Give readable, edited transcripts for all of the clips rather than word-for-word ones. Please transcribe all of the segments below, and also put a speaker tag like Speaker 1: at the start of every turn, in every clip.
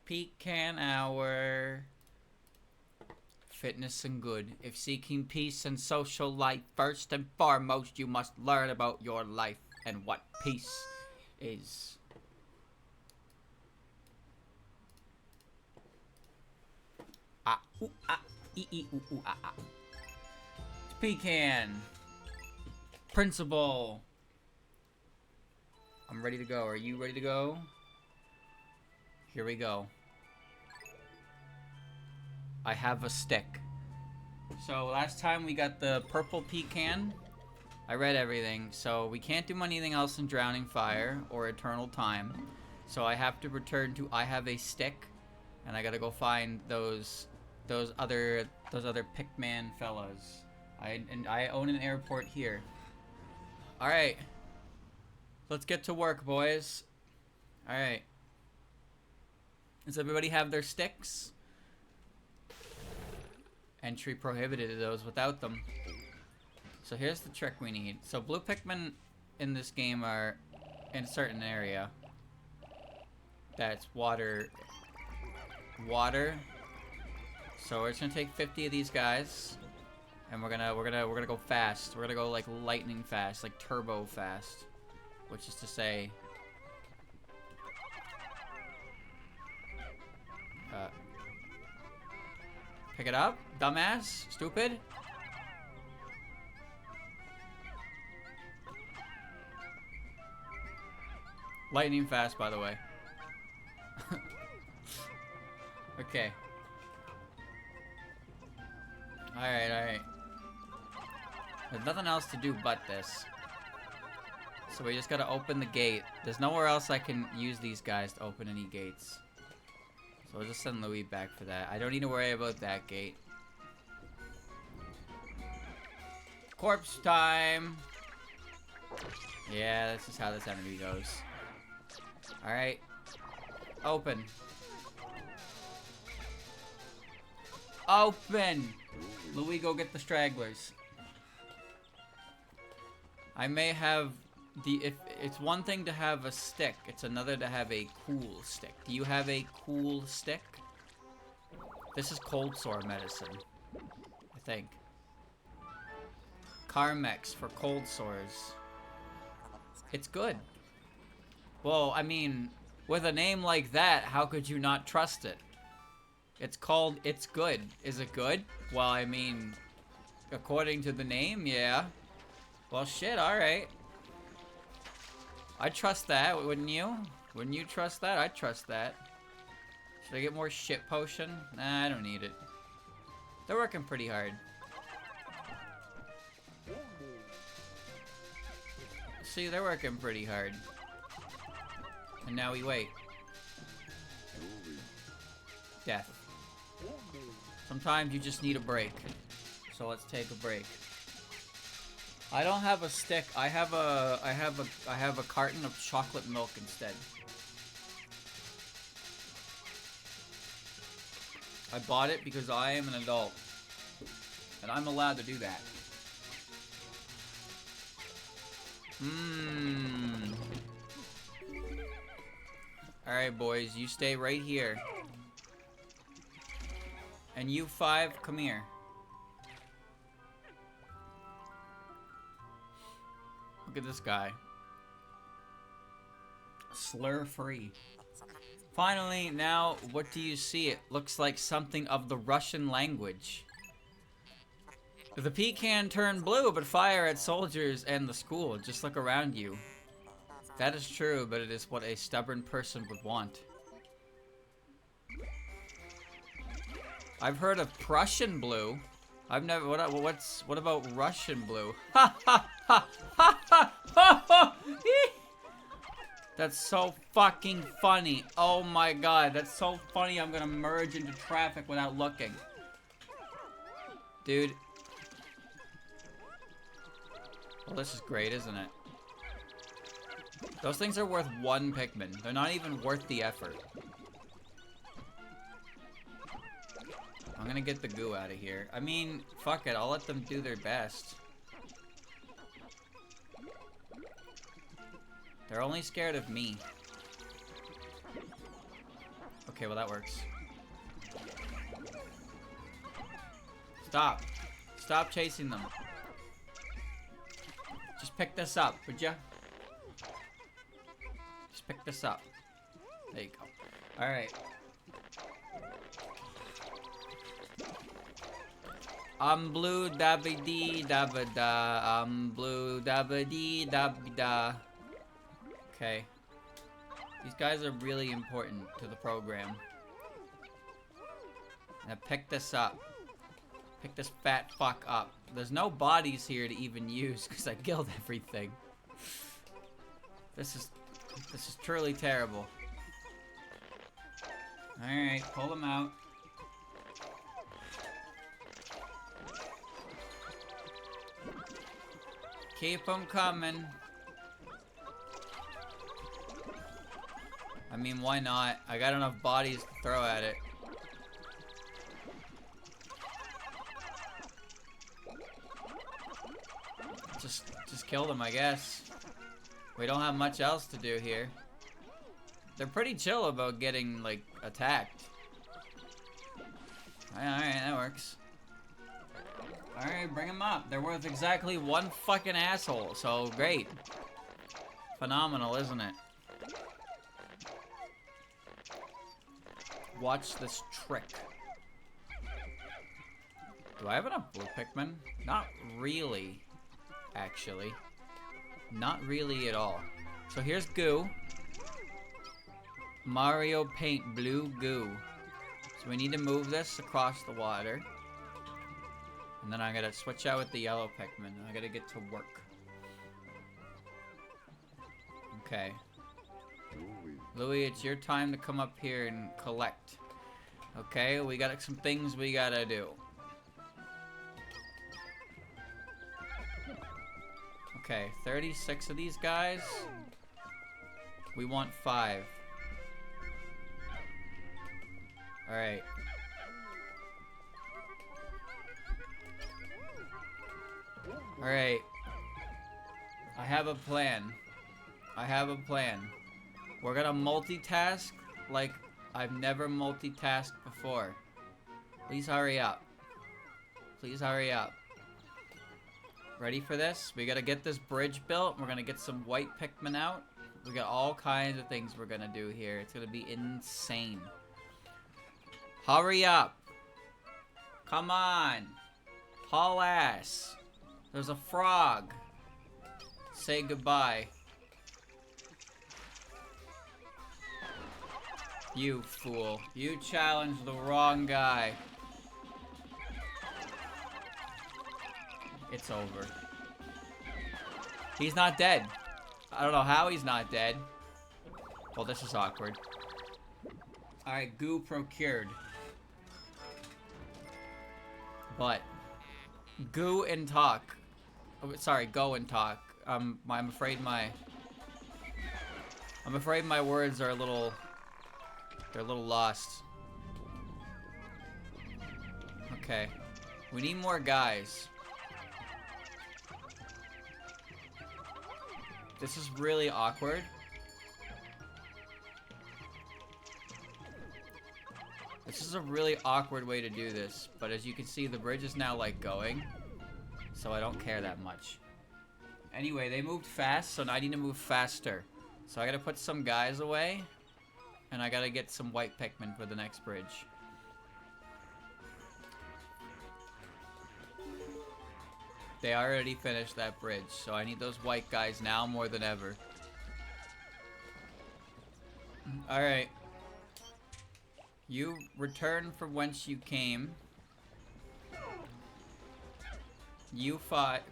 Speaker 1: Pecan hour. Fitness and good. If seeking peace and social life, first and foremost, you must learn about your life and what peace is. Ah, ooh, ah, ooh, ooh, ah, ah. Pecan. Principal. I'm ready to go. Are you ready to go? Here we go. I have a stick. So last time we got the purple pecan. I read everything. So we can't do anything else in Drowning Fire or Eternal Time. So I have to return to I have a stick, and I gotta go find those other Pickman fellas. I own an airport here. All right. Let's get to work, boys. All right. Does everybody have their sticks? Entry prohibited to those without them. So here's the trick we need. So blue Pikmin in this game are in a certain area. That's water. So we're just gonna take 50 of these guys, and we're gonna go fast. We're gonna go like lightning fast, like turbo fast, which is to say. Pick it up, dumbass, stupid. Lightning fast, by the way. Okay. Alright. There's nothing else to do but this. So we just gotta open the gate. There's nowhere else I can use these guys to open any gates. So we'll just send Louis back for that. I don't need to worry about that gate. Corpse time! Yeah, this is how this enemy goes. Alright. Open. Open! Louis, go get the stragglers. I may have if it's one thing to have a stick, it's another to have a cool stick. Do you have a cool stick? This is cold sore medicine, I think. Carmex for cold sores. It's good. Well, I mean, with a name like that, how could you not trust it? It's called It's Good. Is it good? Well, I mean, according to the name, yeah. Well, shit, alright. I'd trust that, wouldn't you? Wouldn't you trust that? I'd trust that. Should I get more shit potion? Nah, I don't need it. They're working pretty hard. See, they're working pretty hard. And now we wait. Death. Sometimes you just need a break. So let's take a break. I don't have a stick. I have a carton of chocolate milk instead. I bought it because I am an adult. And I'm allowed to do that. Alright, boys, you stay right here. And you 5, come here. Look at this guy. Slur free. Finally, now, what do you see? It looks like something of the Russian language. The pecan turned blue, but fire at soldiers and the school. Just look around you. That is true, but it is what a stubborn person would want. I've heard of Prussian blue. I've never. What about Russian blue? Ha ha ha ha ha ha ha! That's so fucking funny. Oh my god, that's so funny. I'm gonna merge into traffic without looking, dude. Well, this is great, isn't it? Those things are worth 1 Pikmin. They're not even worth the effort. I'm gonna get the goo out of here. I mean, fuck it. I'll let them do their best. They're only scared of me. Okay, well that works. Stop. Stop chasing them. Just pick this up, would ya? Just pick this up. There you go. Alright. I'm blue dabba dee dabba da. I'm blue dabba dee dabba da. Okay. These guys are really important to the program. Now pick this up. Pick this fat fuck up. There's no bodies here to even use because I killed everything. This is truly terrible. Alright, pull them out. Keep them coming. I mean, why not? I got enough bodies to throw at it. Just kill them, I guess. We don't have much else to do here. They're pretty chill about getting, like, attacked. Alright, that works. Alright, bring them up. They're worth exactly one fucking asshole, so great. Phenomenal, isn't it? Watch this trick. Do I have enough blue Pikmin? Not really, actually. Not really at all. So here's goo. Mario paint blue goo. So we need to move this across the water. And then I gotta switch out with the yellow Pikmin. I gotta get to work. Okay. Louis, it's your time to come up here and collect. Okay, we got some things we gotta do. Okay, 36 of these guys. We want 5. Alright. Alright. I have a plan. I have a plan. We're gonna multitask like I've never multitasked before. Please hurry up. Please hurry up. Ready for this? We gotta get this bridge built. We're gonna get some white Pikmin out. We got all kinds of things we're gonna do here. It's gonna be insane. Hurry up. Come on. Haul ass. There's a frog. Say goodbye. You fool. You challenged the wrong guy. It's over. He's not dead. I don't know how he's not dead. Well, this is awkward. Alright, goo procured. But goo and talk. Oh, sorry, go and talk. I'm afraid my words are a little lost. Okay. We need more guys. This is really awkward. This is a really awkward way to do this, but as you can see, the bridge is now, like, going, so I don't care that much. Anyway, they moved fast, so now I need to move faster. So I gotta put some guys away, and I gotta get some white Pikmin for the next bridge. They already finished that bridge, so I need those white guys now more than ever. Alright. You return from whence you came. You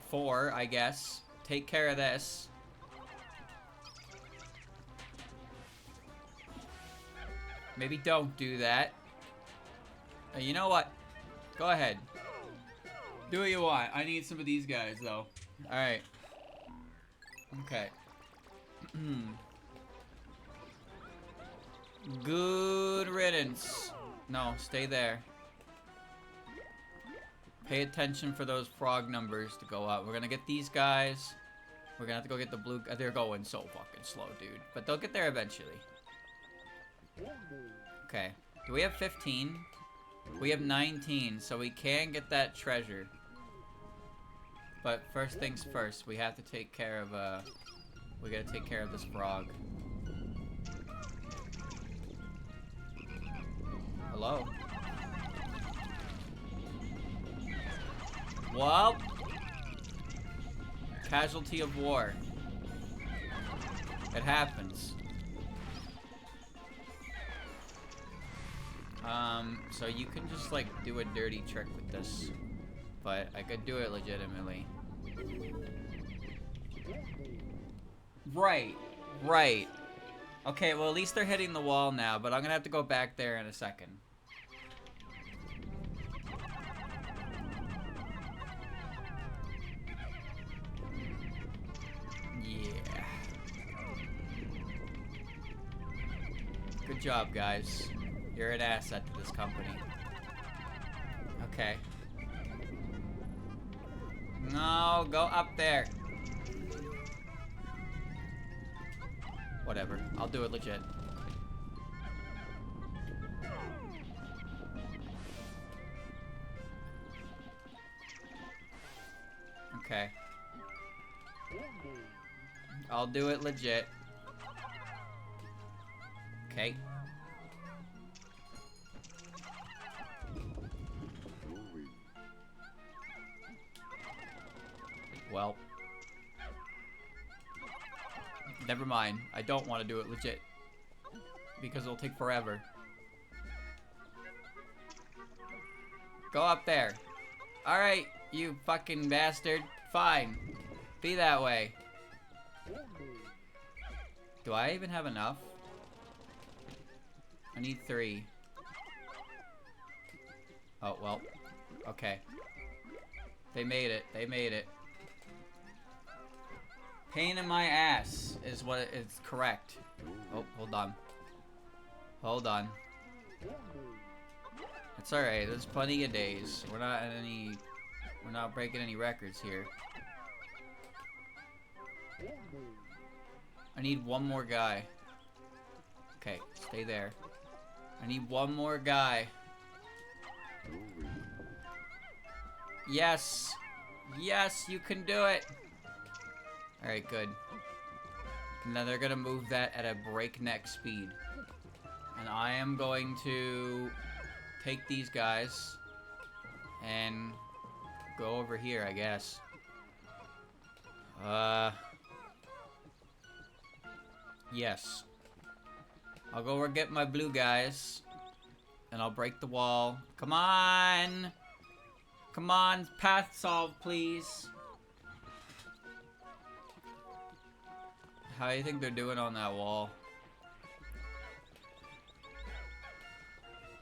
Speaker 1: 4, I guess. Take care of this. Maybe don't do that. You know what? Go ahead. Do what you want. I need some of these guys, though. Alright. Okay. Good riddance. No, stay there. Pay attention for those frog numbers to go up. We're gonna get these guys. We're gonna have to go get the blue... They're going so fucking slow, dude. But they'll get there eventually. Okay. Do we have 15? We have 19, so we can get that treasure. But first things first, we have to take care of, we gotta take care of this frog. Hello? Well, casualty of war. It happens. So you can just like do a dirty trick with this, but I could do it legitimately. Right, right. Okay, well at least they're hitting the wall now, but I'm gonna have to go back there in a second. Yeah. Good job, guys. You're an asset to this company. Okay. No, go up there. Whatever. I'll do it legit. Okay. I'll do it legit. Okay. Well. Never mind. I don't want to do it legit. Because it'll take forever. Go up there. Alright, you fucking bastard. Fine. Be that way. Do I even have enough? I need 3. Oh, well. Okay. They made it. They made it. Pain in my ass is what is correct. Oh, hold on. Hold on. It's alright. There's plenty of days. We're not breaking any records here. I need one more guy. Okay, stay there. I need one more guy. Yes. Yes, you can do it. Alright, good. Now they're gonna move that at a breakneck speed. And I am going to take these guys and go over here, I guess. Yes. I'll go get my blue guys. And I'll break the wall. Come on! Come on, path solve, please. How do you think they're doing on that wall?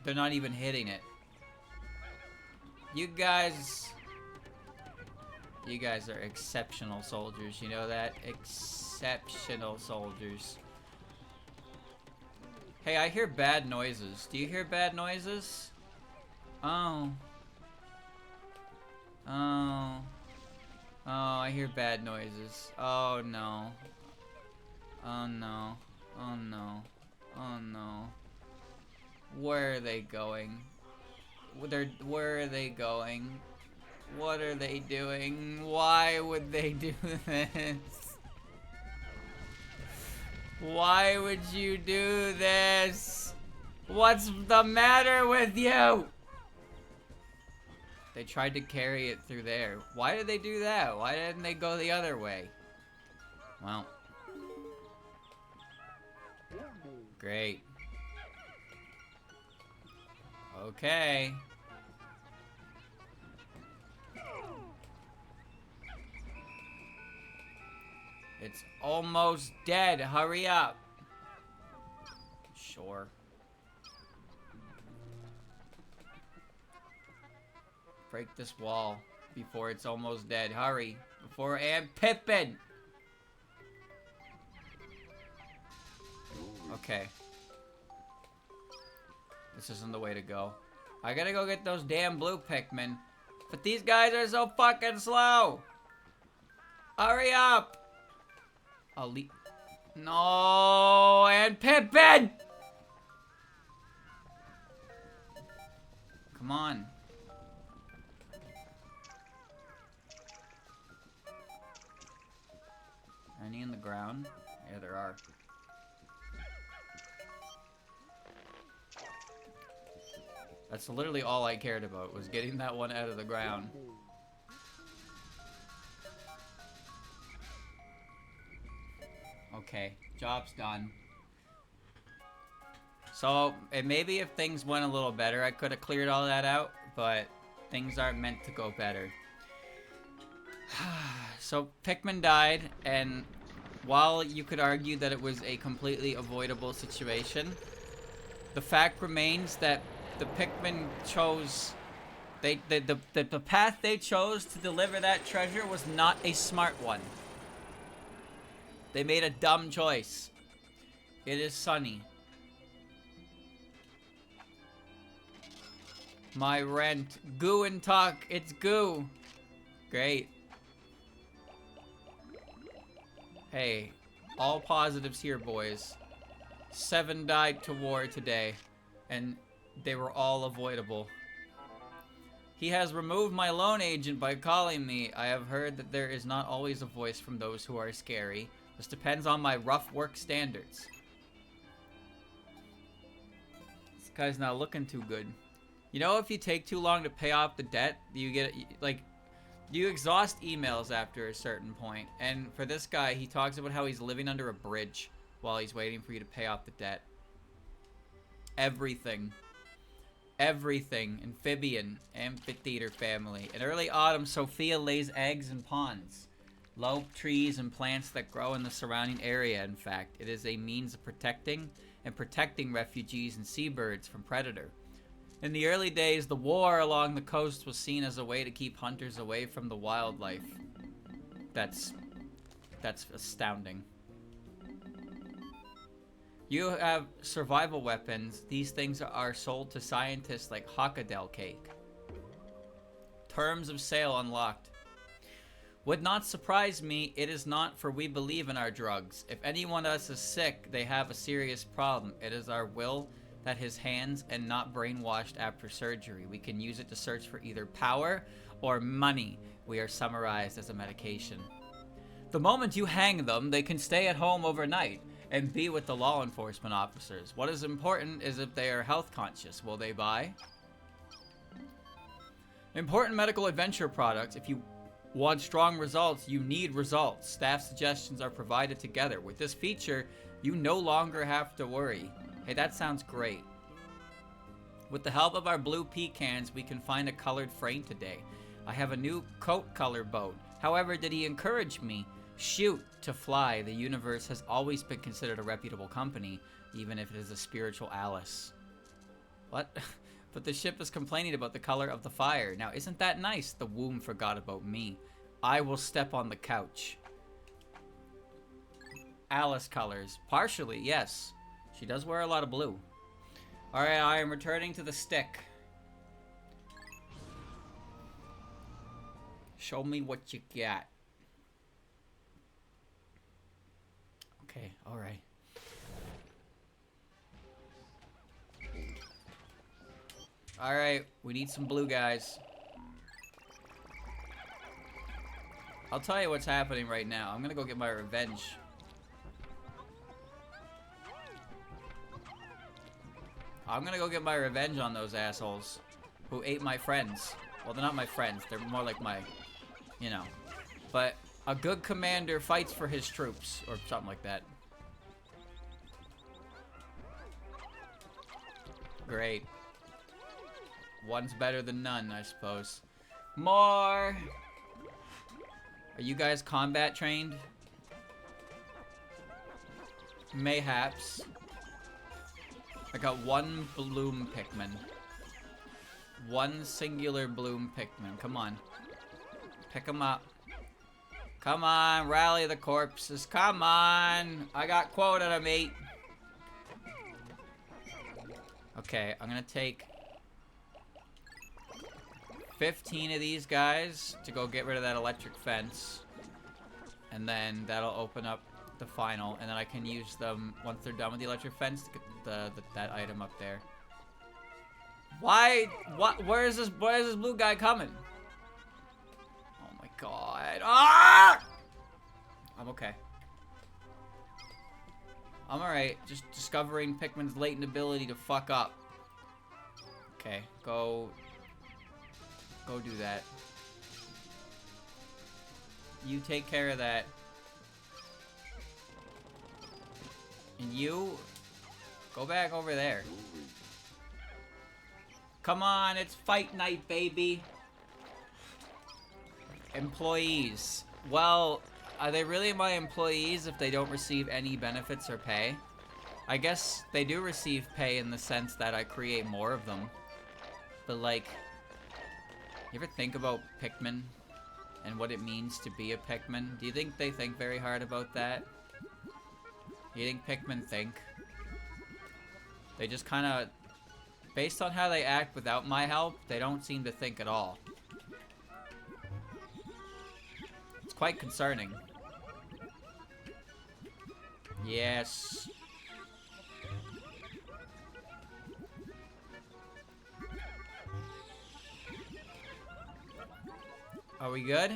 Speaker 1: They're not even hitting it. You guys are exceptional soldiers, you know that? Exceptional soldiers. Hey, I hear bad noises. Do you hear bad noises? Oh. Oh. Oh, I hear bad noises. Oh no. Oh no. Oh no. Oh no. Where are they going? Where are they going? What are they doing? Why would they do this? Why would you do this? What's the matter with you? They tried to carry it through there. Why did they do that? Why didn't they go the other way? Well. Great. Okay. It's almost dead. Hurry up. Sure. Break this wall before it's almost dead. Hurry. Before and Pippin. Okay. This isn't the way to go. I gotta go get those damn blue Pikmin. But these guys are so fucking slow. Hurry up. I'll leave. No, and Pippin! Come on. Any in the ground? Yeah, there are. That's literally all I cared about, was getting that one out of the ground. Okay, job's done. So, and maybe if things went a little better, I could have cleared all that out, but things aren't meant to go better. So, Pikmin died, and while you could argue that it was a completely avoidable situation, the fact remains that the Pikmin chose... The path they chose to deliver that treasure was not a smart one. They made a dumb choice. It is sunny. My rent. Goo and talk. It's goo. Great. Hey, all positives here, boys. 7 died to war today, and they were all avoidable. He has removed my loan agent by calling me. I have heard that there is not always a voice from those who are scary. This depends on my rough work standards. This guy's not looking too good. You know, if you take too long to pay off the debt, you get, like, you exhaust emails after a certain point. And for this guy, he talks about how he's living under a bridge while he's waiting for you to pay off the debt. Everything. Everything. Amphibian. Amphitheater family. In early autumn, Sophia lays eggs in ponds. Low trees and plants that grow in the surrounding area, in fact. It is a means of protecting refugees and seabirds from predator. In the early days, the war along the coast was seen as a way to keep hunters away from the wildlife. That's astounding. You have survival weapons. These things are sold to scientists like Hockadell cake. Terms of sale unlocked. Would not surprise me, it is not, for we believe in our drugs. If anyone else is sick, they have a serious problem. It is our will that his hands and not brainwashed after surgery. We can use it to search for either power or money. We are summarized as a medication. The moment you hang them, they can stay at home overnight and be with the law enforcement officers. What is important is if they are health conscious. Will they buy? Important medical adventure products. If you want strong results, you need results. Staff suggestions are provided together. With this feature, you no longer have to worry. Hey, that sounds great. With the help of our blue pecans, we can find a colored frame today. I have a new coat color boat. However, did he encourage me? Shoot to fly. The universe has always been considered a reputable company, even if it is a spiritual Alice. What? But the ship is complaining about the color of the fire. Now, isn't that nice? The womb forgot about me. I will step on the couch. Alice colors. Partially, yes. She does wear a lot of blue. Alright, I am returning to the stick. Show me what you got. Okay, alright. Alright, we need some blue guys. I'll tell you what's happening right now. I'm gonna go get my revenge. I'm gonna go get my revenge on those assholes who ate my friends. Well, they're not my friends. They're more like my, you know. But a good commander fights for his troops, or something like that. Great. One's better than none, I suppose. More! Are you guys combat trained? Mayhaps. I got one bloom Pikmin. One singular bloom Pikmin. Come on. Pick them up. Come on, rally the corpses. Come on! I got quota to meet. Okay, I'm gonna take 15 of these guys to go get rid of that electric fence. And then that'll open up the final. And then I can use them once they're done with the electric fence to get that item up there. Why? What? Where is this blue guy coming? Oh my god. Ah! I'm okay. I'm alright. Just discovering Pikmin's latent ability to fuck up. Okay, go do that. You take care of that. And you go back over there. Come on, it's fight night, baby. Employees. Well, are they really my employees if they don't receive any benefits or pay? I guess they do receive pay in the sense that I create more of them. But like, you ever think about Pikmin and what it means to be a Pikmin? Do you think they think very hard about that? Do you think Pikmin think? They just kind of, based on how they act without my help, they don't seem to think at all. It's quite concerning. Yes. Are we good?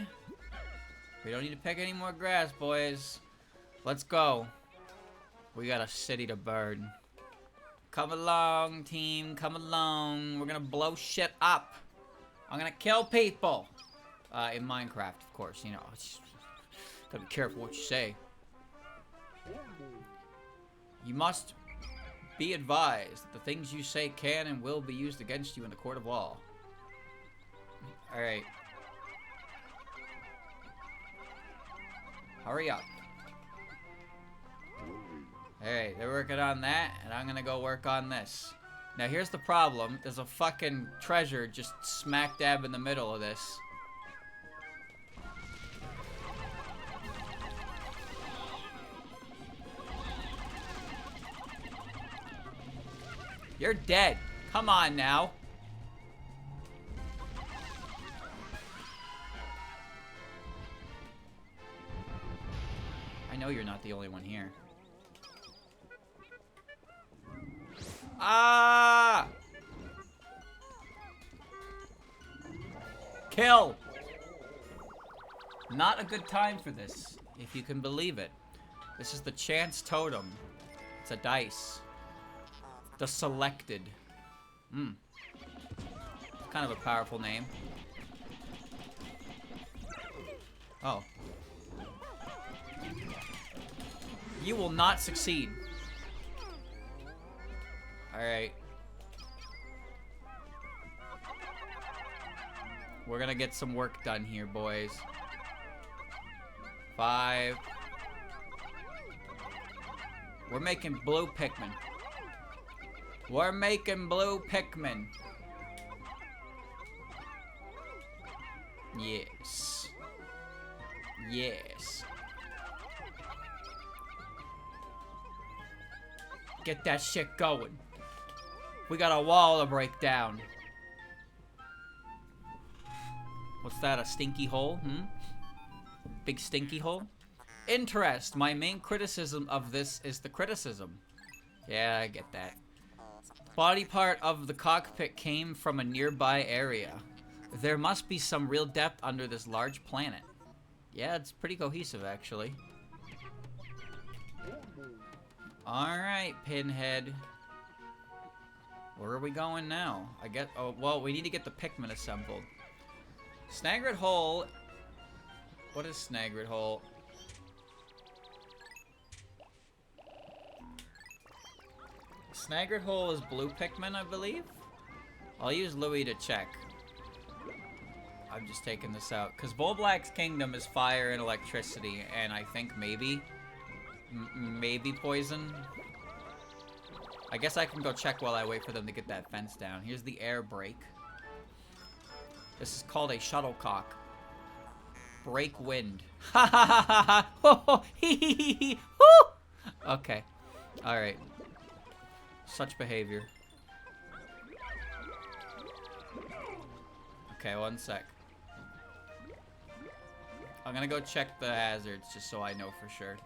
Speaker 1: We don't need to pick any more grass, boys. Let's go. We got a city to burn. Come along, team. Come along. We're gonna blow shit up. I'm gonna kill people. In Minecraft, of course. You know, gotta be careful what you say. You must be advised that the things you say can and will be used against you in the court of law. Alright. Hurry up. Alright, they're working on that, and I'm gonna go work on this. Now here's the problem. There's a fucking treasure just smack dab in the middle of this. You're dead. Come on now. I know you're not the only one here. Ah! Kill! Not a good time for this, if you can believe it. This is the chance totem. It's a dice. The Selected. Kind of a powerful name. Oh. You will not succeed. Alright. We're gonna get some work done here, boys. 5. We're making blue Pikmin. We're making blue Pikmin. Yes. Yes. Get that shit going. We got a wall to break down. What's that, a stinky hole? Big stinky hole? Interest. My main criticism of this is the criticism. Yeah, I get that. Body part of the cockpit came from a nearby area. There must be some real depth under this large planet. Yeah, it's pretty cohesive, actually. Alright, Pinhead. Where are we going now? Oh, well, we need to get the Pikmin assembled. Snagrid Hole. What is Snagrid Hole? Snagrid Hole is blue Pikmin, I believe. I'll use Louis to check. I'm just taking this out. Because Volblack's Kingdom is fire and electricity, and I think maybe poison. I guess I can go check while I wait for them to get that fence down. Here's the air brake. This is called a shuttlecock. Break wind. Ha ha ha ha ha! Ho ho! Hee hee hee hee! Woo! Okay. Alright. Such behavior. Okay, one sec. I'm gonna go check the hazards just so I know for sure.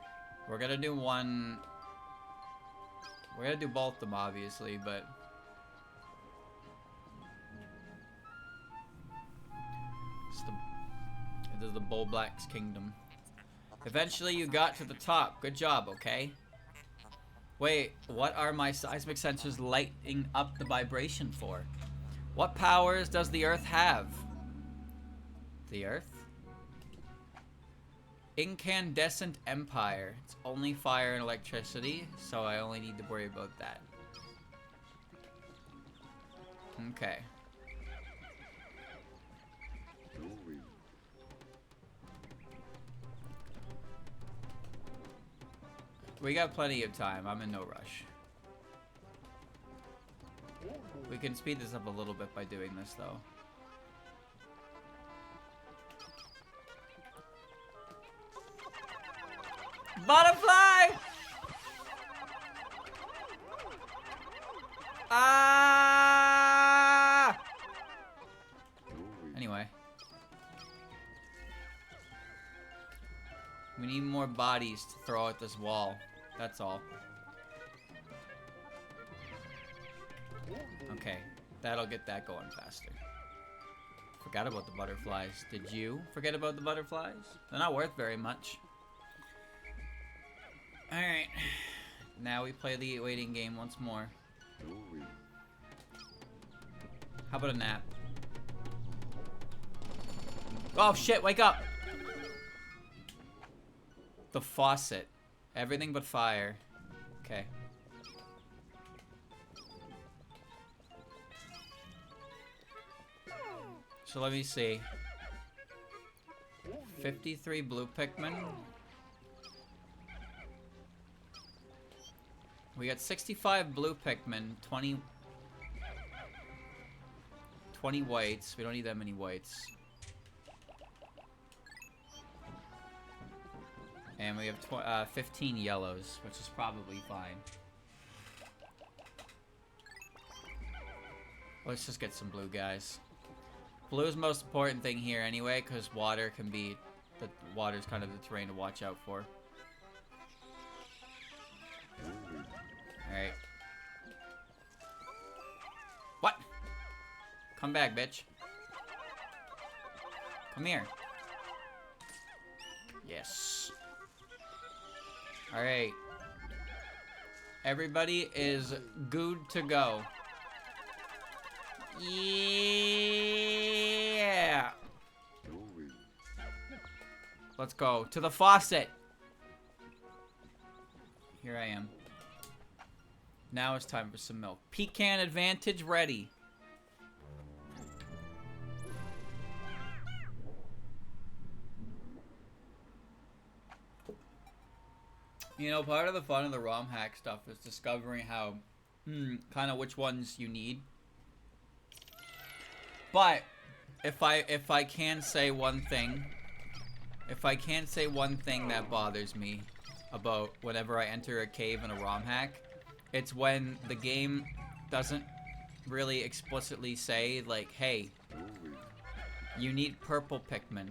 Speaker 1: We're gonna do one. We're gonna do both of them, obviously, but is the Bull Black's kingdom. Eventually you got to the top. Good job, okay? Wait, what are my seismic sensors lighting up the vibration for? What powers does the Earth have? The Earth? Incandescent Empire. It's only fire and electricity, so I only need to worry about that. Okay. We got plenty of time. I'm in no rush. We can speed this up a little bit by doing this, though. Butterfly! Ah! Anyway. We need more bodies to throw at this wall. That's all. Okay. That'll get that going faster. Forgot about the butterflies. Did you forget about the butterflies? They're not worth very much. Alright. Now we play the waiting game once more. How about a nap? Oh shit, wake up! The faucet. Everything but fire. Okay. So let me see. 53 blue Pikmin. We got 65 blue Pikmin, 20 whites. We don't need that many whites. And we have 15 yellows, which is probably fine. Let's just get some blue guys. Blue is the most important thing here anyway, because water can be... The water's kind of the terrain to watch out for. Alright. What? Come back, bitch. Come here. Yes. Alright. Everybody is good to go. Yeah. Let's go to the faucet. Here I am. Now it's time for some milk. Pecan advantage ready. You know, part of the fun of the ROM hack stuff is discovering how, kind of which ones you need. But if I can say one thing, that bothers me about whenever I enter a cave in a ROM hack, it's when the game doesn't really explicitly say, like, hey, you need purple Pikmin.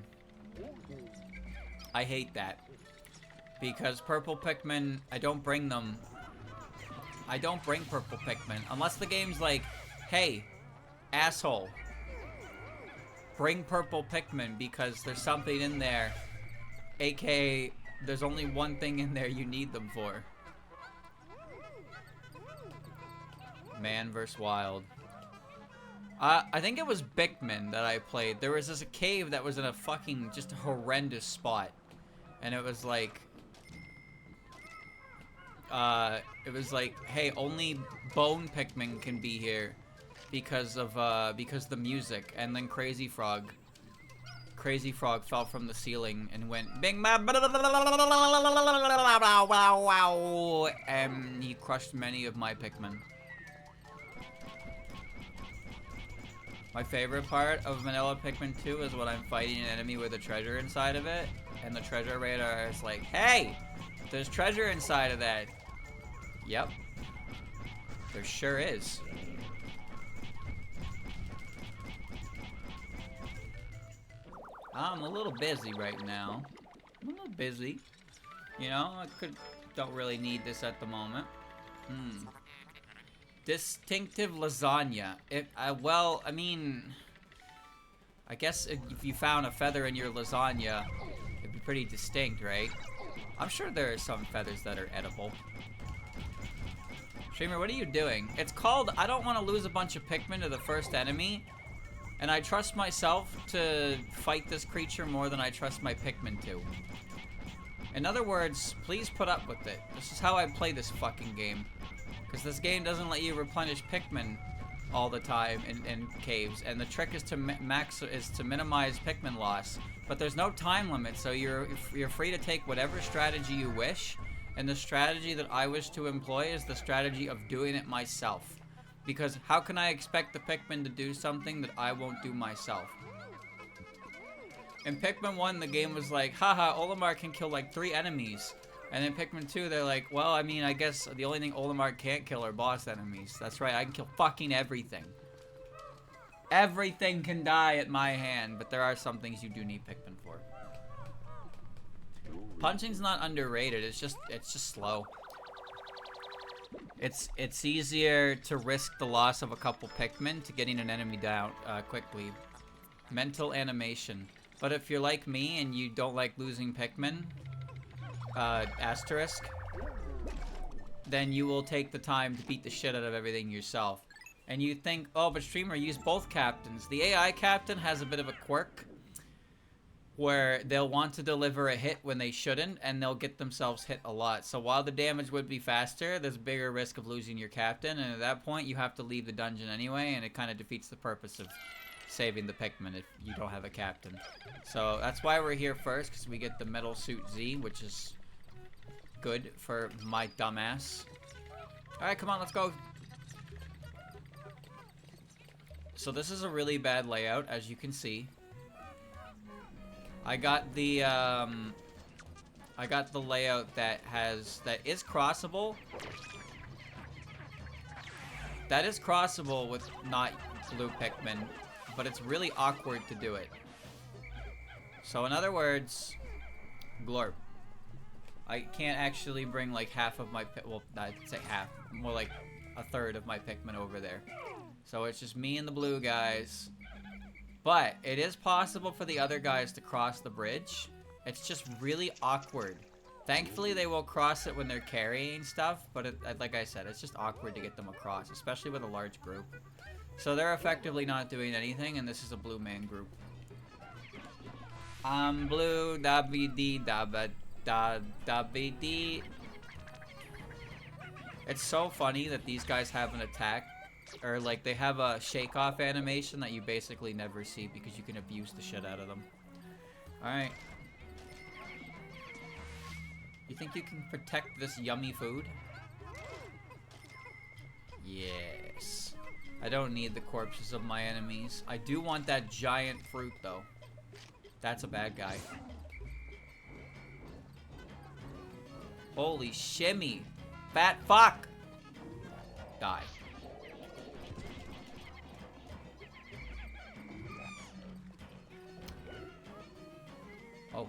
Speaker 1: I hate that. Because purple Pikmin, I don't bring them. I don't bring purple Pikmin. Unless the game's like, hey, asshole, bring purple Pikmin because there's something in there. AKA, there's only one thing in there you need them for. Man vs. Wild. I think it was Pikmin that I played. There was this cave that was in a fucking just horrendous spot. And it was like, hey, only bone Pikmin can be here because of the music. And then Crazy Frog fell from the ceiling and went bing and he crushed many of my Pikmin. My favorite part of Vanilla Pikmin 2 is when I'm fighting an enemy with a treasure inside of it, and the treasure radar is like, hey, there's treasure inside of that. Yep. There sure is. I'm a little busy right now. I'm a little busy. You know, don't really need this at the moment. Distinctive lasagna. Well, I mean, I guess if you found a feather in your lasagna, it'd be pretty distinct, right? I'm sure there are some feathers that are edible. Streamer, what are you doing? It's called I don't want to lose a bunch of Pikmin to the first enemy, and I trust myself to fight this creature more than I trust my Pikmin to. In other words, please put up with it. This is how I play this fucking game. Because this game doesn't let you replenish Pikmin all the time in caves, and the trick is to minimize Pikmin loss. But there's no time limit, so you're free to take whatever strategy you wish, and the strategy that I wish to employ is the strategy of doing it myself. Because how can I expect the Pikmin to do something that I won't do myself? In Pikmin 1, the game was like, haha, Olimar can kill like 3 enemies. And in Pikmin 2, they're like, well, I mean, I guess the only thing Olimar can't kill are boss enemies. That's right, I can kill fucking everything. Everything can die at my hand, but there are some things you do need Pikmin for. Punching's not underrated, it's just slow. It's easier to risk the loss of a couple Pikmin to getting an enemy down quickly. Mental animation. But if you're like me and you don't like losing Pikmin, asterisk, then you will take the time to beat the shit out of everything yourself. And you think, oh, but streamer, use both captains. The AI captain has a bit of a quirk where they'll want to deliver a hit when they shouldn't, and they'll get themselves hit a lot. So while the damage would be faster, there's a bigger risk of losing your captain, and at that point you have to leave the dungeon anyway, and it kind of defeats the purpose of saving the Pikmin if you don't have a captain. So that's why we're here first, because we get the Metal Suit Z, which is good for my dumbass. Alright, come on, let's go. So this is a really bad layout, as you can see. I got the layout that is crossable. That is crossable with not blue Pikmin, but it's really awkward to do it. So in other words, glorp. I can't actually bring like half of my, well, I'd say half, more like a third of my Pikmin over there. So it's just me and the blue guys. But it is possible for the other guys to cross the bridge. It's just really awkward. Thankfully, they will cross it when they're carrying stuff, but like I said, it's just awkward to get them across, especially with a large group. So they're effectively not doing anything, and this is a blue man group. I'm blue, da-be-dee, da-ba-da-da-be-dee. It's so funny that these guys have an attack, or like they have a shake-off animation that you basically never see because you can abuse the shit out of them. Alright. You think you can protect this yummy food? Yes. I don't need the corpses of my enemies. I do want that giant fruit though. That's a bad guy. Holy shimmy. Fat fuck. Die. Oh.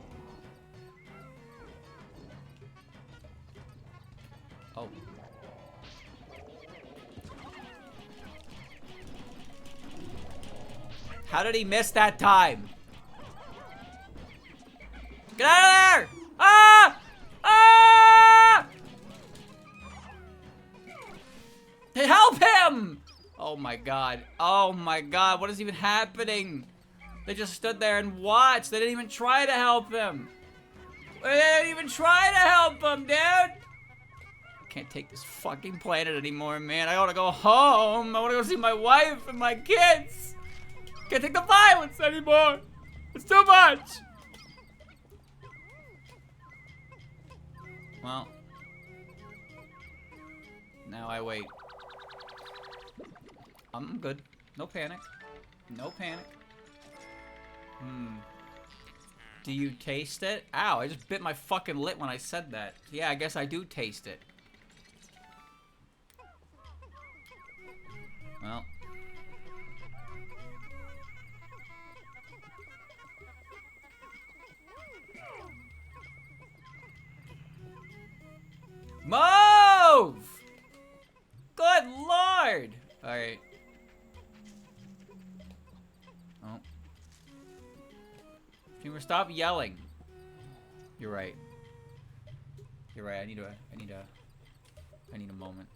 Speaker 1: Oh. How did he miss that time? Get out of there! Ah! Ah! Help him! Oh my god. Oh my god. What is even happening? They just stood there and watched. They didn't even try to help him. They didn't even try to help him, dude. Can't take this fucking planet anymore, man. I wanna go home. I wanna go see my wife and my kids. Can't take the violence anymore. It's too much. Well, now I wait. I'm good. No panic. No panic. Do you taste it? Ow, I just bit my fucking lip when I said that. Yeah, I guess I do taste it. Well. Move! Good lord! Alright. Oh. Dreamer, stop yelling. You're right. You're right. I need a moment.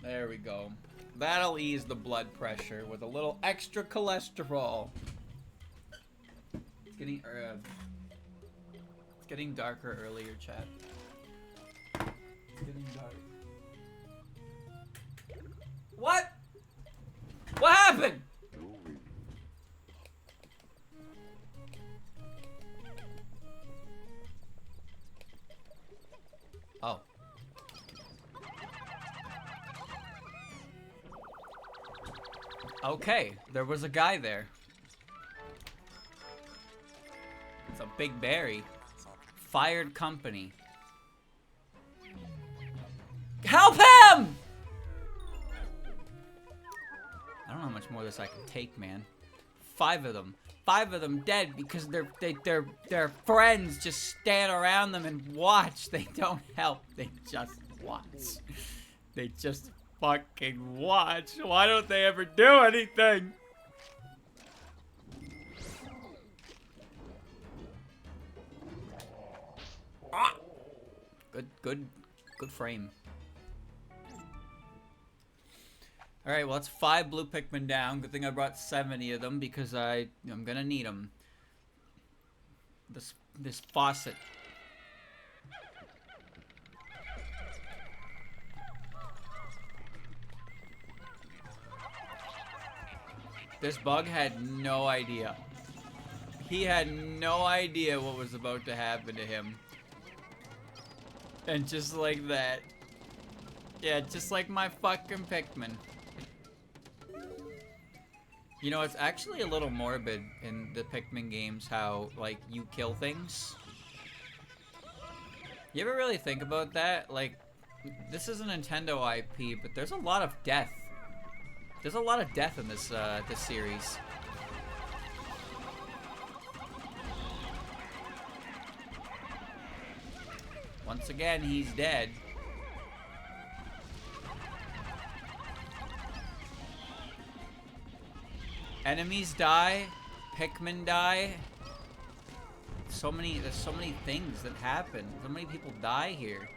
Speaker 1: There we go. That'll ease the blood pressure with a little extra cholesterol. It's getting darker earlier, chat. It's getting dark. What? What happened? Oh. Okay, there was a guy there. It's a big berry. Fired company. Help him! I don't know how much more of this I can take, man. 5 of them. 5 of them dead because their friends just stand around them and watch. They don't help. They just watch. They just fucking watch. Why don't they ever do anything? Ah! Good frame. Alright, well, that's 5 blue Pikmin down. Good thing I brought 70 of them because I'm gonna need them. This faucet. This bug had no idea. He had no idea what was about to happen to him. And just like that. Yeah, just like my fucking Pikmin. You know, it's actually a little morbid in the Pikmin games how, like, you kill things. You ever really think about that? Like, this is a Nintendo IP, but there's a lot of death. There's a lot of death in this this series. Once again, he's dead. Enemies die, Pikmin die. There's so many things that happen. So many people die here.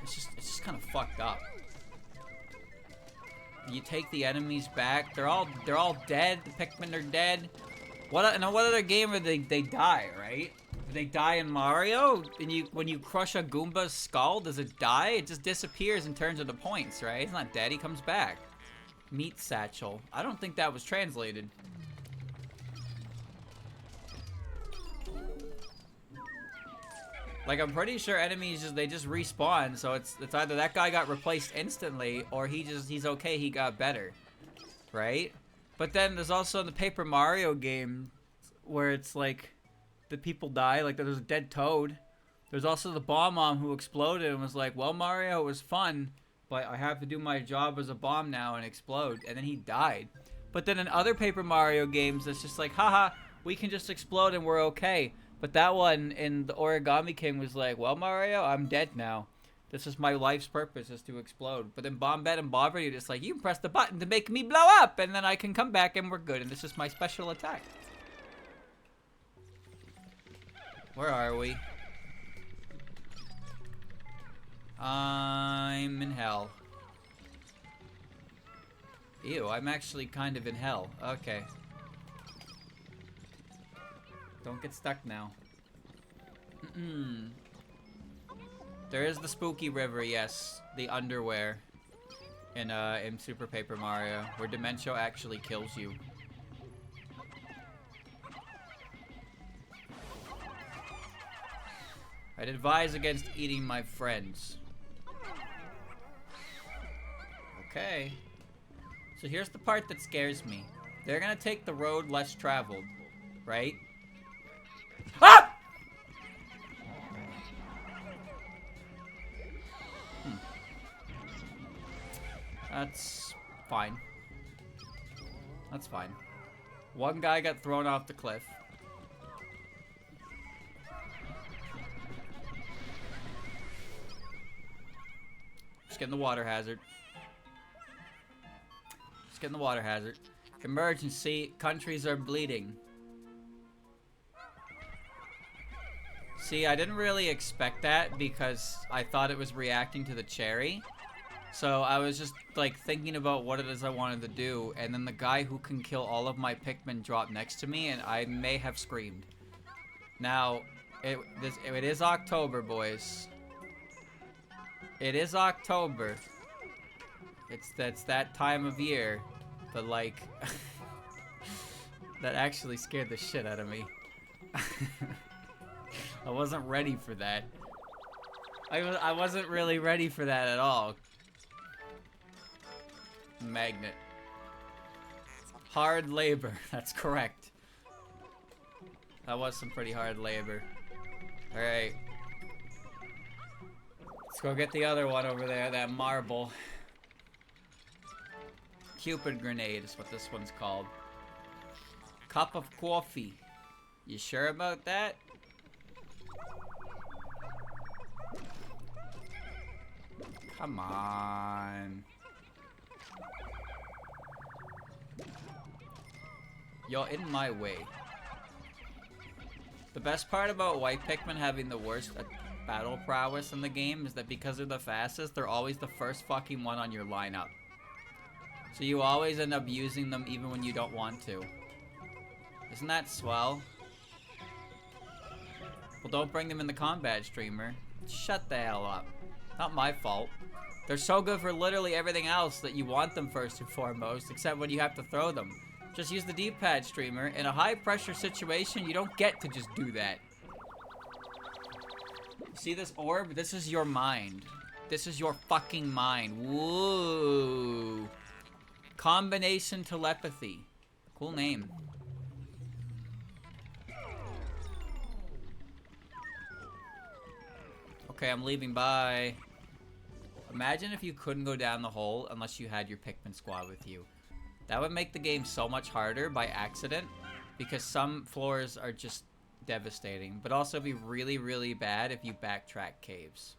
Speaker 1: It's just kind of fucked up. You take the enemies back. They're all dead. The Pikmin are dead. What other game are they die, right? Do they die in Mario? And when you crush a Goomba's skull, does it die? It just disappears and turns into points, right? It's not dead. He comes back. Meat satchel. I don't think that was translated. Like, I'm pretty sure enemies they just respawn, so it's either that guy got replaced instantly or he's okay, he got better. Right? But then there's also the Paper Mario game where it's like the people die, like there's a dead Toad. There's also the Bomb-Omb who exploded and was like, well, Mario, it was fun, but I have to do my job as a bomb now and explode. And then he died. But then in other Paper Mario games, it's just like, haha, we can just explode and we're okay. But that one in the Origami King was like, well, Mario, I'm dead now. This is my life's purpose, is to explode. But then Bombette and Bobber, you're just like, you can press the button to make me blow up, and then I can come back and we're good. And this is my special attack. Where are we? I'm in hell. Ew, I'm actually kind of in hell. Okay. Don't get stuck now. There is the spooky river, yes. The underwear. In Super Paper Mario, where Dementio actually kills you. I'd advise against eating my friends. Okay. So here's the part that scares me. They're gonna take the road less traveled, right? Ah! That's fine. That's fine. One guy got thrown off the cliff. Just getting the water hazard. Just getting the water hazard. Emergency. Countries are bleeding. See, I didn't really expect that because I thought it was reacting to the cherry. So I was just like thinking about what it is I wanted to do, and then the guy who can kill all of my Pikmin dropped next to me, and I may have screamed. Now, it is October, boys. It is October. That's that time of year, but like, that actually scared the shit out of me. I wasn't ready for that. I wasn't really ready for that at all. Magnet. Hard labor. That's correct. That was some pretty hard labor. Alright. Let's go get the other one over there, that marble. Cupid grenade is what this one's called. Cup of coffee. You sure about that? Come on. You're in my way. The best part about white Pikmin having the worst battle prowess in the game is that because they're the fastest, they're always the first fucking one on your lineup. So you always end up using them even when you don't want to. Isn't that swell? Well, don't bring them in the combat streamer. Shut the hell up. Not my fault. They're so good for literally everything else that you want them first and foremost, except when you have to throw them. Just use the D-pad streamer. In a high-pressure situation, you don't get to just do that. See this orb? This is your mind. This is your fucking mind. Whoa. Combination telepathy. Cool name. Okay, I'm leaving. Bye. Imagine if you couldn't go down the hole unless you had your Pikmin squad with you. That would make the game so much harder by accident, because some floors are just devastating. But also be really, really bad if you backtrack caves,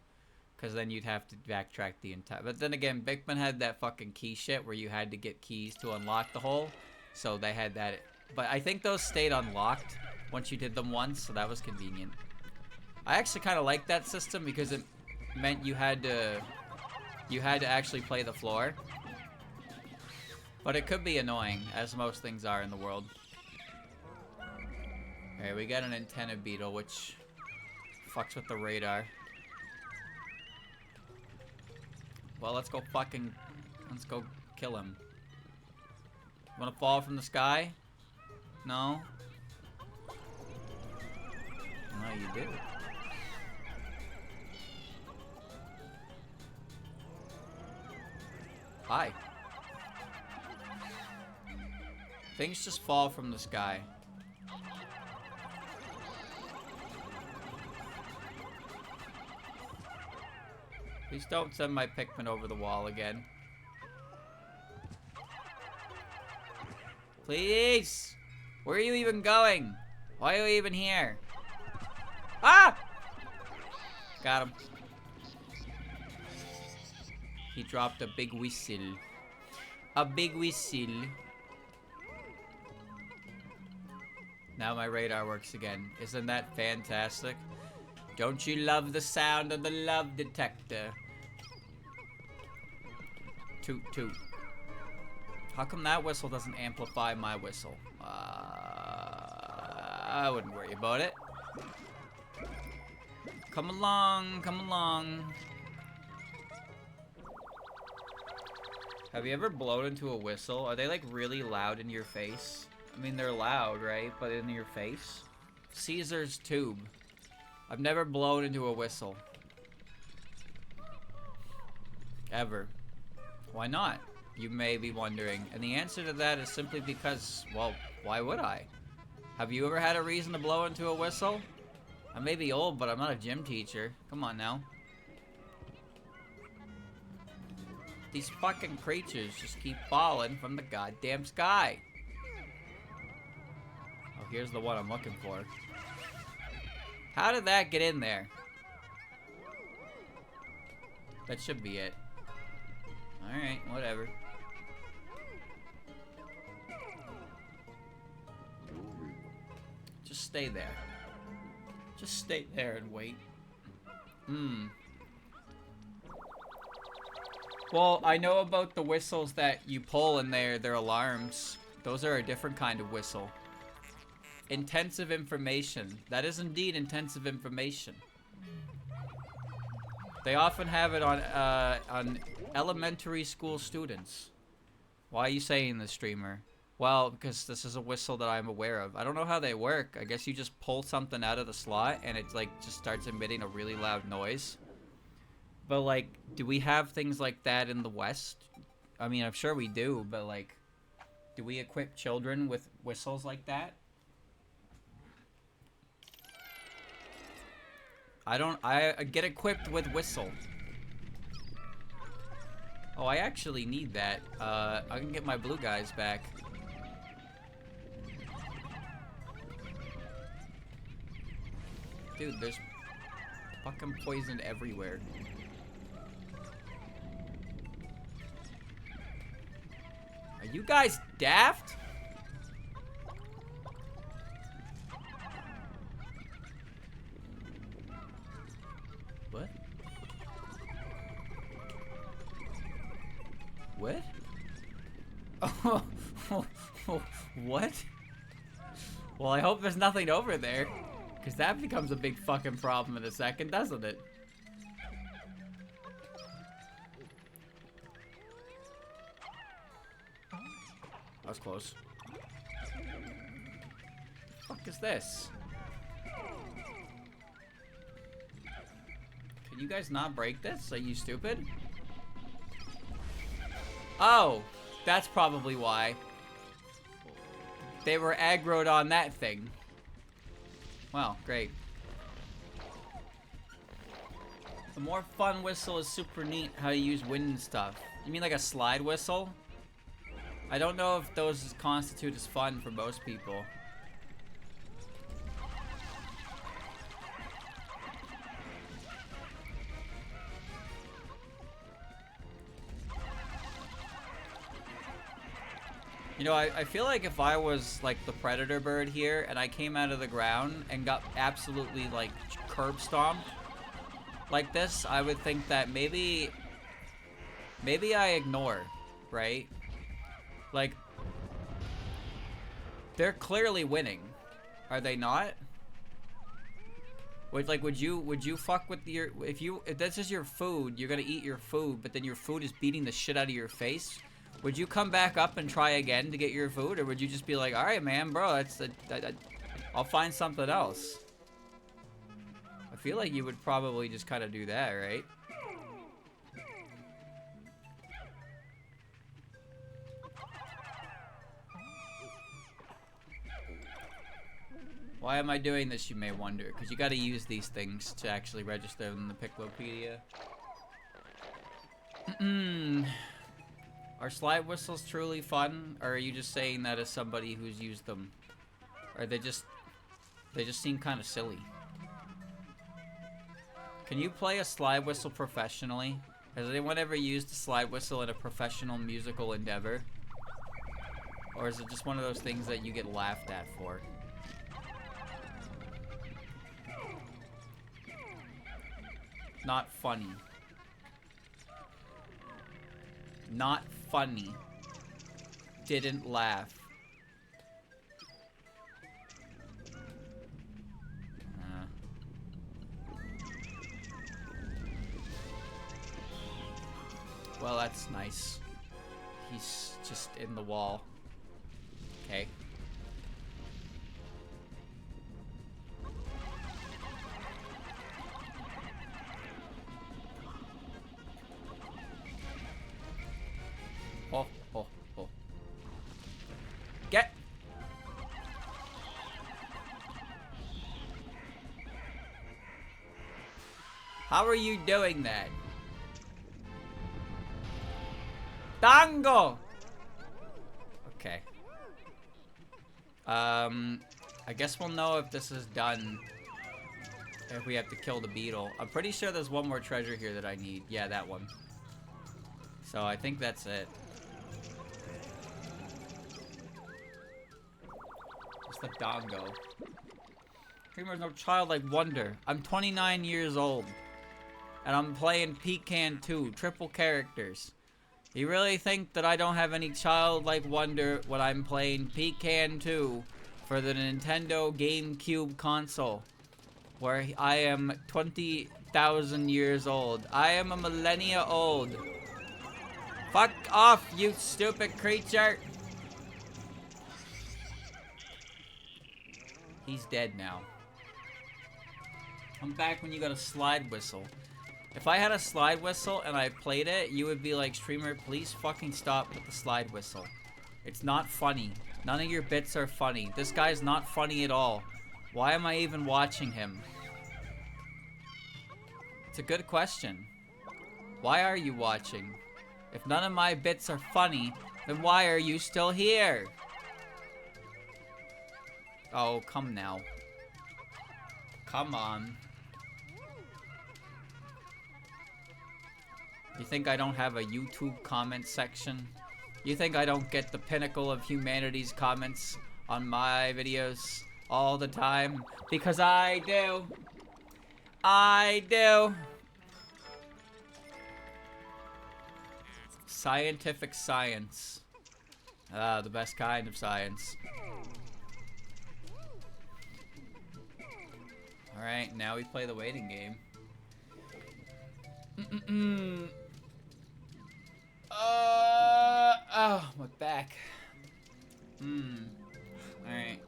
Speaker 1: because then you'd have to backtrack the entire... But then again, Pikmin had that fucking key shit where you had to get keys to unlock the hole, so they had that. But I think those stayed unlocked once you did them once, so that was convenient. I actually kind of like that system because it meant you had to actually play the floor. But it could be annoying, as most things are in the world. Okay, we got an antenna beetle, which fucks with the radar. Well, let's go kill him. Wanna fall from the sky? No? No, you do. Hi. Things just fall from the sky. Please don't send my Pikmin over the wall again. Please! Where are you even going? Why are you even here? Ah! Got him. He dropped a big whistle. A big whistle. Now my radar works again. Isn't that fantastic? Don't you love the sound of the love detector? Toot toot. How come that whistle doesn't amplify my whistle? I wouldn't worry about it. Come along, come along. Have you ever blown into a whistle? Are they like really loud in your face? I mean, they're loud, right? But in your face? Caesar's tube. I've never blown into a whistle. Ever. Why not? You may be wondering. And the answer to that is simply because, well, why would I? Have you ever had a reason to blow into a whistle? I may be old, but I'm not a gym teacher. Come on now. These fucking creatures just keep falling from the goddamn sky. Oh, here's the one I'm looking for. How did that get in there? That should be it. Alright, whatever. Just stay there. Just stay there and wait. Well, I know about the whistles that you pull and they're alarms. Those are a different kind of whistle. Intensive information. That is indeed intensive information. They often have it on elementary school students. Why are you saying this, streamer? Well, because this is a whistle that I'm aware of. I don't know how they work. I guess you just pull something out of the slot and it like just starts emitting a really loud noise. But like, do we have things like that in the West? I mean, I'm sure we do, but like, do we equip children with whistles like that? I get equipped with whistle. Oh, I actually need that. I can get my blue guys back. Dude, there's fucking poison everywhere. Are you guys daft? What? What? Oh, what? Well, I hope there's nothing over there. Because that becomes a big fucking problem in a second, doesn't it? That was close. What the fuck is this? Can you guys not break this? Are you stupid? Oh, that's probably why. They were aggroed on that thing. Wow, great. The more fun whistle is super neat how you use wind and stuff. You mean like a slide whistle? I don't know if those constitute as fun for most people. You know, I feel like if I was like the predator bird here and I came out of the ground and got absolutely like curb stomped like this, I would think that maybe I ignore, right? Like, they're clearly winning, are they not? Would you fuck with your, if this is your food, you're gonna eat your food, but then your food is beating the shit out of your face? Would you come back up and try again to get your food, or would you just be like, all right, man, bro, I'll find something else? I feel like you would probably just kind of do that, right? Why am I doing this, you may wonder? Because you got to use these things to actually register in the Piclopedia. Are slide whistles truly fun, or are you just saying that as somebody who's used them? Or they just seem kind of silly. Can you play a slide whistle professionally? Has anyone ever used a slide whistle in a professional musical endeavor? Or is it just one of those things that you get laughed at for? Not funny. Not funny. Didn't laugh. Well, that's nice. He's just in the wall. Okay. Oh, oh, oh. Get! How are you doing that? Tango! Okay. I guess we'll know if this is done if we have to kill the beetle. I'm pretty sure there's one more treasure here that I need. Yeah, that one. So I think that's it. It's the dongo. Dreamer's no childlike wonder. I'm 29 years old. And I'm playing Pecan 2, triple characters. You really think that I don't have any childlike wonder when I'm playing Pecan 2 for the Nintendo GameCube console, where I am 20,000 years old. I am a millennia old. Fuck off, you stupid creature! He's dead now. I'm back when you got a slide whistle. If I had a slide whistle and I played it, you would be like, streamer, please fucking stop with the slide whistle. It's not funny. None of your bits are funny. This guy's not funny at all. Why am I even watching him? It's a good question. Why are you watching? If none of my bits are funny, then why are you still here? Oh, come now. Come on. You think I don't have a YouTube comment section? You think I don't get the pinnacle of humanity's comments on my videos all the time? Because I do. I do. Scientific science. Ah, the best kind of science. Alright, now we play the waiting game. Oh, my back. Alright.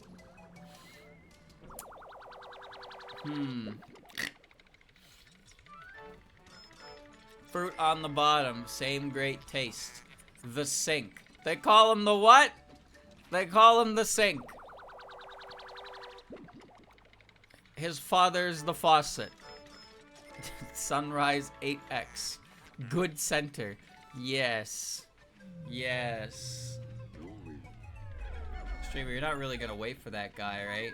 Speaker 1: Fruit on the bottom, same great taste. The sink. They call him the what? They call him the sink. His father's the faucet. Sunrise 8X. Good center. Yes. Yes. Streamer, you're not really gonna wait for that guy, right?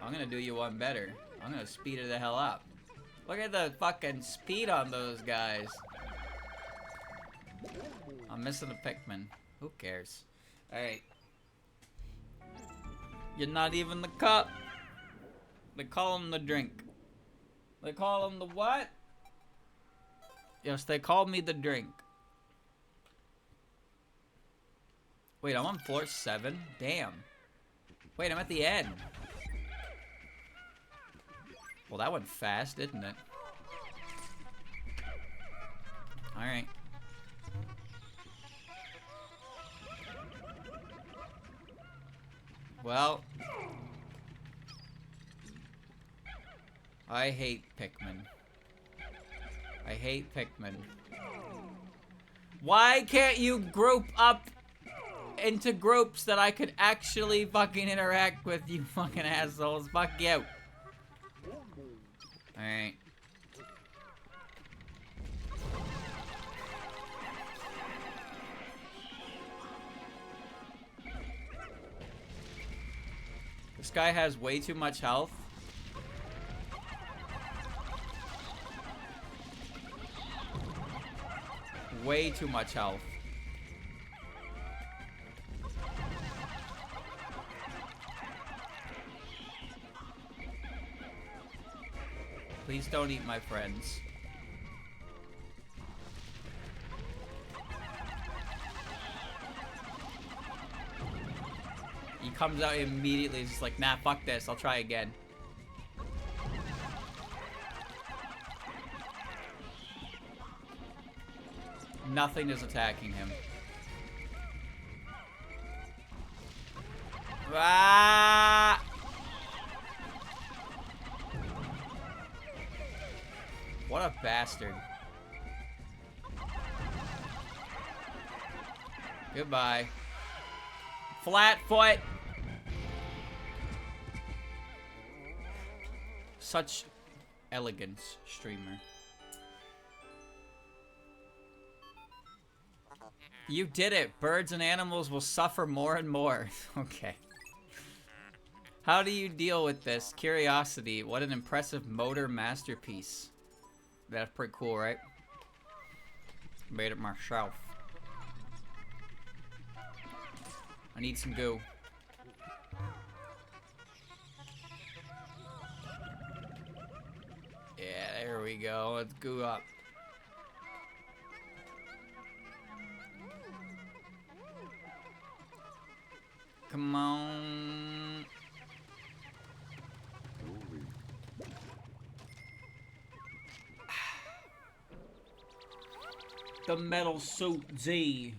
Speaker 1: I'm gonna do you one better. I'm gonna speed it the hell up. Look at the fucking speed on those guys. I'm missing a Pikmin. Who cares? Alright. You're not even the cup. They call him the drink. They call him the what? Yes, they call me the drink. Wait, I'm on floor 7? Damn. Wait, I'm at the end. Well, that went fast, didn't it? Alright. Well. I hate Pikmin. I hate Pikmin. Why can't you group up into groups that I could actually fucking interact with, you fucking assholes? Fuck you. Alright. This guy has way too much health. Way too much health. Please don't eat my friends. He comes out immediately, he's just like, nah, fuck this, I'll try again. Nothing is attacking him. Ah! What a bastard. Goodbye. Flatfoot! Such elegance, streamer. You did it. Birds and animals will suffer more and more. Okay. How do you deal with this? Curiosity. What an impressive motor masterpiece. That's pretty cool, right? Made it myself. I need some goo. Yeah, there we go. Let's goo up. Come on. The metal suit Z.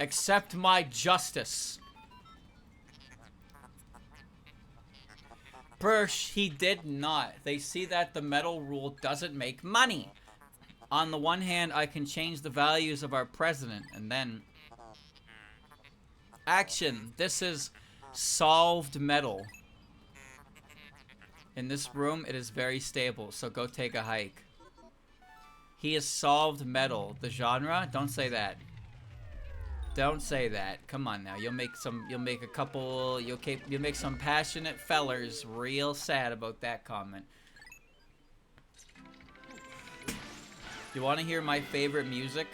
Speaker 1: Accept my justice. Birch, he did not. They see that the metal rule doesn't make money. On the one hand, I can change the values of our president, and then... Action. This is solved metal. In this room, it is very stable, so go take a hike. He is solved metal. The genre? Don't say that. Don't say that. Come on now. You'll make a couple, you'll make some passionate fellers real sad about that comment. You want to hear my favorite music?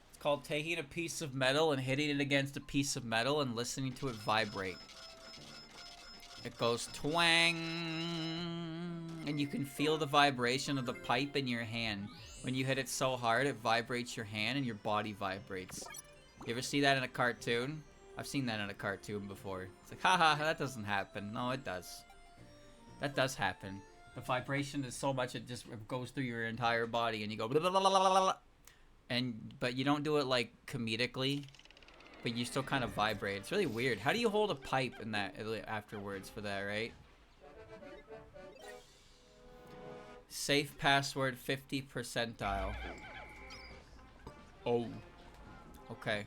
Speaker 1: It's called taking a piece of metal and hitting it against a piece of metal and listening to it vibrate. It goes twang, and you can feel the vibration of the pipe in your hand. When you hit it so hard, it vibrates your hand and your body vibrates. You ever see that in a cartoon? I've seen that in a cartoon before. It's like, haha, that doesn't happen. No, it does. That does happen. The vibration is so much it just goes through your entire body, and you go blah, blah, blah, blah, blah, blah. But you don't do it like comedically. But you still kind of vibrate. It's really weird. How do you hold a pipe in that afterwards for that, right? Safe password 50 percentile. Oh. Okay.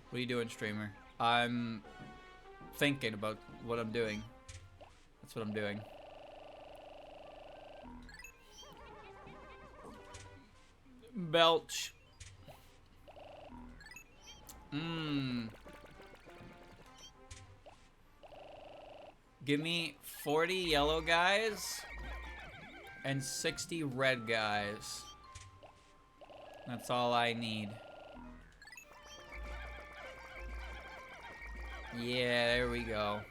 Speaker 1: What are you doing, streamer? I'm thinking about what I'm doing. That's what I'm doing. Belch. Give me 40 yellow guys and 60 red guys. That's all I need. Yeah, there we go.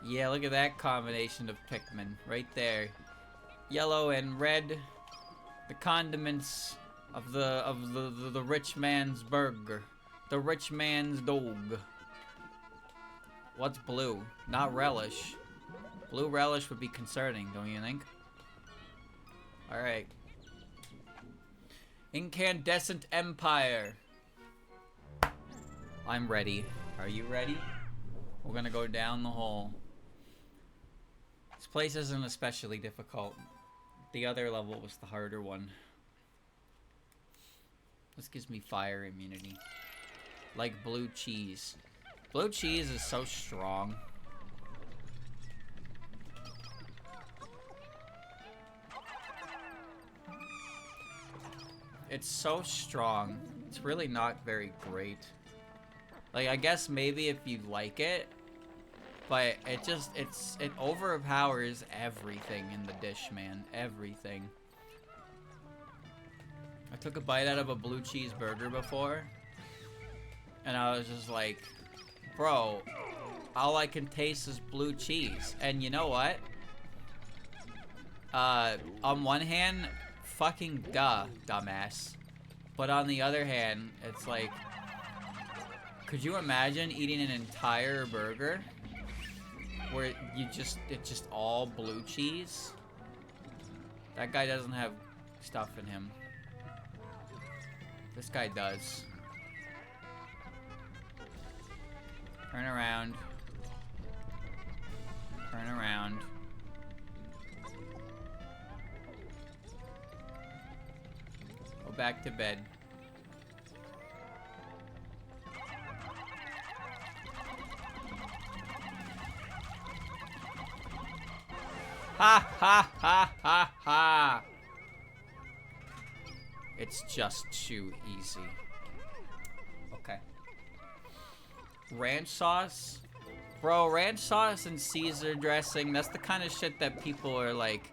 Speaker 1: Yeah, look at that combination of Pikmin right there. Yellow and red. The condiments of the rich man's burger. The rich man's dog. What's blue? Not relish. Blue relish would be concerning, don't you think? Alright. Incandescent Empire. I'm ready. Are you ready? We're gonna go down the hole. This place isn't especially difficult. The other level was the harder one. This gives me fire immunity. Like blue cheese. Blue cheese is so strong. It's so strong. It's really not very great. Like, I guess maybe if you like it, but it overpowers everything in the dish, man. Everything. I took a bite out of a blue cheeseburger before, and I was just like, bro, all I can taste is blue cheese. And you know what? On one hand, fucking duh, dumbass. But on the other hand, it's like, could you imagine eating an entire burger where it's just all blue cheese? That guy doesn't have stuff in him. This guy does. Turn around. Turn around. Go back to bed. Ha ha ha ha ha! It's just too easy. Okay. Ranch sauce? Bro, ranch sauce and Caesar dressing, that's the kind of shit that people are like,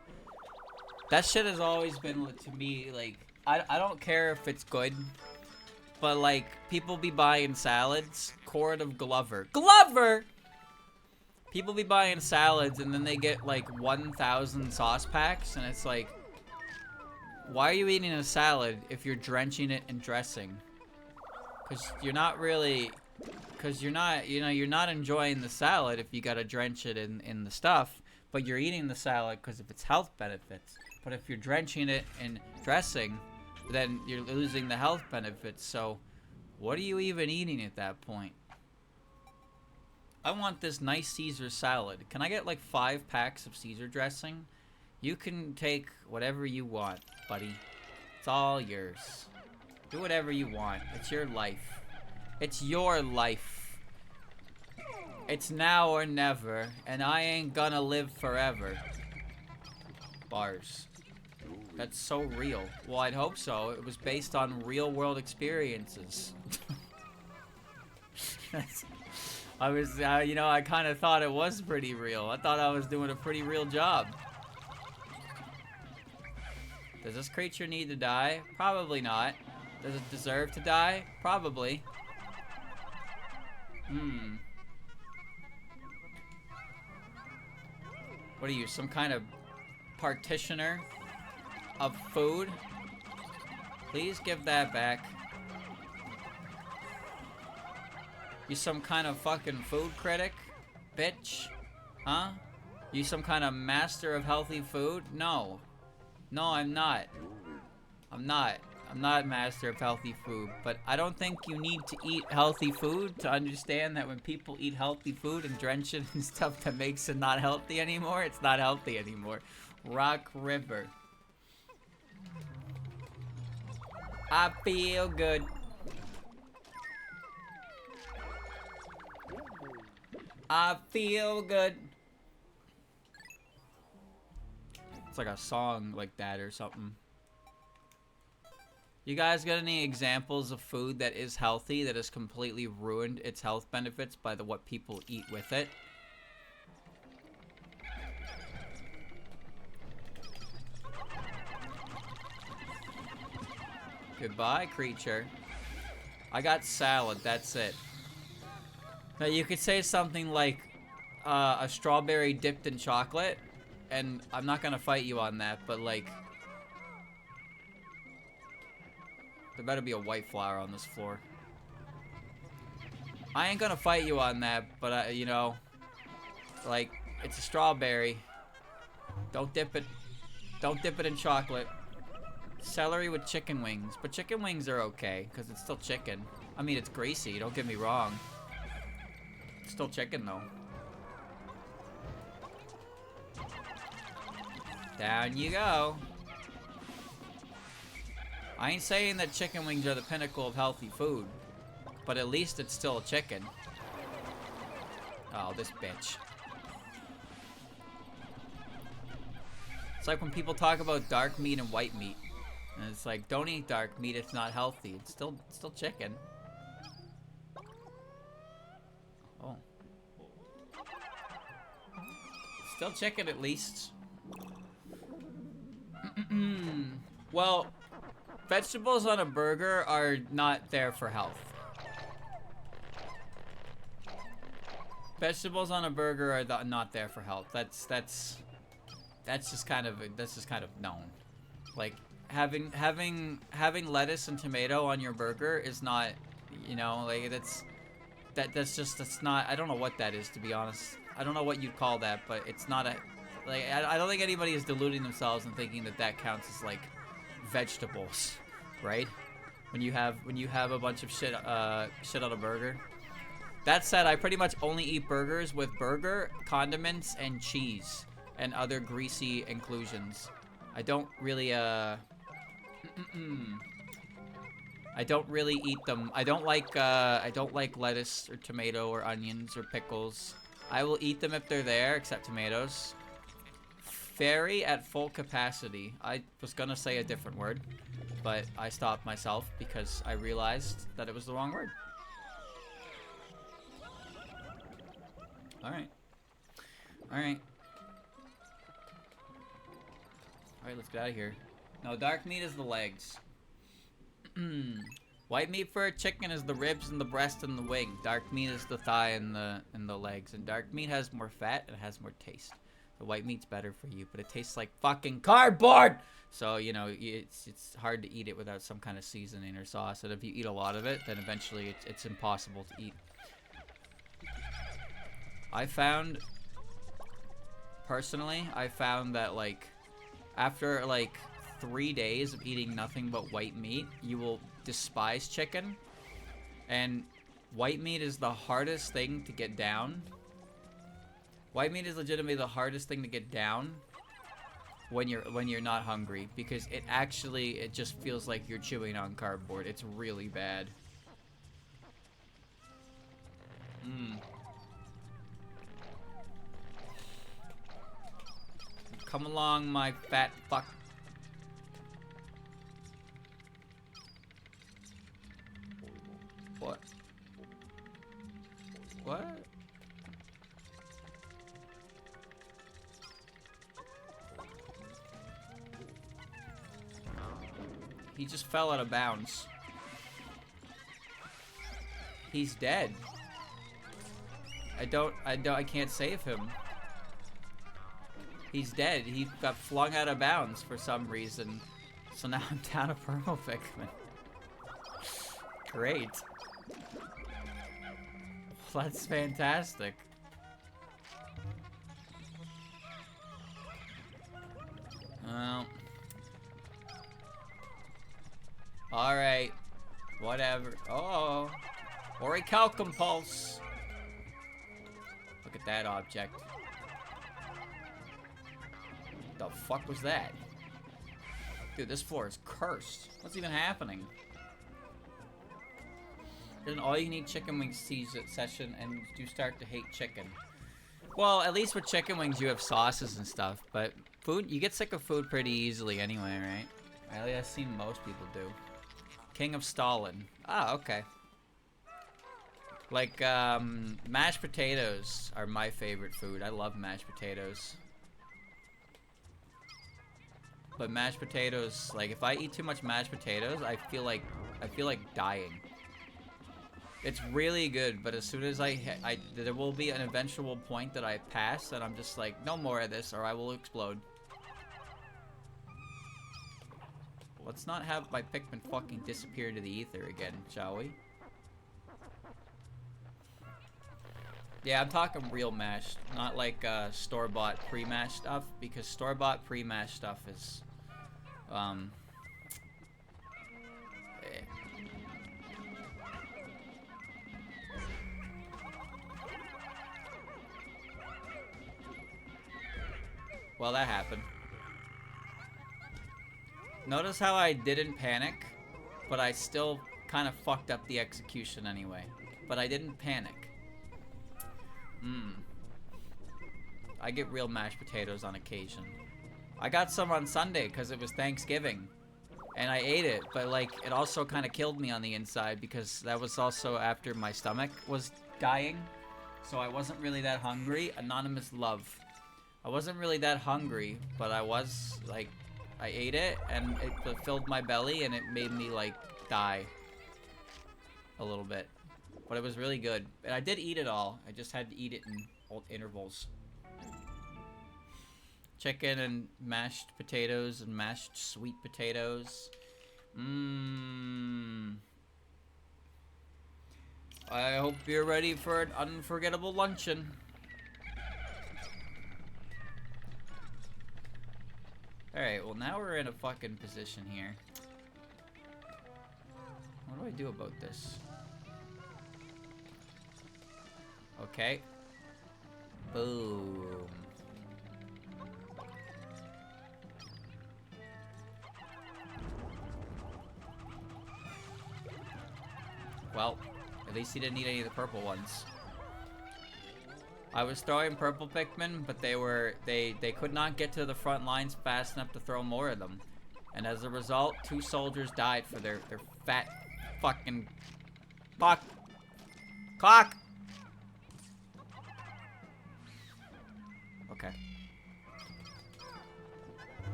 Speaker 1: That shit has always been, to me, like, I don't care if it's good, but, like, people be buying salads, quart of Glover. Glover! People be buying salads, and then they get, like, 1,000 sauce packs, and it's like, why are you eating a salad if you're drenching it in dressing? Because you're not really... Because you're not, you're not enjoying the salad if you gotta drench it in the stuff, but you're eating the salad because of its health benefits. But if you're drenching it in dressing, then you're losing the health benefits. So, what are you even eating at that point? I want this nice Caesar salad. Can I get like 5 packs of Caesar dressing? You can take whatever you want, buddy. It's all yours. Do whatever you want. It's your life. It's your life. It's now or never, and I ain't gonna live forever. Bars. That's so real. Well, I'd hope so. It was based on real world experiences. I was, I kind of thought it was pretty real. I thought I was doing a pretty real job. Does this creature need to die? Probably not. Does it deserve to die? Probably. What are you, some kind of partitioner of food? Please give that back. You some kind of fucking food critic? Bitch? Huh? You some kind of master of healthy food? No. No, I'm not. I'm not master of healthy food, but I don't think you need to eat healthy food to understand that when people eat healthy food and drench it in stuff that makes it not healthy anymore, it's not healthy anymore. Rock River. I feel good. I feel good. It's like a song like that or something. You guys got any examples of food that is healthy that has completely ruined its health benefits by what people eat with it? Goodbye, creature. I got salad, that's it. Now you could say something like a strawberry dipped in chocolate, and I'm not gonna fight you on that, but like, there better be a white flower on this floor. I ain't gonna fight you on that, but like, it's a strawberry. Don't dip it in chocolate. Celery with chicken wings, but chicken wings are okay, because it's still chicken. I mean, it's greasy, don't get me wrong. It's still chicken, though. Down you go. I ain't saying that chicken wings are the pinnacle of healthy food, but at least it's still chicken. Oh, this bitch. It's like when people talk about dark meat and white meat. And it's like, don't eat dark meat, it's not healthy. It's still chicken. Oh. Still chicken, at least. Well, vegetables on a burger are not there for health. Vegetables on a burger are not there for health. That's just kind of known. Like having lettuce and tomato on your burger is not, like that's not. I don't know what that is, to be honest. I don't know what you'd call that, but it's not a. Like, I don't think anybody is deluding themselves and thinking that counts as like vegetables, right? When you have a bunch of shit on a burger. That said, I pretty much only eat burgers with burger, condiments, and cheese, and other greasy inclusions. I don't really I don't really eat them. I don't like lettuce or tomato or onions or pickles. I will eat them if they're there, except tomatoes. Fairy at full capacity. I was gonna say a different word, but I stopped myself because I realized that it was the wrong word. Alright. Alright. Alright, let's get out of here. No, dark meat is the legs. White meat for a chicken is the ribs and the breast and the wing. Dark meat is the thigh and the legs. And dark meat has more fat and it has more taste. The white meat's better for you, but it tastes like fucking cardboard! So, you know, it's hard to eat it without some kind of seasoning or sauce. And if you eat a lot of it, then eventually it's impossible to eat. Personally, I found that, like, after, like, 3 days of eating nothing but white meat, you will despise chicken. And white meat is the hardest thing to get down. White meat is legitimately the hardest thing to get down when you're not hungry, because it just feels like you're chewing on cardboard. It's really bad. Come along, my fat fuck. What? What? He just fell out of bounds. He's dead. I can't save him. He's dead. He got flung out of bounds for some reason. So now I'm down a purple Pikmin. Great. That's fantastic. Well. Alright. Whatever. Oh. Orichalcum pulse. Look at that object. What the fuck was that? Dude, this floor is cursed. What's even happening? There's an all-you-can-eat chicken wings session, and you start to hate chicken. Well, at least with chicken wings, you have sauces and stuff, but food, you get sick of food pretty easily anyway, right? At least I've seen most people do. King of Stalin. Ah, okay. Like, mashed potatoes are my favorite food. I love mashed potatoes. But mashed potatoes, like, if I eat too much mashed potatoes, I feel like dying. It's really good, but as soon as there will be an eventual point that I pass, and I'm just like, no more of this, or I will explode. Let's not have my Pikmin fucking disappear into the ether again, shall we? Yeah, I'm talking real mashed, not like store-bought pre-mashed stuff, because store-bought pre-mashed stuff is, Well, that happened. Notice how I didn't panic, but I still kind of fucked up the execution anyway. But I didn't panic. I get real mashed potatoes on occasion. I got some on Sunday because it was Thanksgiving. And I ate it, but like, it also kind of killed me on the inside because that was also after my stomach was dying. So I wasn't really that hungry. Anonymous love. I wasn't really that hungry, but I was, like, I ate it, and it filled my belly, and it made me, like, die a little bit. But it was really good. And I did eat it all. I just had to eat it in intervals. Chicken and mashed potatoes and mashed sweet potatoes. I hope you're ready for an unforgettable luncheon. Alright, well now we're in a fucking position here. What do I do about this? Okay. Boom. Well, at least he didn't eat any of the purple ones. I was throwing purple Pikmin, but they could not get to the front lines fast enough to throw more of them. And as a result, 2 soldiers died for their fat fucking cock. Okay.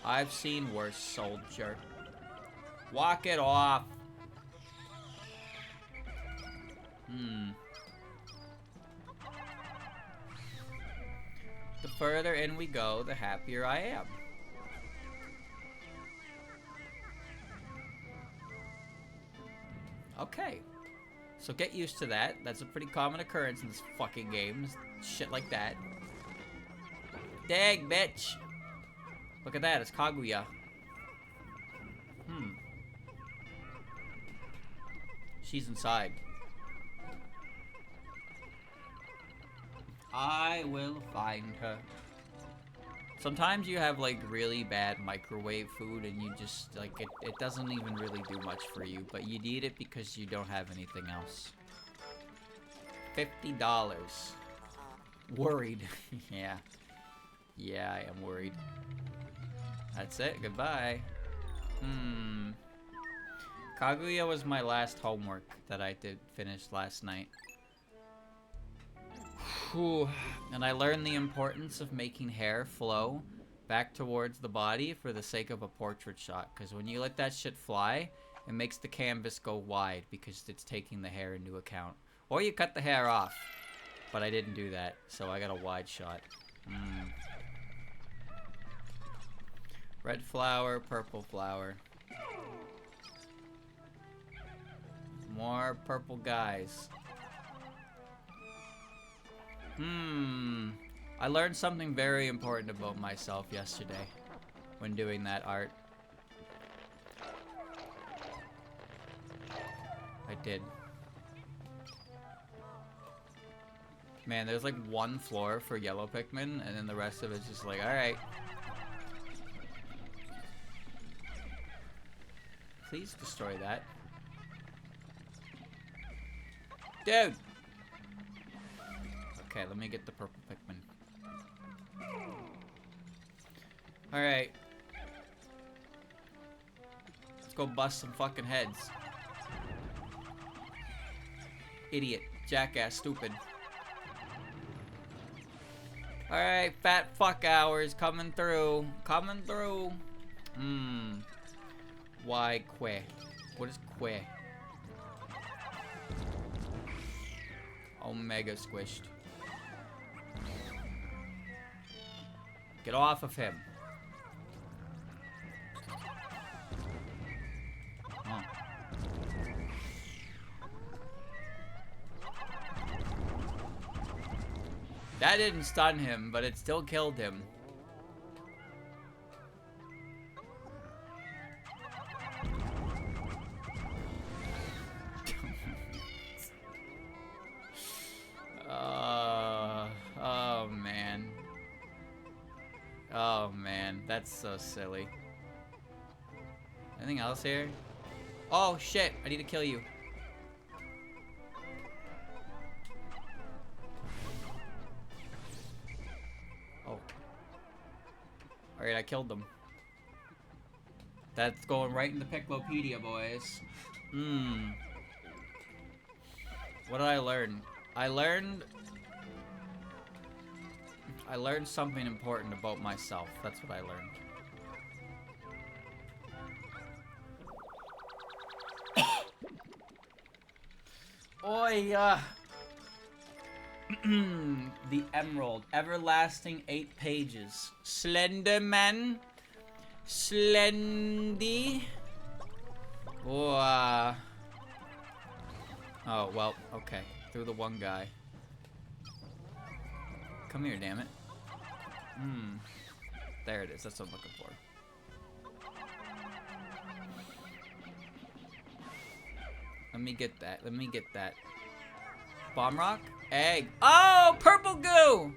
Speaker 1: I've seen worse, soldier. Walk it off. The further in we go, the happier I am. Okay. So get used to that. That's a pretty common occurrence in this fucking game. Shit like that. Dag, bitch. Look at that. It's Kaguya. She's inside. I will find her. Sometimes you have like really bad microwave food and you just like it doesn't even really do much for you, but you need it because you don't have anything else. $50. Worried. Yeah. Yeah, I am worried. That's it. Goodbye. Kaguya was my last homework that I did finish last night. Whew. And I learned the importance of making hair flow back towards the body for the sake of a portrait shot. Because when you let that shit fly, it makes the canvas go wide because it's taking the hair into account. Or you cut the hair off. But I didn't do that, so I got a wide shot. Red flower, purple flower. More purple guys. I learned something very important about myself yesterday when doing that art. I did. Man, there's like one floor for yellow Pikmin, and then the rest of it's just like, alright. Please destroy that. Dude! Okay, let me get the purple Pikmin. Alright. Let's go bust some fucking heads. Idiot. Jackass. Stupid. Alright, fat fuck hours coming through. Coming through. Why que? What is que? Omega squished. Get off of him. Oh. That didn't stun him, but it still killed him. Oh man. Oh man, that's so silly. Anything else here? Oh shit, I need to kill you. Oh. Alright, I killed them. That's going right in the Piclopedia, boys. What did I learn? I learned something important about myself. That's what I learned. Oi, the emerald. Everlasting 8 pages. Slenderman. Slendy. Oh, oh, well, okay. Through the one guy. Come here, damn it. There it is. That's what I'm looking for. Let me get that. Let me get that. Bomb rock? Egg. Oh, purple goo!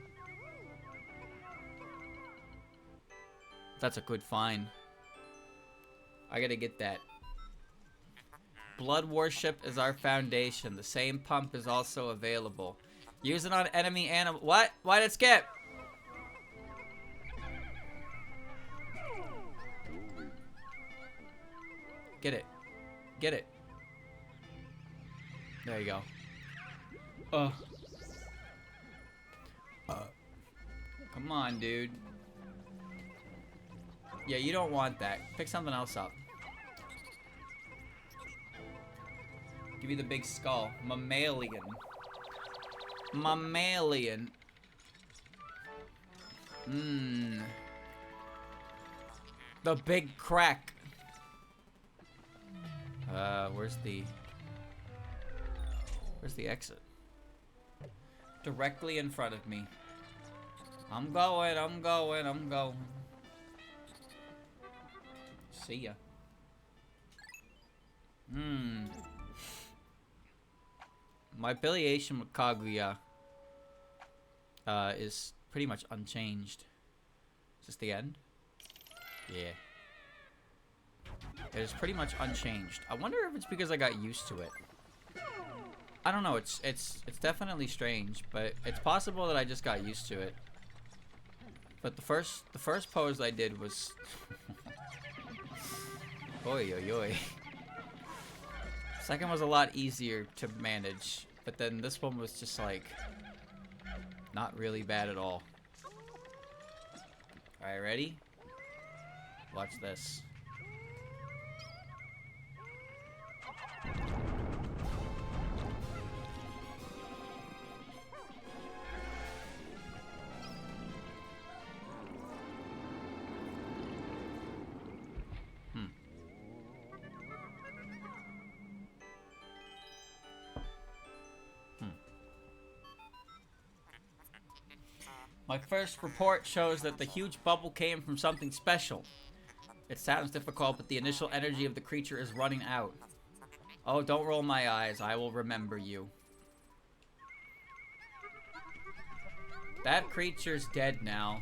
Speaker 1: That's a good find. I gotta get that. Blood worship is our foundation. The same pump is also available. Use it on enemy animal. What? Why did it skip? Get it. Get it. There you go. Come on, dude. Yeah, you don't want that. Pick something else up. Give you the big skull. Mammalian. Mammalian. Mmm. The big crack. Where's the exit? Directly in front of me. I'm going. See ya. My affiliation with Kaguya is pretty much unchanged. Is this the end? Yeah. It is pretty much unchanged. I wonder if it's because I got used to it. I don't know, it's definitely strange, but it's possible that I just got used to it. But the first pose I did was oi oi oi. Second was a lot easier to manage, but then this one was just like not really bad at all. Alright, ready? Watch this. My first report shows that the huge bubble came from something special. It sounds difficult, but the initial energy of the creature is running out. Oh, don't roll my eyes. I will remember you. That creature's dead now.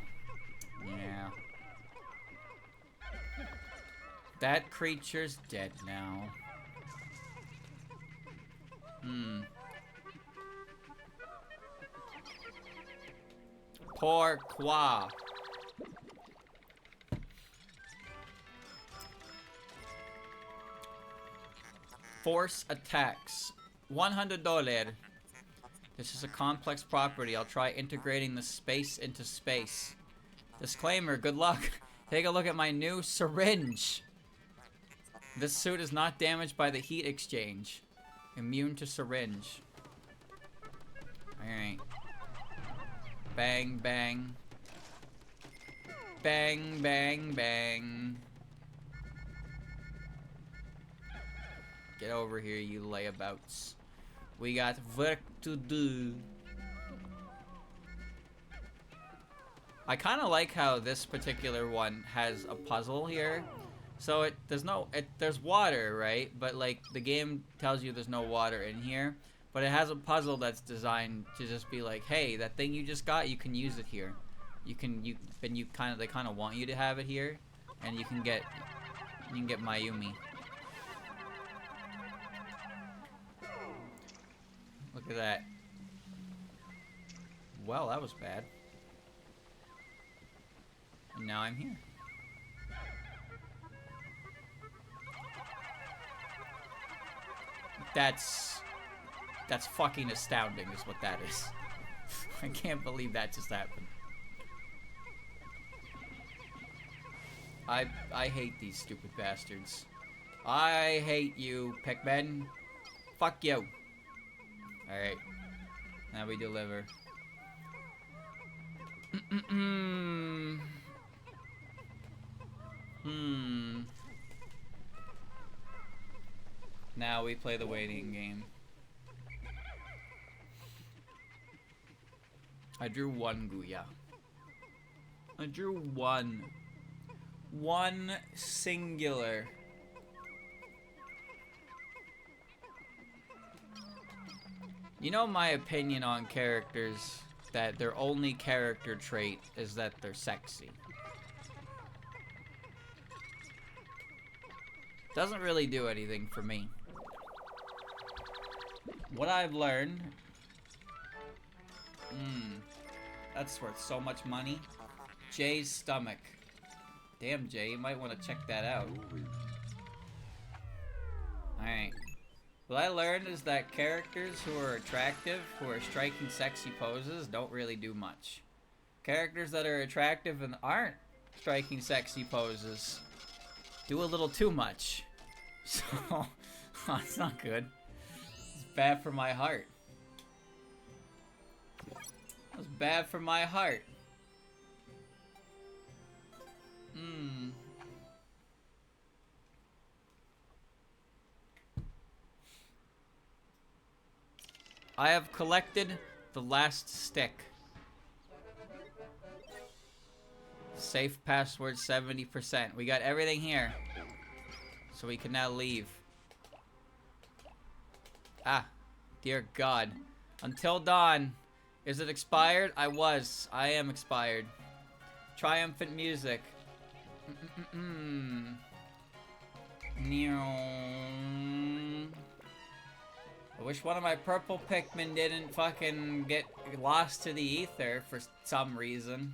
Speaker 1: Yeah. That creature's dead now. Pourquoi? Force attacks. $100. This is a complex property. I'll try integrating the space into space. Disclaimer, good luck. Take a look at my new syringe. This suit is not damaged by the heat exchange. Immune to syringe. Alright. Bang, bang. Bang, bang, bang. Get over here, you layabouts. We got work to do. I kind of like how this particular one has a puzzle here. So there's water, right? But like the game tells you there's no water in here. But it has a puzzle that's designed to just be like, hey, that thing you just got, you can use it here. They kind of want you to have it here, and you can get Mayumi. Look at that. Well, that was bad. And now I'm here. That's fucking astounding is what that is. I can't believe that just happened. I hate these stupid bastards. I hate you, Pecan. Fuck you. Alright. Now we deliver. Now we play the waiting game. I drew one Guya. I drew one. One singular. You know my opinion on characters, that their only character trait is that they're sexy. Doesn't really do anything for me. What I've learned... that's worth so much money. Jay's stomach. Damn, Jay, you might want to check that out. Alright. What I learned is that characters who are attractive, who are striking sexy poses, don't really do much. Characters that are attractive and aren't striking sexy poses. Do a little too much. So, it's not good. It's bad for my heart. It's bad for my heart. I have collected the last stick. Safe password 70%. We got everything here. So we can now leave. Ah, dear God. Until dawn. Is it expired? I am expired. Triumphant music. I wish one of my purple Pikmin didn't fucking get lost to the ether for some reason.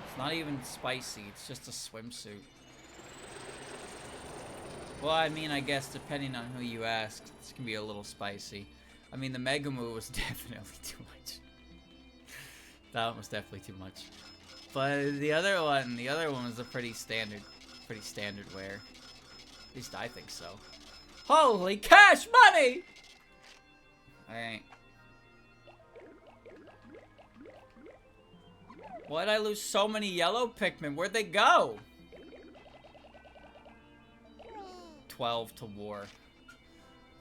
Speaker 1: It's not even spicy, it's just a swimsuit. Well, I mean, I guess depending on who you ask, this can be a little spicy. I mean, the Mega Move was definitely too much. That one was definitely too much. But the other one was a pretty standard wear. At least I think so. Holy cash money! Alright. Why'd I lose so many yellow Pikmin? Where'd they go? 12 to war.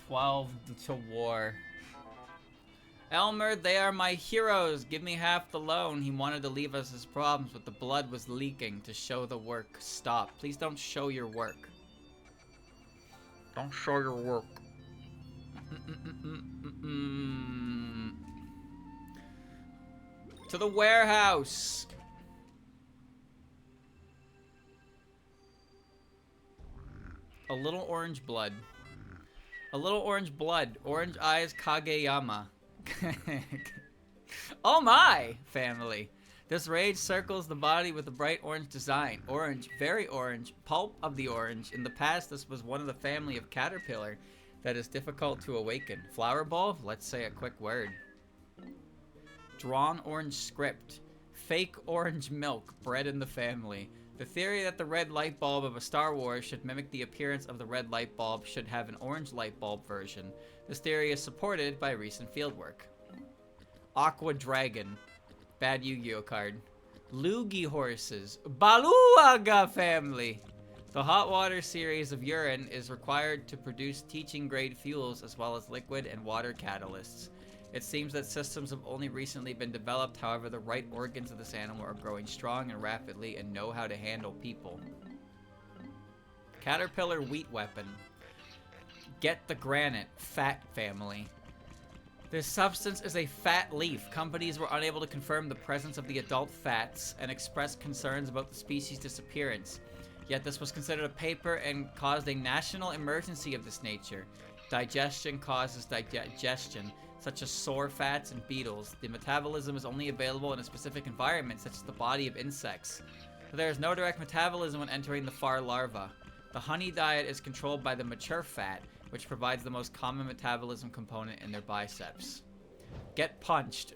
Speaker 1: 12 to war. Elmer, they are my heroes. Give me half the loan. He wanted to leave us his problems, but the blood was leaking to show the work. Stop. Please don't show your work. Don't show your work. To the warehouse. A little orange blood. A little orange blood. Orange eyes Kageyama. Oh my, family. This rage circles the body with a bright orange design. Orange, very orange, pulp of the orange. In the past, this was one of the family of caterpillar that is difficult to awaken. Flower bulb, let's say a quick word. Drawn orange script. Fake orange milk, bred in the family. The theory that the red light bulb of a Star Wars should mimic the appearance of the red light bulb should have an orange light bulb version. This theory is supported by recent fieldwork. Aqua Dragon. Bad Yu-Gi-Oh card. Loogie horses. Baluaga family. The hot water series of urine is required to produce teaching grade fuels as well as liquid and water catalysts. It seems that systems have only recently been developed, however the right organs of this animal are growing strong and rapidly and know how to handle people. Caterpillar wheat weapon. Get the granite. Fat family. This substance is a fat leaf. Companies were unable to confirm the presence of the adult fats and expressed concerns about the species' disappearance. Yet this was considered a paper and caused a national emergency of this nature. Digestion causes digestion, such as sour fats and beetles. The metabolism is only available in a specific environment, such as the body of insects. So there is no direct metabolism when entering the far larva. The honey diet is controlled by the mature fat, which provides the most common metabolism component in their biceps. Get punched.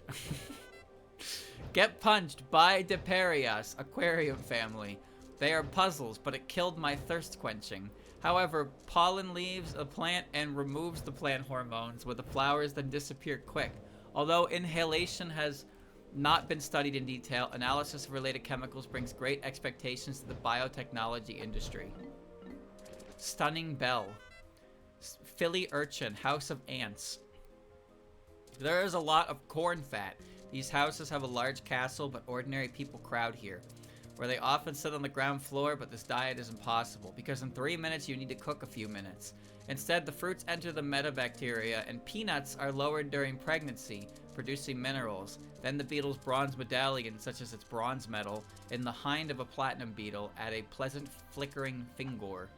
Speaker 1: Get punched by Deperias, aquarium family. They are puzzles, but it killed my thirst quenching. However, pollen leaves a plant and removes the plant hormones, where the flowers then disappear quick. Although inhalation has not been studied in detail, analysis of related chemicals brings great expectations to the biotechnology industry. Stunning Bell. Philly Urchin, House of Ants. There is a lot of corn fat. These houses have a large castle, but ordinary people crowd here, where they often sit on the ground floor, but this diet is impossible, because in 3 minutes you need to cook a few minutes. Instead, the fruits enter the metabacteria, and peanuts are lowered during pregnancy, producing minerals. Then the beetle's bronze medallion, such as its bronze medal, in the hind of a platinum beetle, add a pleasant flickering fingor.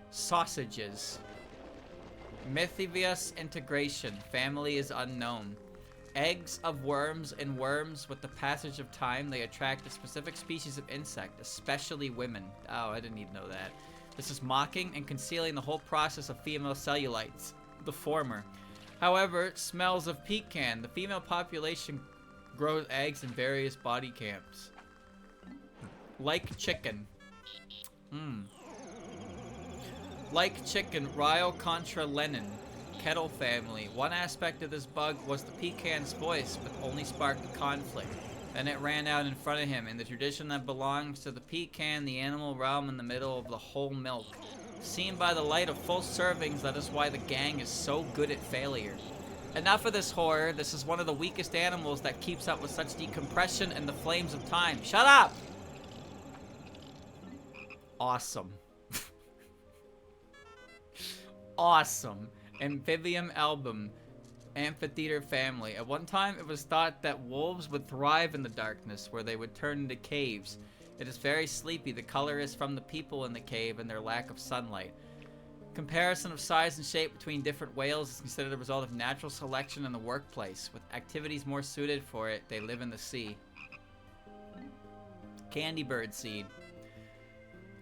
Speaker 1: Sausages. Mythivius integration. Family is unknown. Eggs of worms. In worms, with the passage of time, they attract a specific species of insect, especially women. Oh, I didn't need to know that. This is mocking and concealing the whole process of female cellulites, the former. However, smells of pecan. The female population grows eggs in various body camps. Like chicken. Like chicken, Ryo contra Lenin. Kettle family. One aspect of this bug was the pecan's voice, but only sparked a conflict. Then it ran out in front of him. In the tradition that belongs to the pecan, the animal realm in the middle of the whole milk. Seen by the light of full servings, that is why the gang is so good at failure. Enough of this horror. This is one of the weakest animals that keeps up with such decompression and the flames of time. Shut up! Awesome. Awesome. Amphibian album. Amphitheater family. At one time, it was thought that wolves would thrive in the darkness, where they would turn into caves. It is very sleepy. The color is from the people in the cave and their lack of sunlight. Comparison of size and shape between different whales is considered a result of natural selection in the workplace. With activities more suited for it, they live in the sea. Candy bird seed.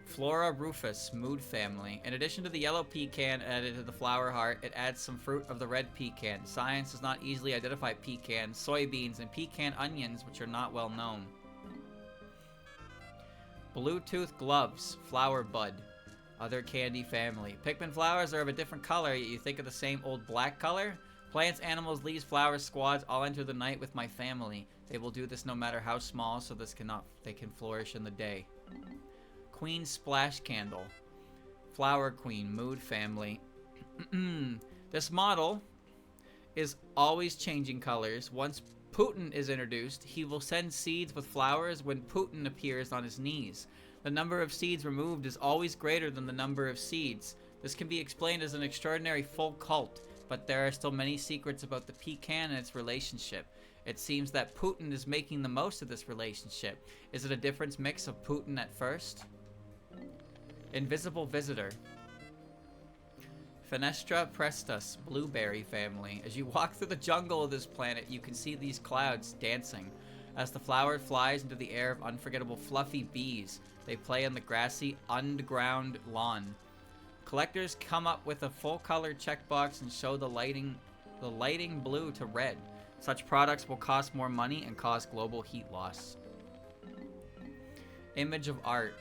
Speaker 1: Flora rufus, mood family. In addition to the yellow pecan added to the flower heart, it adds some fruit of the red pecan. Science does not easily identify pecans, soybeans, and pecan onions, which are not well known. Bluetooth gloves, flower bud. Other candy family. Pikmin flowers are of a different color, yet you think of the same old black color? Plants, animals, leaves, flowers, squads all enter the night with my family. They will do this no matter how small, so they can flourish in the day. Queen splash candle. Flower queen, mood family. This model is always changing colors. Once Putin is introduced, he will send seeds with flowers when Putin appears on his knees. The number of seeds removed is always greater than the number of seeds. This can be explained as an extraordinary full cult, but there are still many secrets about the pecan and its relationship. It seems that Putin is making the most of this relationship. Is it a different mix of Putin at first? Invisible visitor. Fenestra prestus, blueberry family. As you walk through the jungle of this planet, you can see these clouds dancing. As the flower flies into the air of unforgettable fluffy bees, they play on the grassy underground lawn. Collectors come up with a full-color checkbox and show the lighting blue to red. Such products will cost more money and cause global heat loss. Image of art.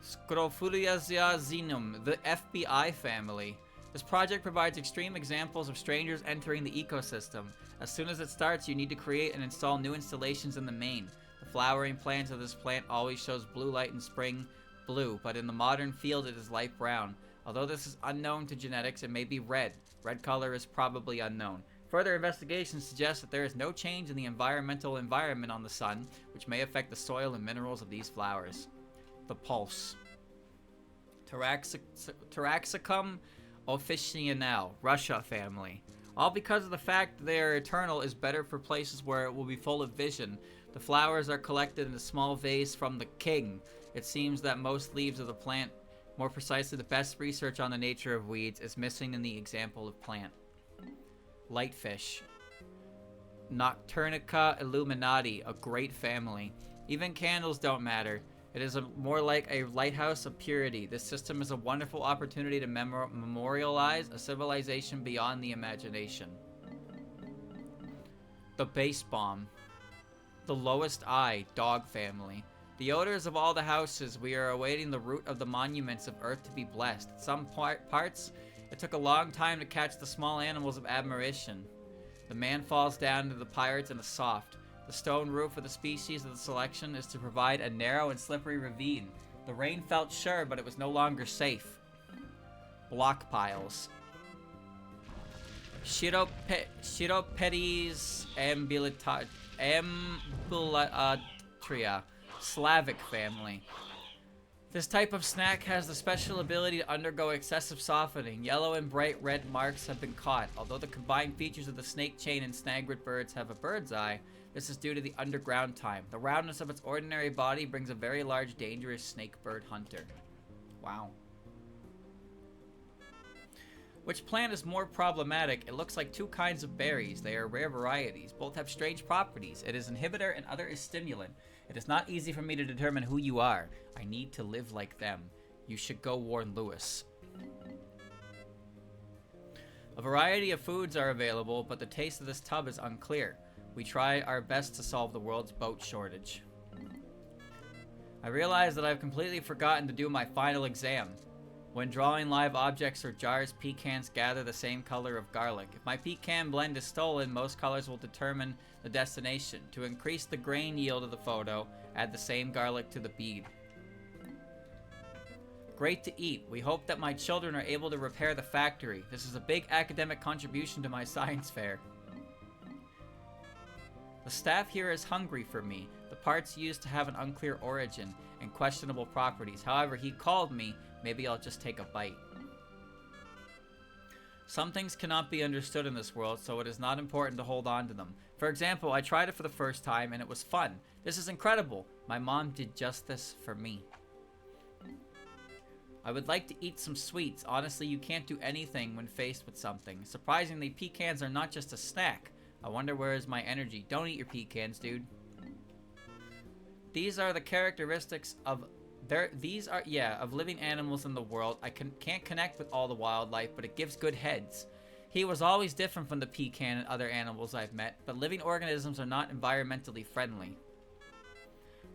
Speaker 1: Scrophulasia zenum, the FBI family. This project provides extreme examples of strangers entering the ecosystem. As soon as it starts, you need to create and install new installations in the main. The flowering plants of this plant always shows blue light in spring, blue, but in the modern field it is light brown. Although this is unknown to genetics, it may be red. Red color is probably unknown. Further investigation suggests that there is no change in the environmental environment on the sun, which may affect the soil and minerals of these flowers. The pulse. Taraxacum officinale, Russia family. All because of the fact that they are eternal is better for places where it will be full of vision. The flowers are collected in a small vase from the king. It seems that most leaves of the plant, more precisely the best research on the nature of weeds, is missing in the example of plant. Lightfish. Nocturnica illuminati, a great family. Even candles don't matter. It is more like a lighthouse of purity. This system is a wonderful opportunity to memorialize a civilization beyond the imagination. The base bomb. The lowest eye, dog family. The odors of all the houses, we are awaiting the root of the monuments of earth to be blessed. At some parts, it took a long time to catch the small animals of admiration. The man falls down to the pirates in a soft. The stone roof of the species of the selection is to provide a narrow and slippery ravine. The rain felt sure, but it was no longer safe. Block piles. Chiropedis ambulatria, Slavic family. This type of snack has the special ability to undergo excessive softening. Yellow and bright red marks have been caught. Although the combined features of the snake chain and snaglet birds have a bird's eye, this is due to the underground time. The roundness of its ordinary body brings a very large, dangerous snake bird hunter. Wow. Which plant is more problematic? It looks like two kinds of berries. They are rare varieties. Both have strange properties. It is inhibitor and other is stimulant. It is not easy for me to determine who you are. I need to live like them. You should go warn Lewis. A variety of foods are available, but the taste of this tub is unclear. We try our best to solve the world's boat shortage. I realize that I've completely forgotten to do my final exam. When drawing live objects or jars, pecans gather the same color of garlic. If my pecan blend is stolen, most colors will determine the destination. To increase the grain yield of the photo, add the same garlic to the bead. Great to eat. We hope that my children are able to repair the factory. This is a big academic contribution to my science fair. The staff here is hungry for me. The parts used to have an unclear origin and questionable properties. However, he called me. Maybe I'll just take a bite. Some things cannot be understood in this world, so it is not important to hold on to them. For example, I tried it for the first time and it was fun. This is incredible. My mom did just this for me. I would like to eat some sweets. Honestly, you can't do anything when faced with something. Surprisingly, pecans are not just a snack. I wonder where is my energy. Don't eat your pecans, dude. These are the characteristics of living animals in the world. I can't connect with all the wildlife, but it gives good heads. He was always different from the pecan and other animals I've met, but living organisms are not environmentally friendly.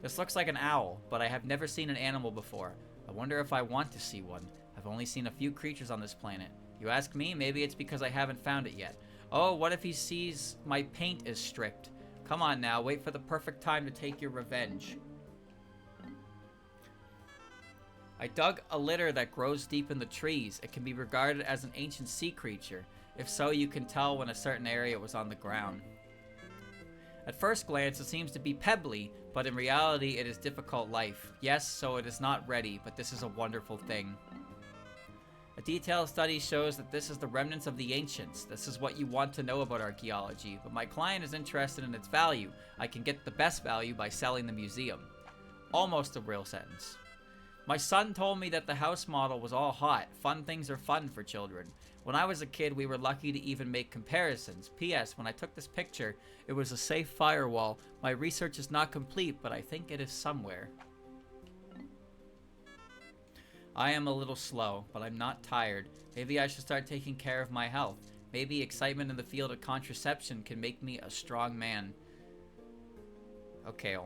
Speaker 1: This looks like an owl, but I have never seen an animal before. I wonder if I want to see one. I've only seen a few creatures on this planet. You ask me, maybe it's because I haven't found it yet. Oh, what if he sees my paint is stripped? Come on now, wait for the perfect time to take your revenge. I dug a litter that grows deep in the trees. It can be regarded as an ancient sea creature. If so, you can tell when a certain area was on the ground. At first glance, it seems to be pebbly, but in reality, it is difficult life. Yes, so it is not ready, but this is a wonderful thing. A detailed study shows that this is the remnants of the ancients. This is what you want to know about archaeology, but my client is interested in its value. I can get the best value by selling the museum. Almost a real sentence. My son told me that the house model was all hot. Fun things are fun for children. When I was a kid, we were lucky to even make comparisons. P.S. When I took this picture, it was a safe firewall. My research is not complete, but I think it is somewhere. I am a little slow, but I'm not tired. Maybe I should start taking care of my health. Maybe excitement in the field of contraception can make me a strong man. Okay,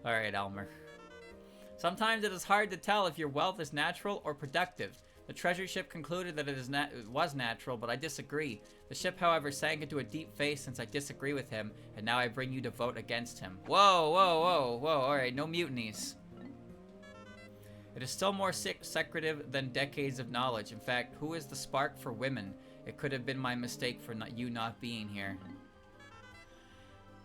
Speaker 1: Alright, Elmer. Sometimes it is hard to tell if your wealth is natural or productive. The treasure ship concluded that it was natural, but I disagree. The ship, however, sank into a deep phase since I disagree with him, and now I bring you to vote against him. Whoa, whoa, whoa, whoa, alright, no mutinies. It is still more secretive than decades of knowledge. In fact, who is the spark for women? It could have been my mistake for you not being here.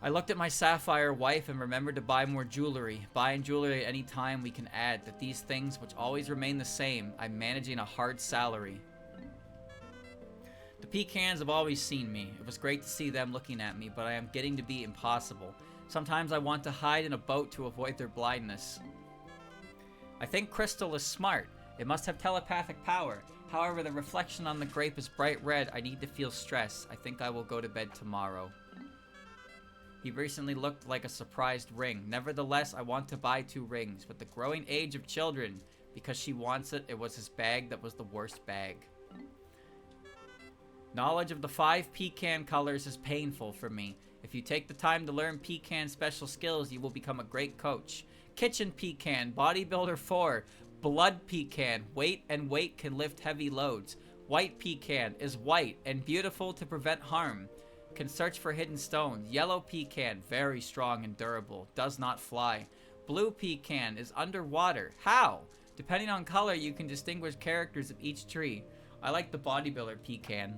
Speaker 1: I looked at my sapphire wife and remembered to buy more jewelry. Buying jewelry at any time we can add that these things which always remain the same. I'm managing a hard salary. The pecans have always seen me. It was great to see them looking at me, but I am getting to be impossible. Sometimes I want to hide in a boat to avoid their blindness. I think Crystal is smart. It must have telepathic power. However, the reflection on the grape is bright red. I need to feel stress. I think I will go to bed tomorrow. He recently looked like a surprised ring. Nevertheless, I want to buy 2 rings. With the growing age of children, because she wants it, it was his bag that was the worst bag. Knowledge of the 5 pecan colors is painful for me. If you take the time to learn pecan special skills, you will become a great coach. Kitchen pecan, bodybuilder 4, blood pecan, weight can lift heavy loads. White pecan is white and beautiful to prevent harm. Can search for hidden stones. Yellow pecan, very strong and durable, does not fly. Blue pecan is underwater. How? Depending on color, you can distinguish characters of each tree. I like the bodybuilder pecan.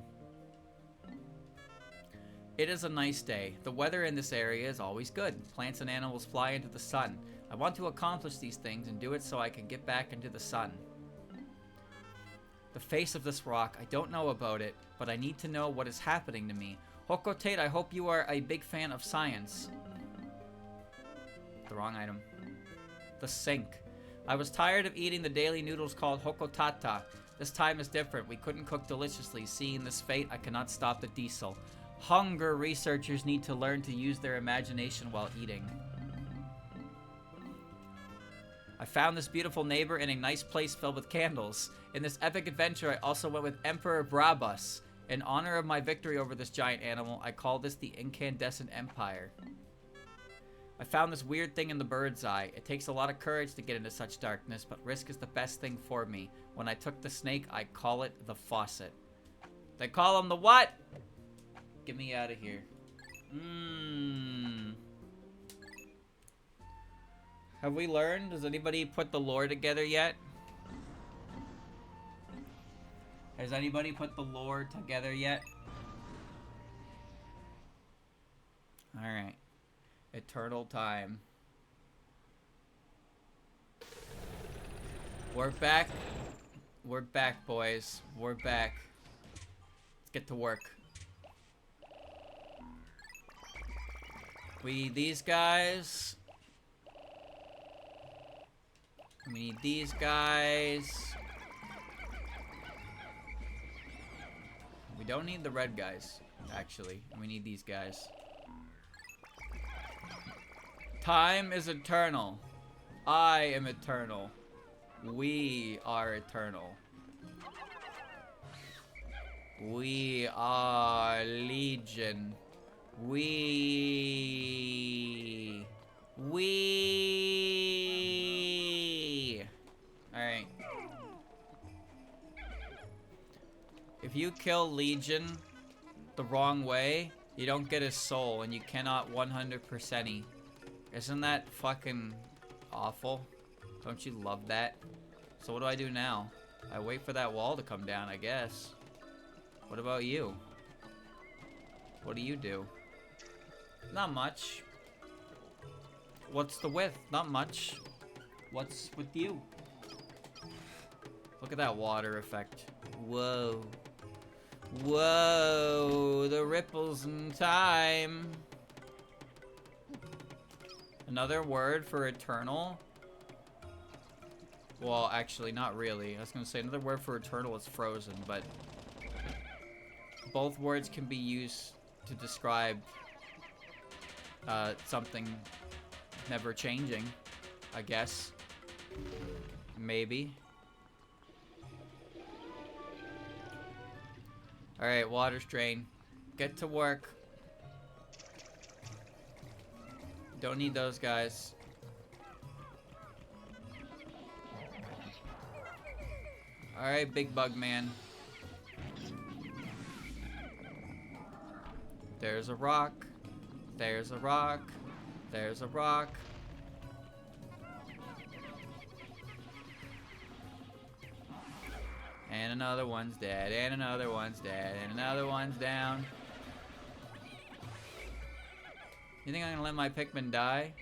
Speaker 1: It is a nice day. The weather in this area is always good. Plants and animals fly into the sun. I want to accomplish these things and do it so I can get back into the sun. The face of this rock, I don't know about it, but I need to know what is happening to me. Hokotate, I hope you are a big fan of science. The wrong item. The sink. I was tired of eating the daily noodles called hokotata. This time is different. We couldn't cook deliciously. Seeing this fate, I cannot stop the diesel. Hunger researchers need to learn to use their imagination while eating. I found this beautiful neighbor in a nice place filled with candles. In this epic adventure, I also went with Emperor Brabus. In honor of my victory over this giant animal, I call this the Incandescent Empire. I found this weird thing in the bird's eye. It takes a lot of courage to get into such darkness, but risk is the best thing for me. When I took the snake, I call it the faucet. They call him the what? Get me out of here. Have we learned? Does anybody put the lore together yet? Has anybody put the lore together yet? Alright. Eternal time. We're back. We're back, boys. We're back. Let's get to work. We need these guys. We need these guys. We don't need the red guys, actually. We need these guys. Time is eternal. I am eternal. We are eternal. We are Legion. Alright. If you kill Legion the wrong way, you don't get his soul, and you cannot 100%. Isn't that fucking awful? Don't you love that? So what do I do now? I wait for that wall to come down, I guess. What about you? What do you do? Not much. What's the width? Not much. What's with you? Look at that water effect. Whoa. Whoa, the ripples in time. Another word for eternal? Well, actually, not really. I was gonna say another word for eternal is frozen, but both words can be used to describe something never changing, I guess. Maybe. Alright, water strain. Get to work. Don't need those guys. Alright, big bug man. There's a rock. There's a rock. There's a rock. And another one's dead, and another one's dead, and another one's down. You think I'm gonna let my Pikmin die?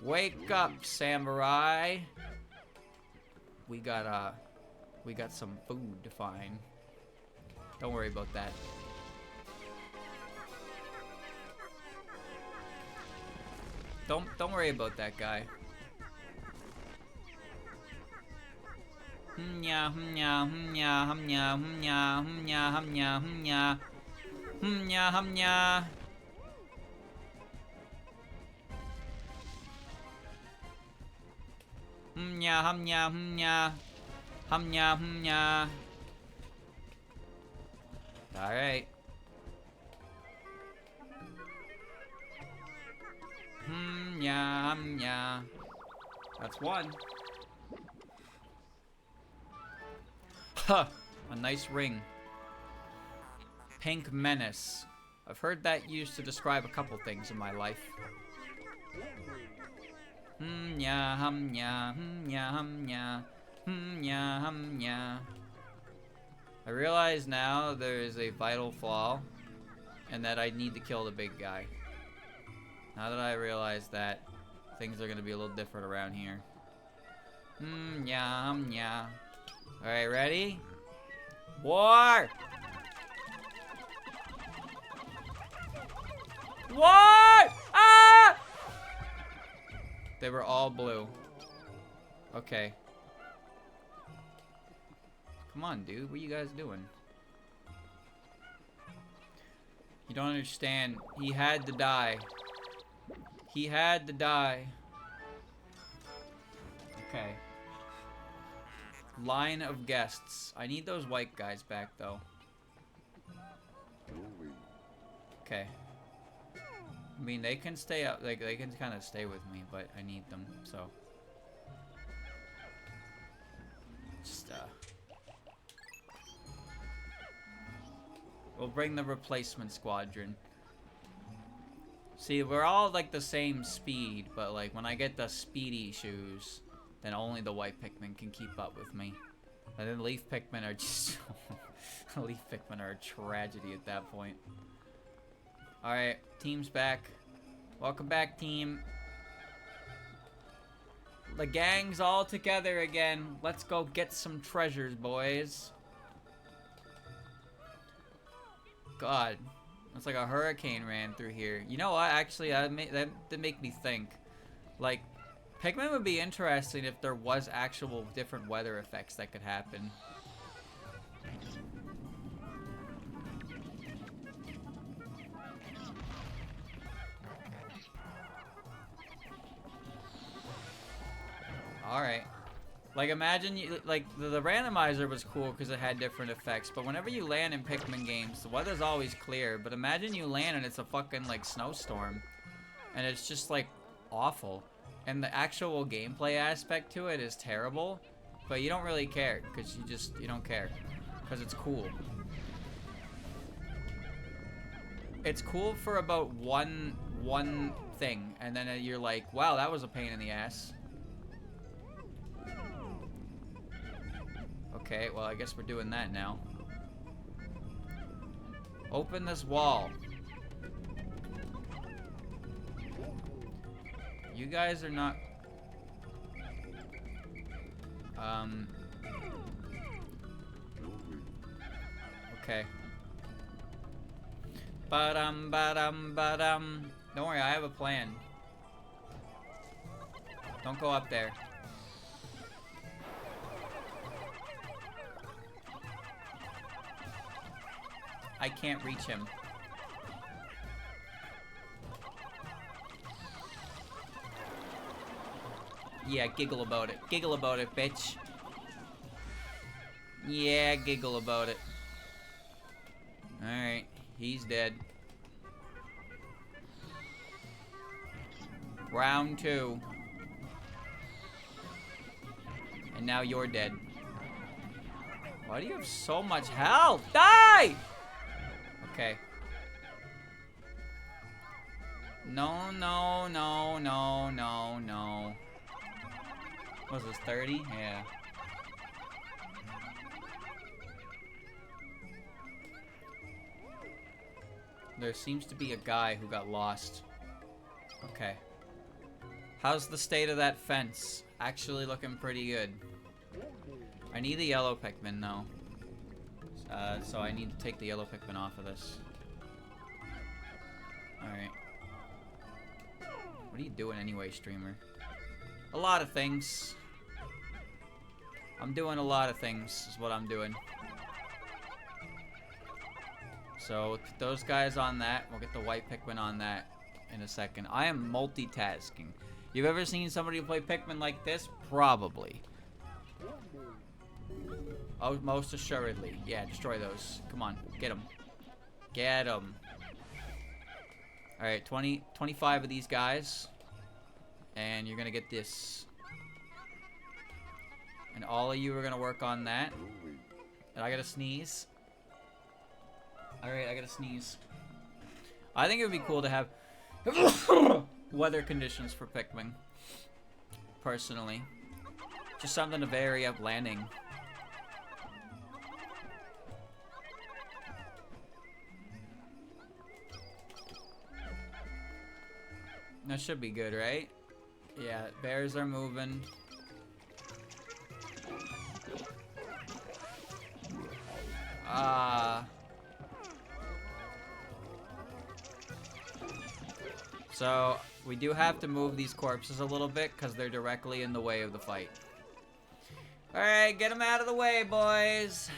Speaker 1: Wake up, samurai! We got some food to find. Don't worry about that. Don't worry about that guy. Humnya, humnya, humnya, humnya, humnya, humnya, humnya, humnya. Humnya, humnya. Humnya, humnya, humnya. Humnya, humnya. Alright. Humnya, humnya. That's one. Huh, a nice ring. Pink menace. I've heard that used to describe a couple things in my life. Ya hum ya hum ya hum ya. I realize now there is a vital flaw, and that I need to kill the big guy. Now that I realize that, things are gonna be a little different around here. Ya hum ya. Alright, ready? War! War! Ah! They were all blue. Okay. Come on, dude. What are you guys doing? You don't understand. He had to die. He had to die. Okay. Line of guests. I need those white guys back, though. Okay. I mean, they can stay up. Like, they can kind of stay with me, but I need them, so. Just, we'll bring the replacement squadron. See, we're all, like, the same speed, but, like, when I get the speedy shoes, then only the white Pikmin can keep up with me. And then leaf Pikmin are just... leaf Pikmin are a tragedy at that point. Alright, team's back. Welcome back, team. The gang's all together again. Let's go get some treasures, boys. God. It's like a hurricane ran through here. You know what? Actually, that did make me think. Like, Pikmin would be interesting if there was actual different weather effects that could happen. Alright. Like, imagine, like, the randomizer was cool because it had different effects, but whenever you land in Pikmin games, the weather's always clear, but imagine you land and it's a fucking, like, snowstorm. And it's just, like, awful. And the actual gameplay aspect to it is terrible, but you don't really care, because you don't care. Because it's cool. It's cool for about one thing, and then you're like, wow, that was a pain in the ass. Okay, well, I guess we're doing that now. Open this wall. You guys are not... Okay. Ba-dum. Don't worry, I have a plan. Don't go up there. I can't reach him. Yeah, giggle about it. Giggle about it, bitch. Yeah, giggle about it. Alright, he's dead. Round 2. And now you're dead. Why do you have so much health? Die! Okay. No. What was this, 30? Yeah. There seems to be a guy who got lost. Okay. How's the state of that fence? Actually looking pretty good. I need the yellow Pikmin, though. So I need to take the yellow Pikmin off of this. Alright. What are you doing anyway, streamer? A lot of things. I'm doing a lot of things, is what I'm doing. So, we'll put those guys on that. We'll get the white Pikmin on that in a second. I am multitasking. You've ever seen somebody play Pikmin like this? Probably. Oh, most assuredly. Yeah, destroy those. Come on, get them. Get them. Alright, 25 of these guys. And you're gonna get this. And all of you are gonna work on that. And I gotta sneeze. Alright, I gotta sneeze. I think it would be cool to have weather conditions for Pikmin. Personally. Just something to vary up landing. That should be good, right? Yeah, bears are moving. So, we do have to move these corpses a little bit because they're directly in the way of the fight. Alright, get them out of the way, boys!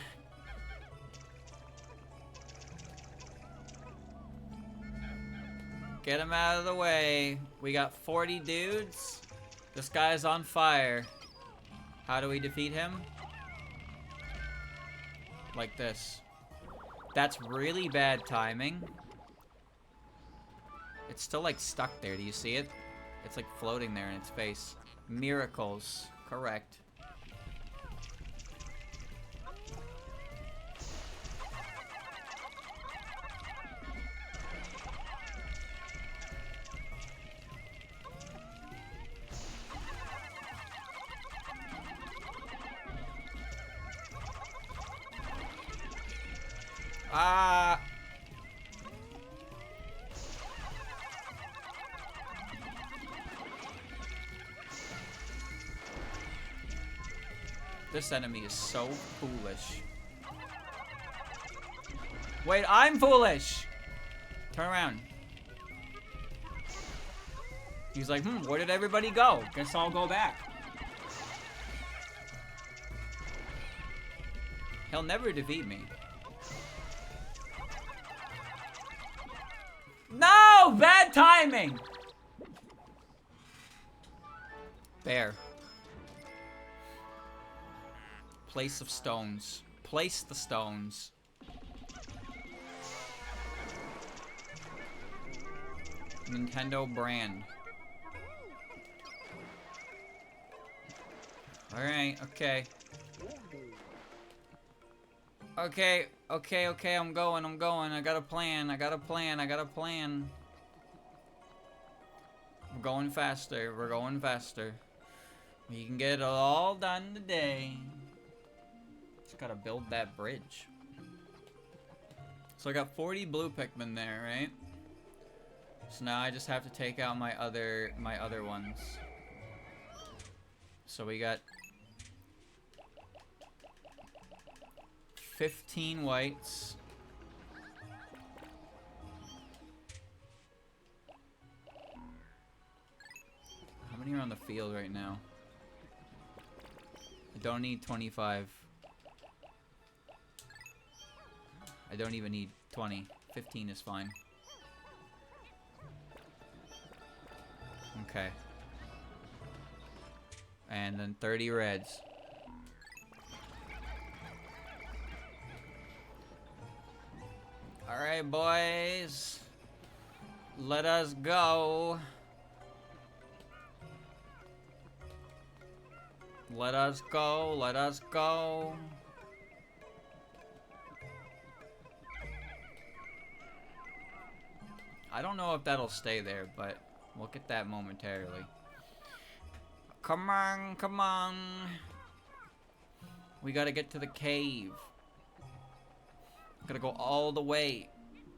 Speaker 1: Get him out of the way. We got 40 dudes. This guy's on fire. How do we defeat him? Like this. That's really bad timing. It's still like stuck there. Do you see it? It's like floating there in its face. Miracles. Correct. Ah! This enemy is so foolish. Wait, I'm foolish! Turn around. He's like, where did everybody go? Guess I'll go back. He'll never defeat me. No! Bad timing! There. Place of stones. Place the stones. Nintendo brand. Alright, okay. Okay, I'm going. I got a plan. We're going faster. We can get it all done today. Just gotta build that bridge. So I got 40 blue Pikmin there, right? So now I just have to take out my other ones. So we got 15 whites. How many are on the field right now? I don't need 25. I don't even need 20. 15 is fine. Okay. And then 30 reds. Alright, boys. Let us go. Let us go. I don't know if that'll stay there, but we'll get that momentarily. Come on. We gotta get to the cave. Gotta go all the way.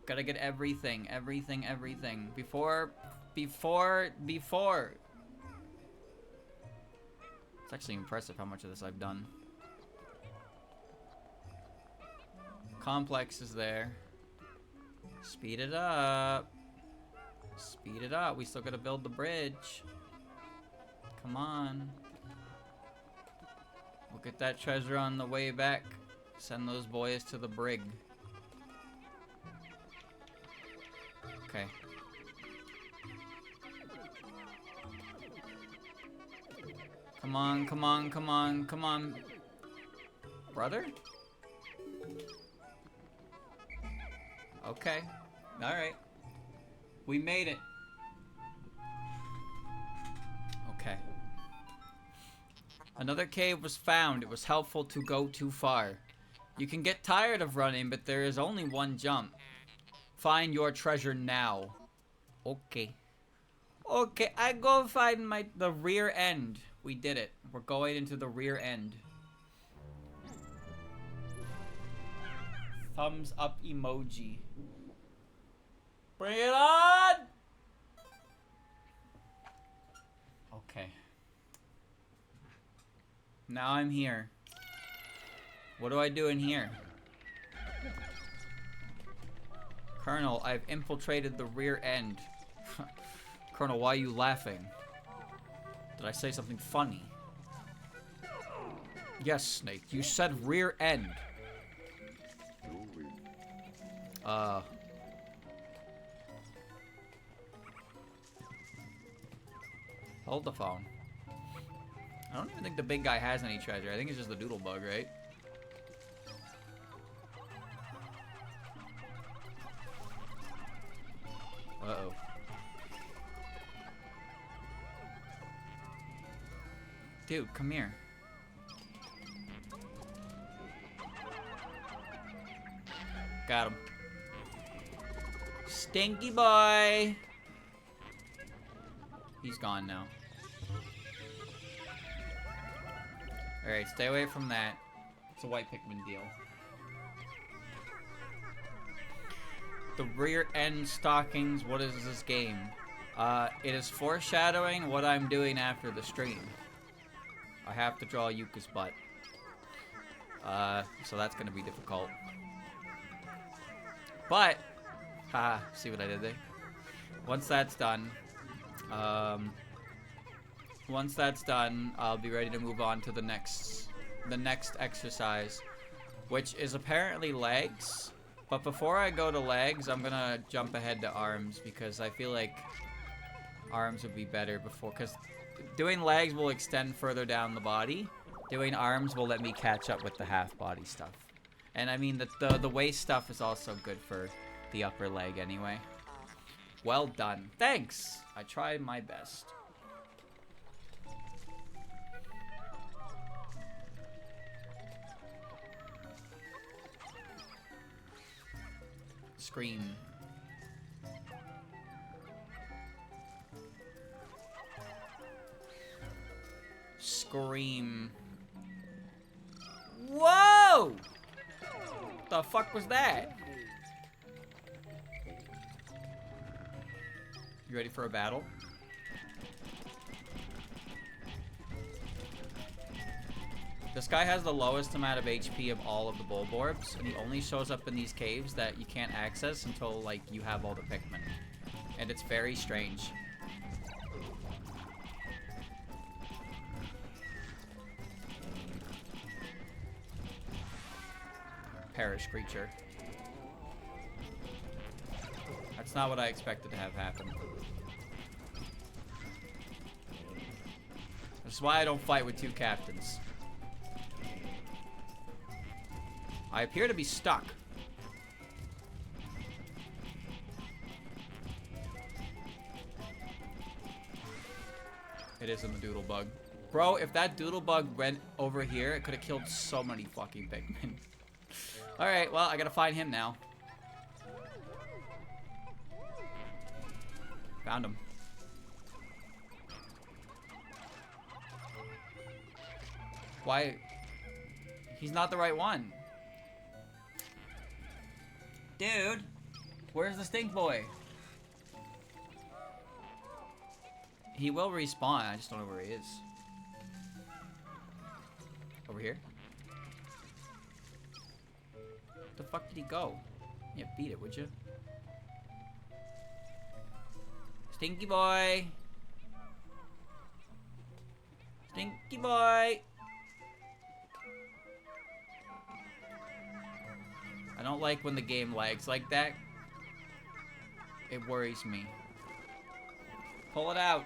Speaker 1: Gotta get everything. Before. It's actually impressive how much of this I've done. Complex is there. Speed it up. We still gotta build the bridge. Come on. We'll get that treasure on the way back. Send those boys to the brig. Okay. Come on. Brother? Okay. Alright. We made it. Okay. Another cave was found. It was helpful to go too far. You can get tired of running, but there is only one jump. Find your treasure now. Okay. Okay, I go find the rear end. We did it. We're going into the rear end. Thumbs up emoji. Bring it on! Okay. Now I'm here. What do I do in here? Colonel, I've infiltrated the rear end. Colonel, why are you laughing? Did I say something funny? Yes, Snake. You said rear end. Hold the phone. I don't even think the big guy has any treasure. I think it's just the doodle bug, right? Uh-oh. Dude, come here. Got him. Stinky boy! He's gone now. Alright, stay away from that. It's a white Pikmin deal. The rear end stockings, what is this game? It is foreshadowing what I'm doing after the stream. I have to draw Yuka's butt. So that's gonna be difficult. But, see what I did there? Once that's done, I'll be ready to move on to the next exercise, which is apparently legs. But before I go to legs, I'm gonna jump ahead to arms because I feel like arms would be better before, because doing legs will extend further down the body. Doing arms will let me catch up with the half body stuff. And I mean, the waist stuff is also good for the upper leg anyway. Well done. Thanks! I tried my best. Scream. Scream. Whoa! What the fuck was that? You ready for a battle? This guy has the lowest amount of HP of all of the Bulborbs, and he only shows up in these caves that you can't access until, like, you have all the Pikmin. And it's very strange. Perish, creature. That's not what I expected to have happen. That's why I don't fight with two captains. I appear to be stuck. It isn't the doodle bug. Bro, if that doodle bug went over here, it could have killed so many fucking Pikmin. Alright, well, I gotta find him now. Found him. Why? He's not the right one. Dude, where's the stink boy? He will respawn, I just don't know where he is. Over here? Where the fuck did he go? Yeah, beat it, would you? Stinky boy! Stinky boy! I don't like when the game lags like that. It worries me. Pull it out.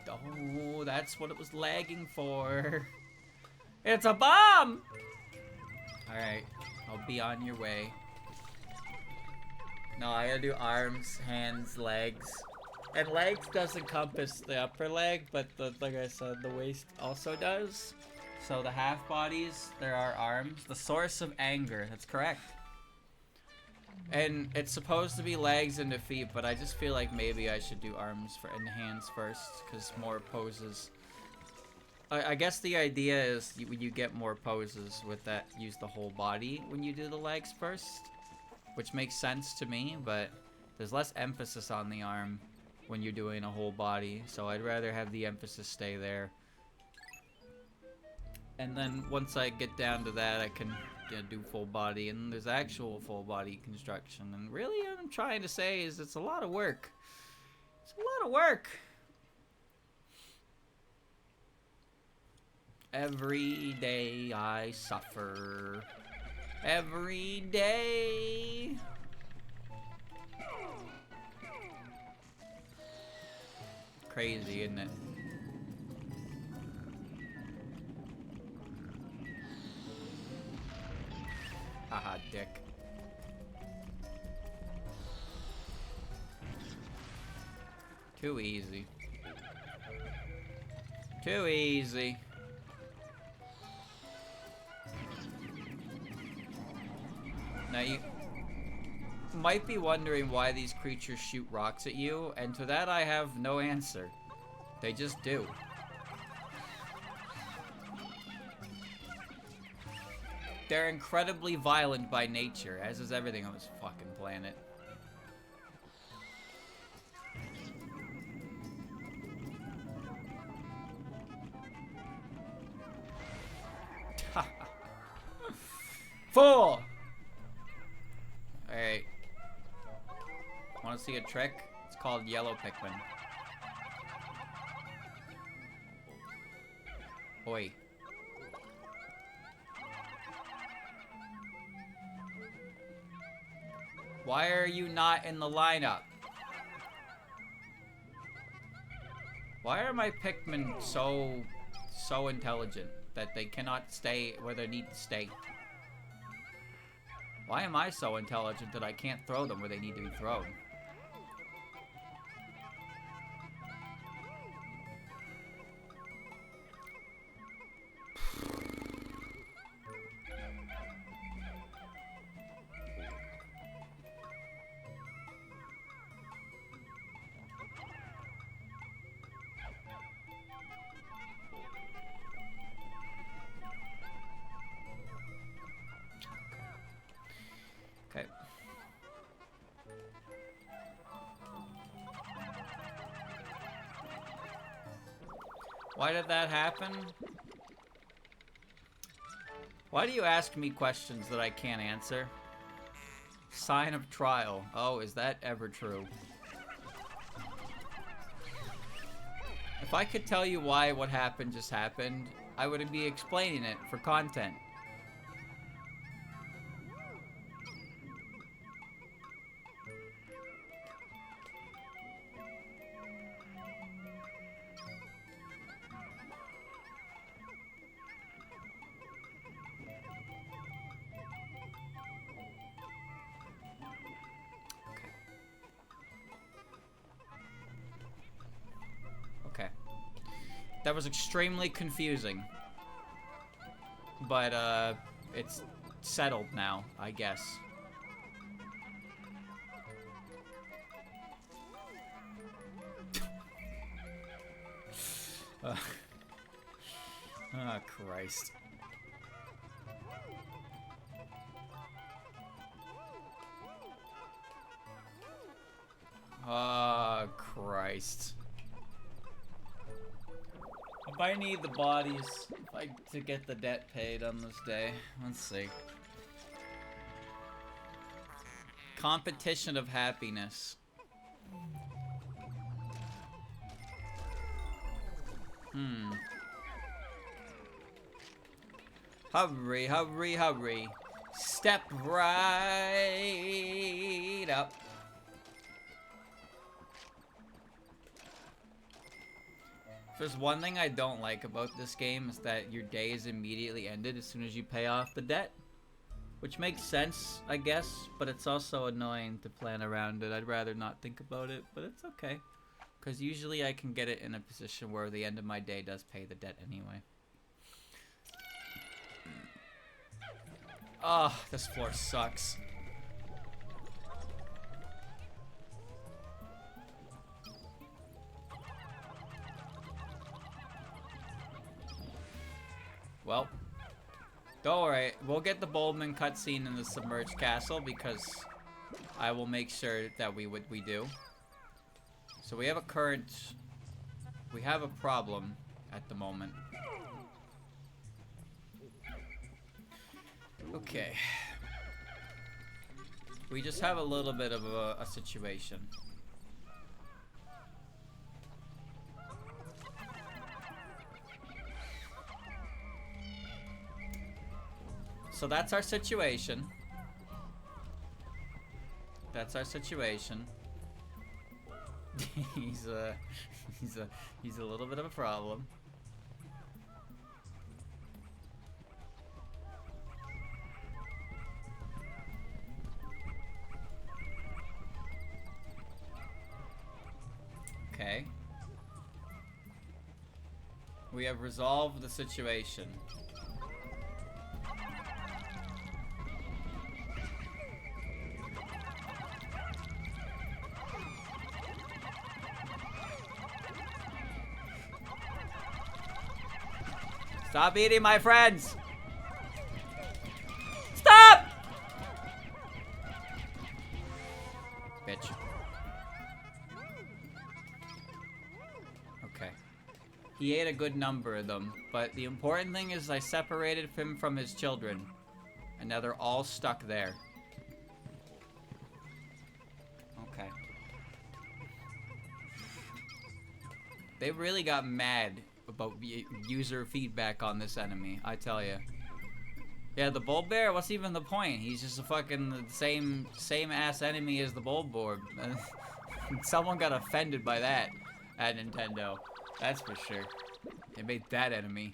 Speaker 1: Oh, that's what it was lagging for. It's a bomb! Alright, I'll be on your way. No, I gotta do arms, hands, legs. And legs does encompass the upper leg, but like I said, the waist also does. So the half bodies, there are arms. The source of anger, that's correct. And it's supposed to be legs and feet, but I just feel like maybe I should do arms and hands first, because more poses. I guess the idea is you get more poses with that, use the whole body when you do the legs first, which makes sense to me, but there's less emphasis on the arm when you're doing a whole body, so I'd rather have the emphasis stay there. And then once I get down to that, I can do full body, and there's actual full body construction. And really, what I'm trying to say is it's a lot of work. It's a lot of work. Every day I suffer. Every day. Crazy, isn't it? Haha, dick. Too easy. Too easy. Now you might be wondering why these creatures shoot rocks at you, and to that I have no answer. They just do. They're incredibly violent by nature, as is everything on this fucking planet. Fool! Alright. Want to see a trick? It's called yellow Pikmin. Oi. Why are you not in the lineup? Why are my Pikmin so intelligent that they cannot stay where they need to stay? Why am I so intelligent that I can't throw them where they need to be thrown? Okay. Why did that happen? Why do you ask me questions that I can't answer? Sign of trial. Oh, is that ever true? If I could tell you why what happened just happened, I would be explaining it for content. That was extremely confusing. But, it's settled now, I guess. Oh, Christ. Oh, Christ. I need the bodies to get the debt paid on this day. Let's see. Competition of happiness. Hurry, hurry, hurry. Step right up. There's one thing I don't like about this game is that your day is immediately ended as soon as you pay off the debt. Which makes sense, I guess, but it's also annoying to plan around it. I'd rather not think about it, but it's okay. Because usually I can get it in a position where the end of my day does pay the debt anyway. Oh, this floor sucks. Well, don't worry. We'll get the Boldman cutscene in the submerged castle because I will make sure that we do. So we have a problem at the moment. Okay. We just have a little bit of a situation. So that's our situation. he's a he's a little bit of a problem. Okay. We have resolved the situation. Stop eating my friends! Stop! Bitch. Okay. He ate a good number of them, but the important thing is I separated him from his children. And now they're all stuck there. Okay. They really got mad about user feedback on this enemy, I tell you. Yeah, the Bull Bear, what's even the point? He's just a fucking same ass enemy as the Bull Board. Someone got offended by that at Nintendo. That's for sure. They made that enemy.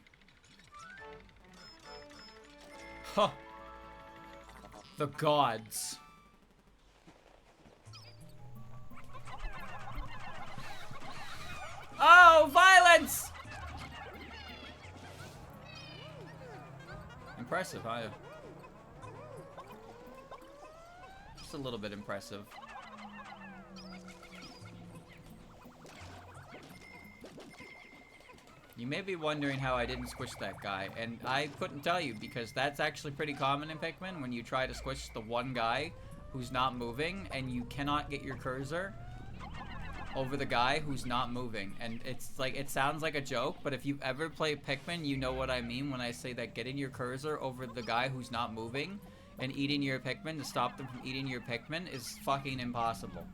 Speaker 1: Huh. The gods. Oh, violence! Impressive, huh? Just a little bit impressive. You may be wondering how I didn't squish that guy, and I couldn't tell you because that's actually pretty common in Pikmin when you try to squish the one guy who's not moving and you cannot get your cursor over the guy who's not moving. And it's like, it sounds like a joke, but if you've ever played Pikmin, you know what I mean when I say that getting your cursor over the guy who's not moving and eating your Pikmin to stop them from eating your Pikmin is fucking impossible.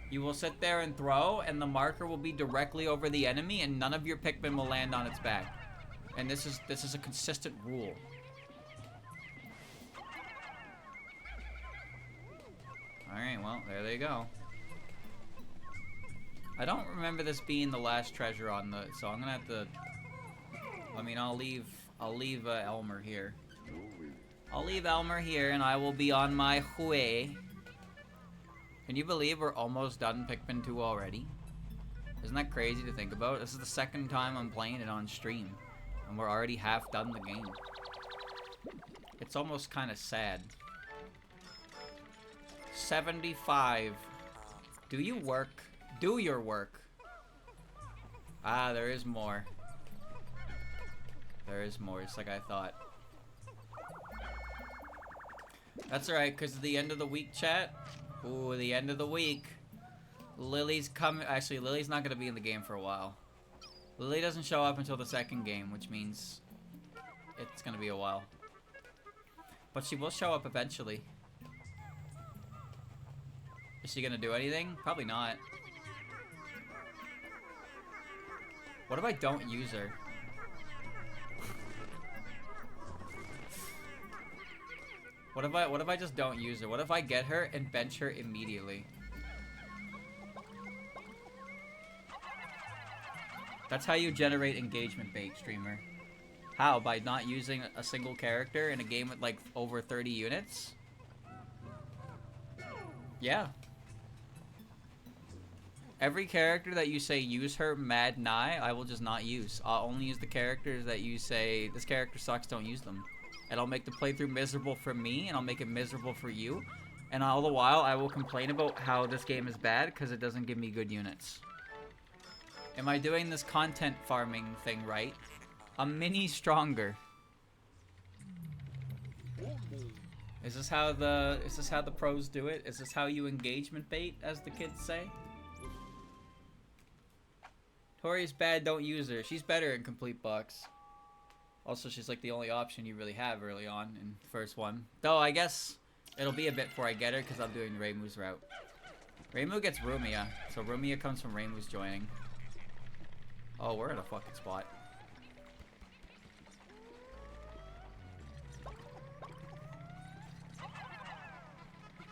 Speaker 1: You will sit there and throw, and the marker will be directly over the enemy, and none of your Pikmin will land on its back. And this is a consistent rule. Alright, well, there they go. I don't remember this being the last treasure on the, so I'm gonna have to, I mean, I'll leave Elmer here. I'll leave Elmer here, and I will be on my way. Can you believe we're almost done Pikmin 2 already? Isn't that crazy to think about? This is the second time I'm playing it on stream, and we're already half done the game. It's almost kind of sad. 75. Do you work? Do your work. Ah, there is more. There is more, just like I thought. That's alright, because at the end of the week, chat. Ooh, the end of the week. Lily's coming. Actually, Lily's not going to be in the game for a while. Lily doesn't show up until the second game, which means it's going to be a while. But she will show up eventually. Is she going to do anything? Probably not. What if I don't use her? What if I just don't use her? What if I get her and bench her immediately? That's how you generate engagement bait, streamer. How? By not using a single character in a game with like over 30 units? Yeah. Every character that you say use her mad nigh, I will just not use. I'll only use the characters that you say, this character sucks, don't use them. And I'll make the playthrough miserable for me, and I'll make it miserable for you. And all the while, I will complain about how this game is bad because it doesn't give me good units. Am I doing this content farming thing right? A mini stronger. Is this how the pros do it? Is this how you engagement bait, as the kids say? Tori's bad, don't use her. She's better in complete box. Also, she's like the only option you really have early on in the first one. Though, I guess it'll be a bit before I get her because I'm doing Reimu's route. Reimu gets Rumia, so Rumia comes from Reimu's joining. Oh, we're at a fucking spot.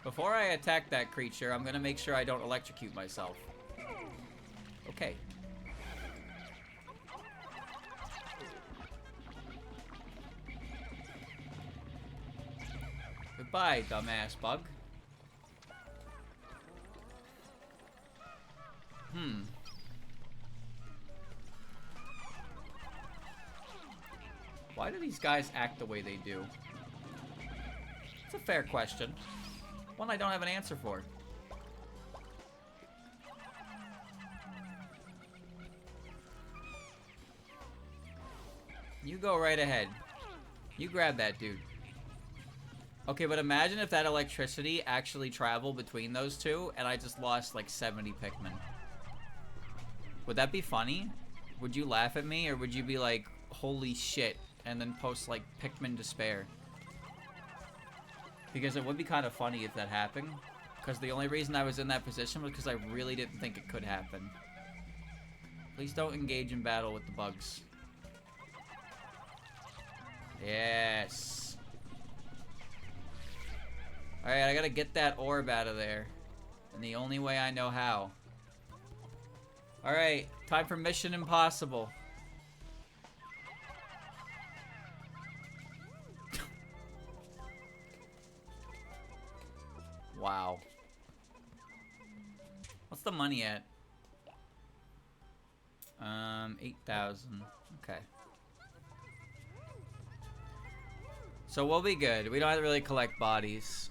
Speaker 1: Before I attack that creature, I'm gonna make sure I don't electrocute myself. Okay. Goodbye, dumbass bug. Why do these guys act the way they do? It's a fair question. One I don't have an answer for. You go right ahead. You grab that dude. Okay, but imagine if that electricity actually traveled between those two and I just lost like 70 Pikmin. Would that be funny? Would you laugh at me or would you be like, holy shit, and then post like Pikmin despair? Because it would be kind of funny if that happened. Because the only reason I was in that position was because I really didn't think it could happen. Please don't engage in battle with the bugs. Yes. Alright, I gotta get that orb out of there. And the only way I know how. Alright, time for Mission Impossible. Wow. What's the money at? 8,000. Okay. So we'll be good. We don't have to really collect bodies.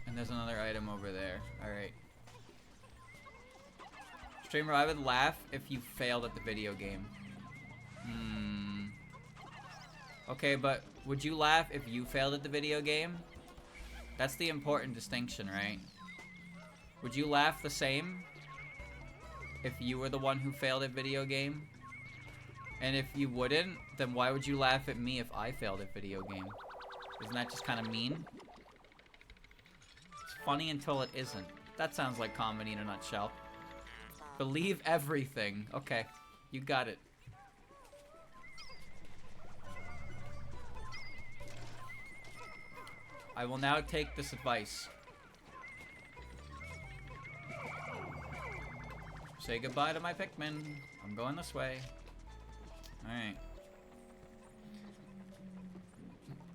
Speaker 1: And there's another item over there. Alright. Streamer, I would laugh if you failed at the video game. Okay, but would you laugh if you failed at the video game? That's the important distinction, right? Would you laugh the same if you were the one who failed at video game? And if you wouldn't, then why would you laugh at me if I failed at video game? Isn't that just kind of mean? It's funny until it isn't. That sounds like comedy in a nutshell. Believe everything. Okay, you got it. I will now take this advice. Say goodbye to my Pikmin. I'm going this way. Alright.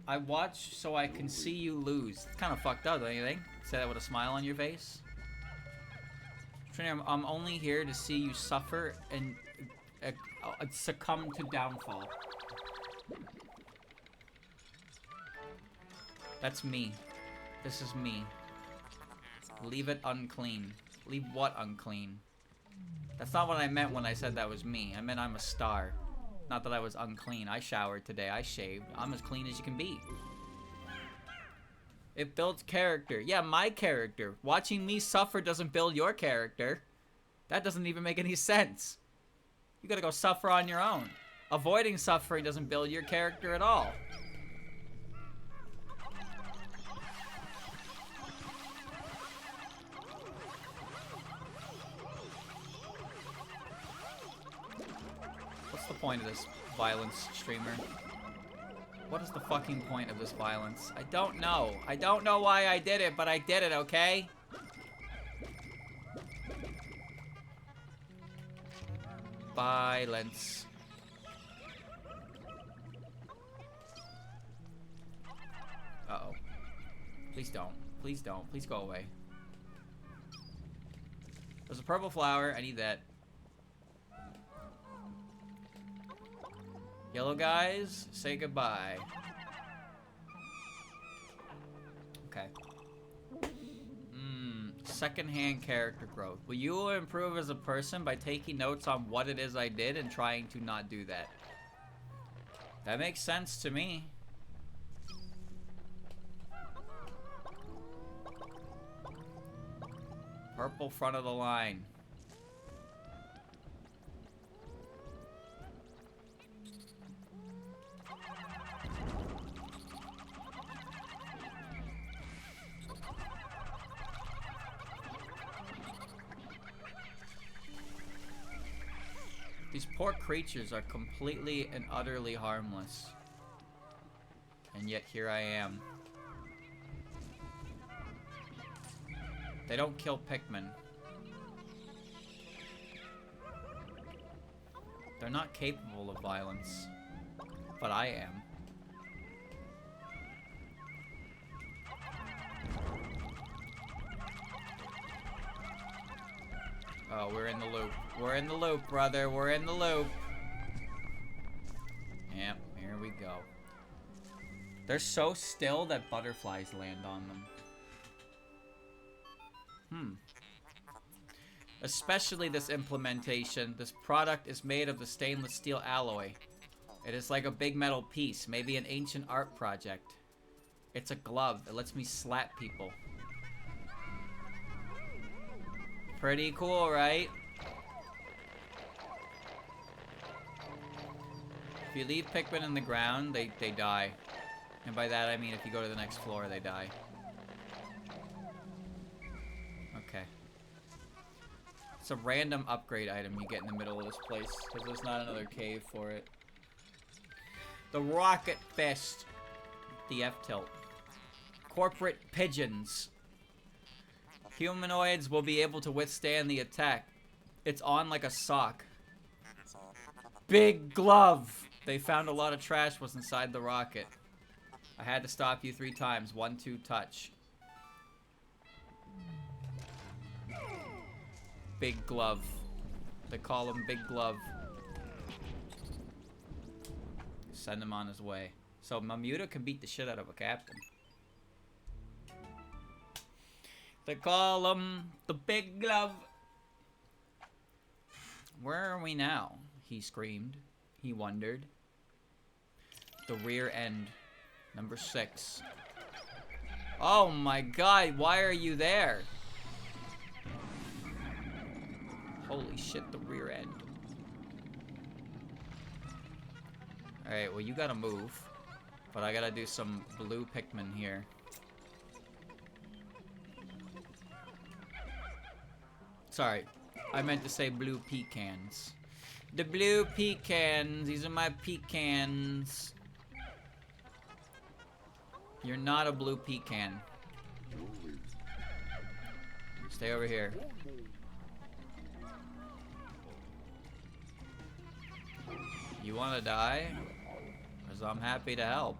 Speaker 1: I watch so I can see you lose. It's kind of fucked up, don't you think? Say that with a smile on your face. I'm only here to see you suffer and succumb to downfall. That's me. This is me. Leave it unclean. Leave what unclean? That's not what I meant when I said that was me. I meant I'm a star. Not that I was unclean. I showered today. I shaved. I'm as clean as you can be. It builds character. Yeah, my character. Watching me suffer doesn't build your character. That doesn't even make any sense. You gotta go suffer on your own. Avoiding suffering doesn't build your character at all. What's the point of this violence, streamer? What is the fucking point of this violence? I don't know. I don't know why I did it, but I did it, okay? Violence. Uh-oh. Please don't. Please don't. Please go away. There's a purple flower. I need that. Yellow guys, say goodbye. Okay. Secondhand character growth. Will you improve as a person by taking notes on what it is I did and trying to not do that? That makes sense to me. Purple front of the line. These poor creatures are completely and utterly harmless. And yet here I am. They don't kill Pikmin. They're not capable of violence. But I am. Oh, we're in the loop. We're in the loop, brother. We're in the loop. Yep, here we go. They're so still that butterflies land on them. Especially this implementation. This product is made of the stainless steel alloy. It is like a big metal piece, maybe an ancient art project. It's a glove. It lets me slap people. Pretty cool, right? If you leave Pikmin in the ground, they die. And by that I mean if you go to the next floor, they die. Okay. It's a random upgrade item you get in the middle of this place, because there's not another cave for it. The Rocket Fist. The F-tilt. Corporate pigeons. Humanoids will be able to withstand the attack. It's on like a sock. Big glove. They found a lot of trash was inside the rocket. I had to stop you 3 times. 1, 2, touch. Big glove. They call him Big Glove. Send him on his way. So Mamuta can beat the shit out of a captain. They call him the Big Glove. Where are we now? He screamed. He wondered. The rear end. Number 6. Oh my god, why are you there? Holy shit, the rear end. Alright, well you gotta move. But I gotta do some blue Pikmin here. Sorry, I meant to say blue pecans. The blue pecans, these are my pecans. You're not a blue pecan. Stay over here. You wanna die? 'Cause I'm happy to help.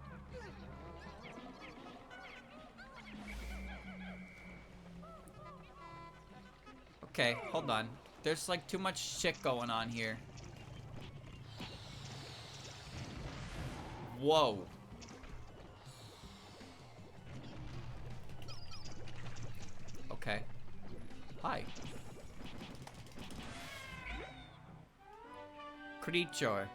Speaker 1: Okay, hold on. There's like too much shit going on here. Whoa. Okay. Hi. Creature.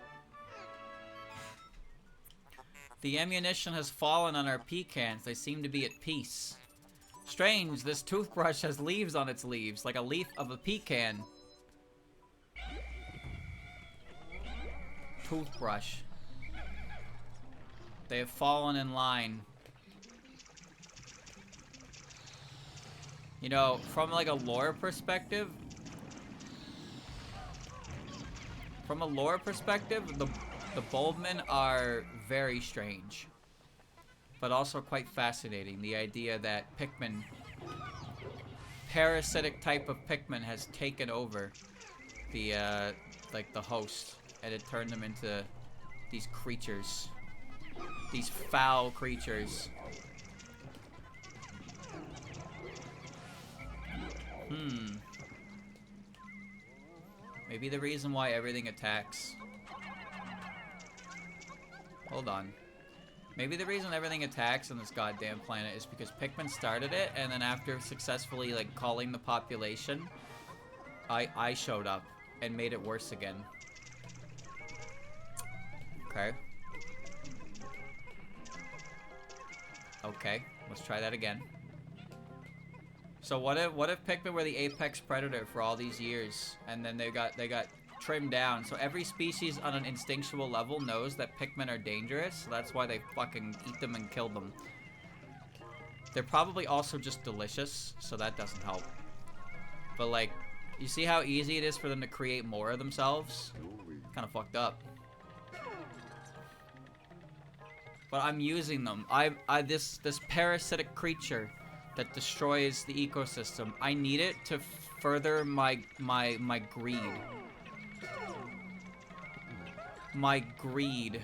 Speaker 1: The ammunition has fallen on our pecans. They seem to be at peace. Strange, this toothbrush has leaves on its leaves, like a leaf of a pecan. Toothbrush. They have fallen in line. You know, from like a lore perspective, the Bulbmen are very strange, but also quite fascinating. The idea that Pikmin, parasitic type of Pikmin, has taken over the like the host, and it turned them into these creatures, these foul creatures. Maybe the reason why everything attacks. Hold on. Maybe the reason everything attacks on this goddamn planet is because Pikmin started it, and then after successfully, like, calling the population, I showed up and made it worse again. Okay. Okay, let's try that again. So what if Pikmin were the apex predator for all these years, and then they got trimmed down? So every species on an instinctual level knows that Pikmin are dangerous, so that's why they fucking eat them and kill them. They're probably also just delicious, so that doesn't help. But like, you see how easy it is for them to create more of themselves? Kind of fucked up. But I'm using them. This parasitic creature that destroys the ecosystem. I need it to further my greed. My greed.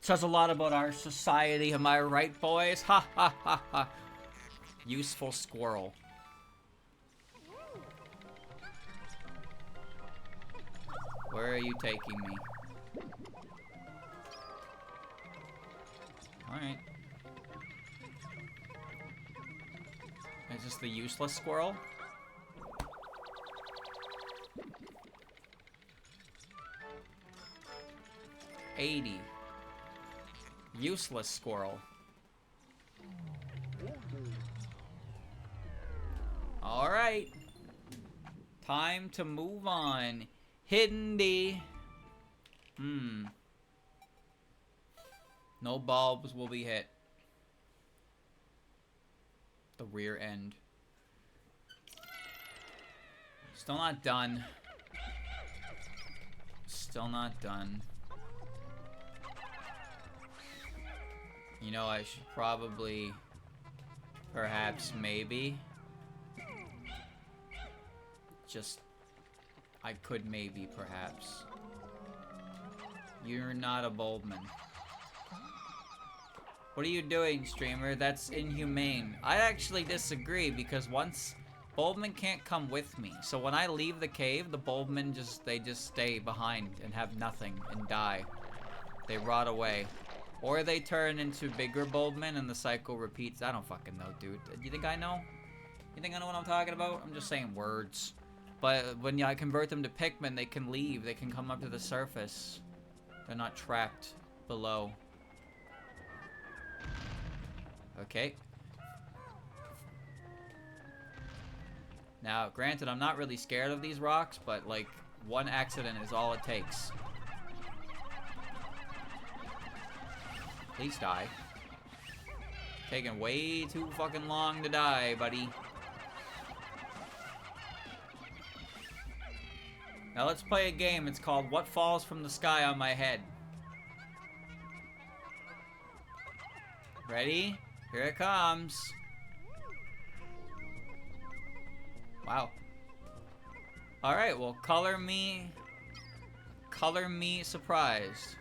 Speaker 1: Says a lot about our society, am I right, boys? Ha ha ha ha. Useful squirrel. Where are you taking me? Alright. Is this the useless squirrel? $80. Useless squirrel. Alright. Time to move on. Hidden D. No bulbs will be hit. The rear end. Still not done. Still not done. You know, I should probably, perhaps, maybe, just, I could maybe, perhaps. You're not a bulbman. What are you doing, streamer? That's inhumane. I actually disagree, because once, bulbmen can't come with me. So when I leave the cave, the bulbmen they just stay behind and have nothing and die. They rot away. Or they turn into bigger bulbmen and the cycle repeats. I don't fucking know, dude. Do you think I know? You think I know what I'm talking about? I'm just saying words. But when I convert them to Pikmin, they can leave. They can come up to the surface. They're not trapped below. Okay. Now, granted, I'm not really scared of these rocks, but, like, one accident is all it takes. Please die. Taking way too fucking long to die, buddy. Now let's play a game. It's called What Falls from the Sky on My Head. Ready? Here it comes. Wow. Alright, well, color me surprised.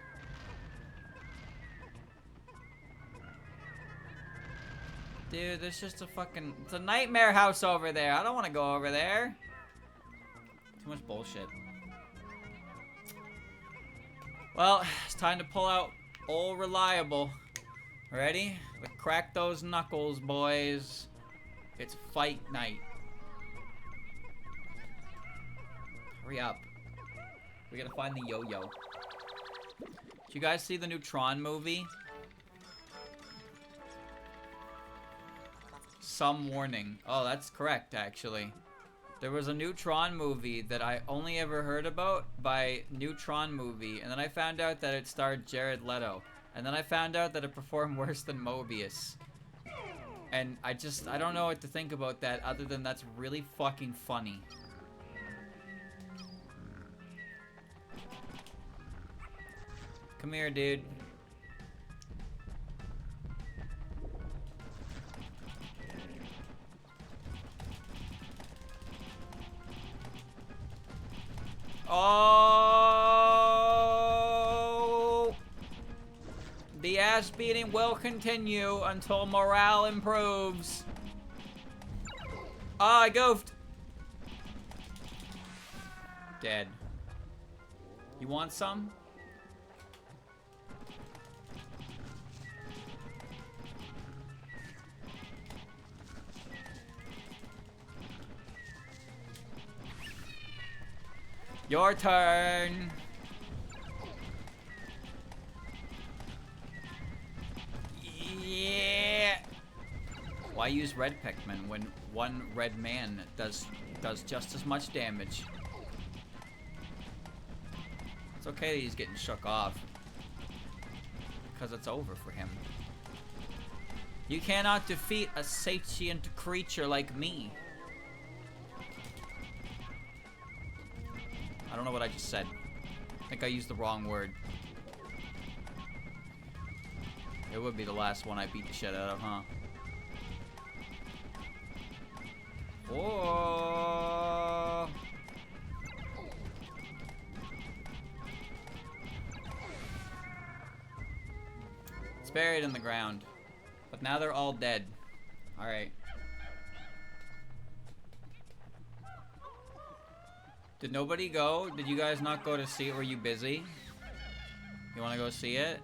Speaker 1: Dude, there's just it's a nightmare house over there. I don't want to go over there. Too much bullshit. Well, it's time to pull out old reliable. Ready? Crack those knuckles, boys. It's fight night. Hurry up. We gotta find the yo-yo. Did you guys see the new Tron movie? Some warning. Oh, that's correct, actually. There was a new Tron movie that I only ever heard about by New Tron movie, and then I found out that it starred Jared Leto. And then I found out that it performed worse than Mobius. And I don't know what to think about that other than that's really fucking funny. Come here, dude. Oh! The ass beating will continue until morale improves. Oh, I goofed. Dead. You want some? Your turn. Yeah. Why use red Pikmin when one red man does just as much damage? It's okay that he's getting shook off. Because it's over for him. You cannot defeat a sentient creature like me. I don't know what I just said. I think I used the wrong word. It would be the last one I beat the shit out of, huh? Oh! It's buried in the ground. But now they're all dead. Alright. Did nobody go? Did you guys not go to see it? Were you busy? You want to go see it?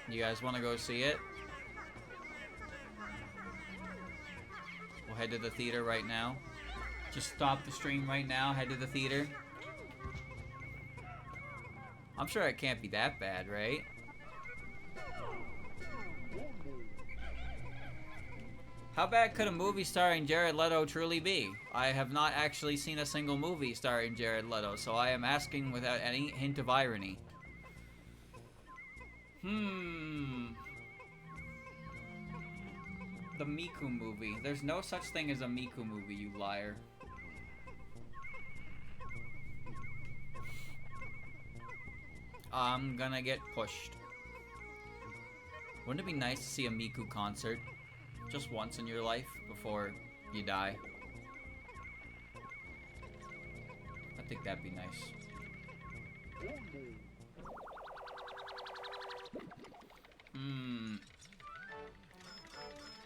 Speaker 1: You guys want to go see it? We'll head to the theater right now. Just stop the stream right now. Head to the theater. I'm sure it can't be that bad, right? How bad could a movie starring Jared Leto truly be? I have not actually seen a single movie starring Jared Leto, so I am asking without any hint of irony. The Miku movie. There's no such thing as a Miku movie, you liar. I'm gonna get pushed. Wouldn't it be nice to see a Miku concert? Just once in your life before you die. I think that'd be nice.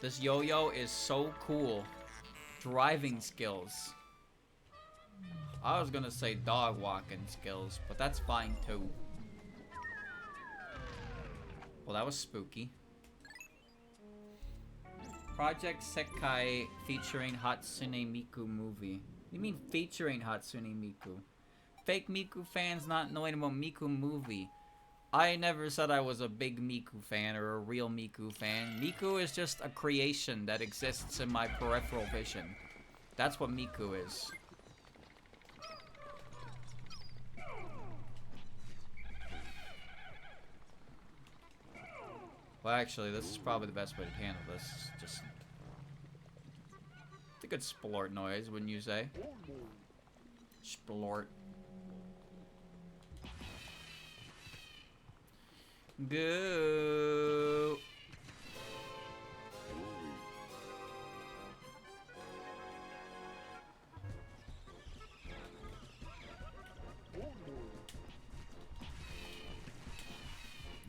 Speaker 1: This yo-yo is so cool. Driving skills. I was gonna say dog walking skills, but that's fine too. Well, that was spooky. Project Sekai featuring Hatsune Miku movie. What do you mean featuring Hatsune Miku? Fake Miku fans not knowing about Miku movie. I never said I was a big Miku fan or a real Miku fan. Miku is just a creation that exists in my peripheral vision. That's what Miku is. Well, actually, this is probably the best way to handle this. Just... it's a good splort noise, wouldn't you say? Splort. Go.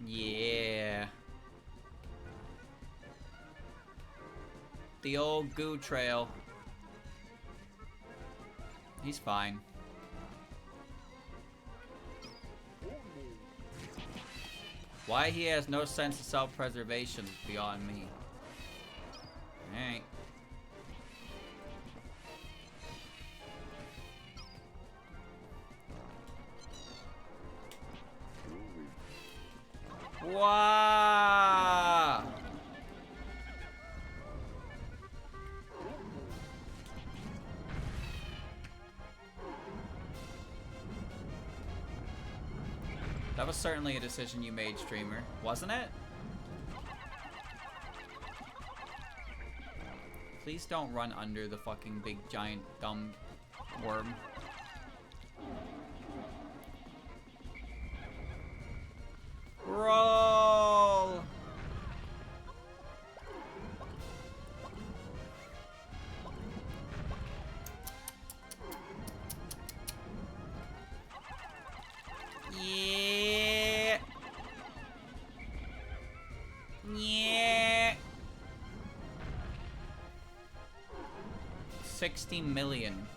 Speaker 1: Yeah. The old goo trail. He's fine. Why he has no sense of self-preservation is beyond me. Alright. Wow! That was certainly a decision you made, streamer, wasn't it? Please don't run under the fucking big, giant, dumb worm. Roll! Yeah. Yeah. 60 million.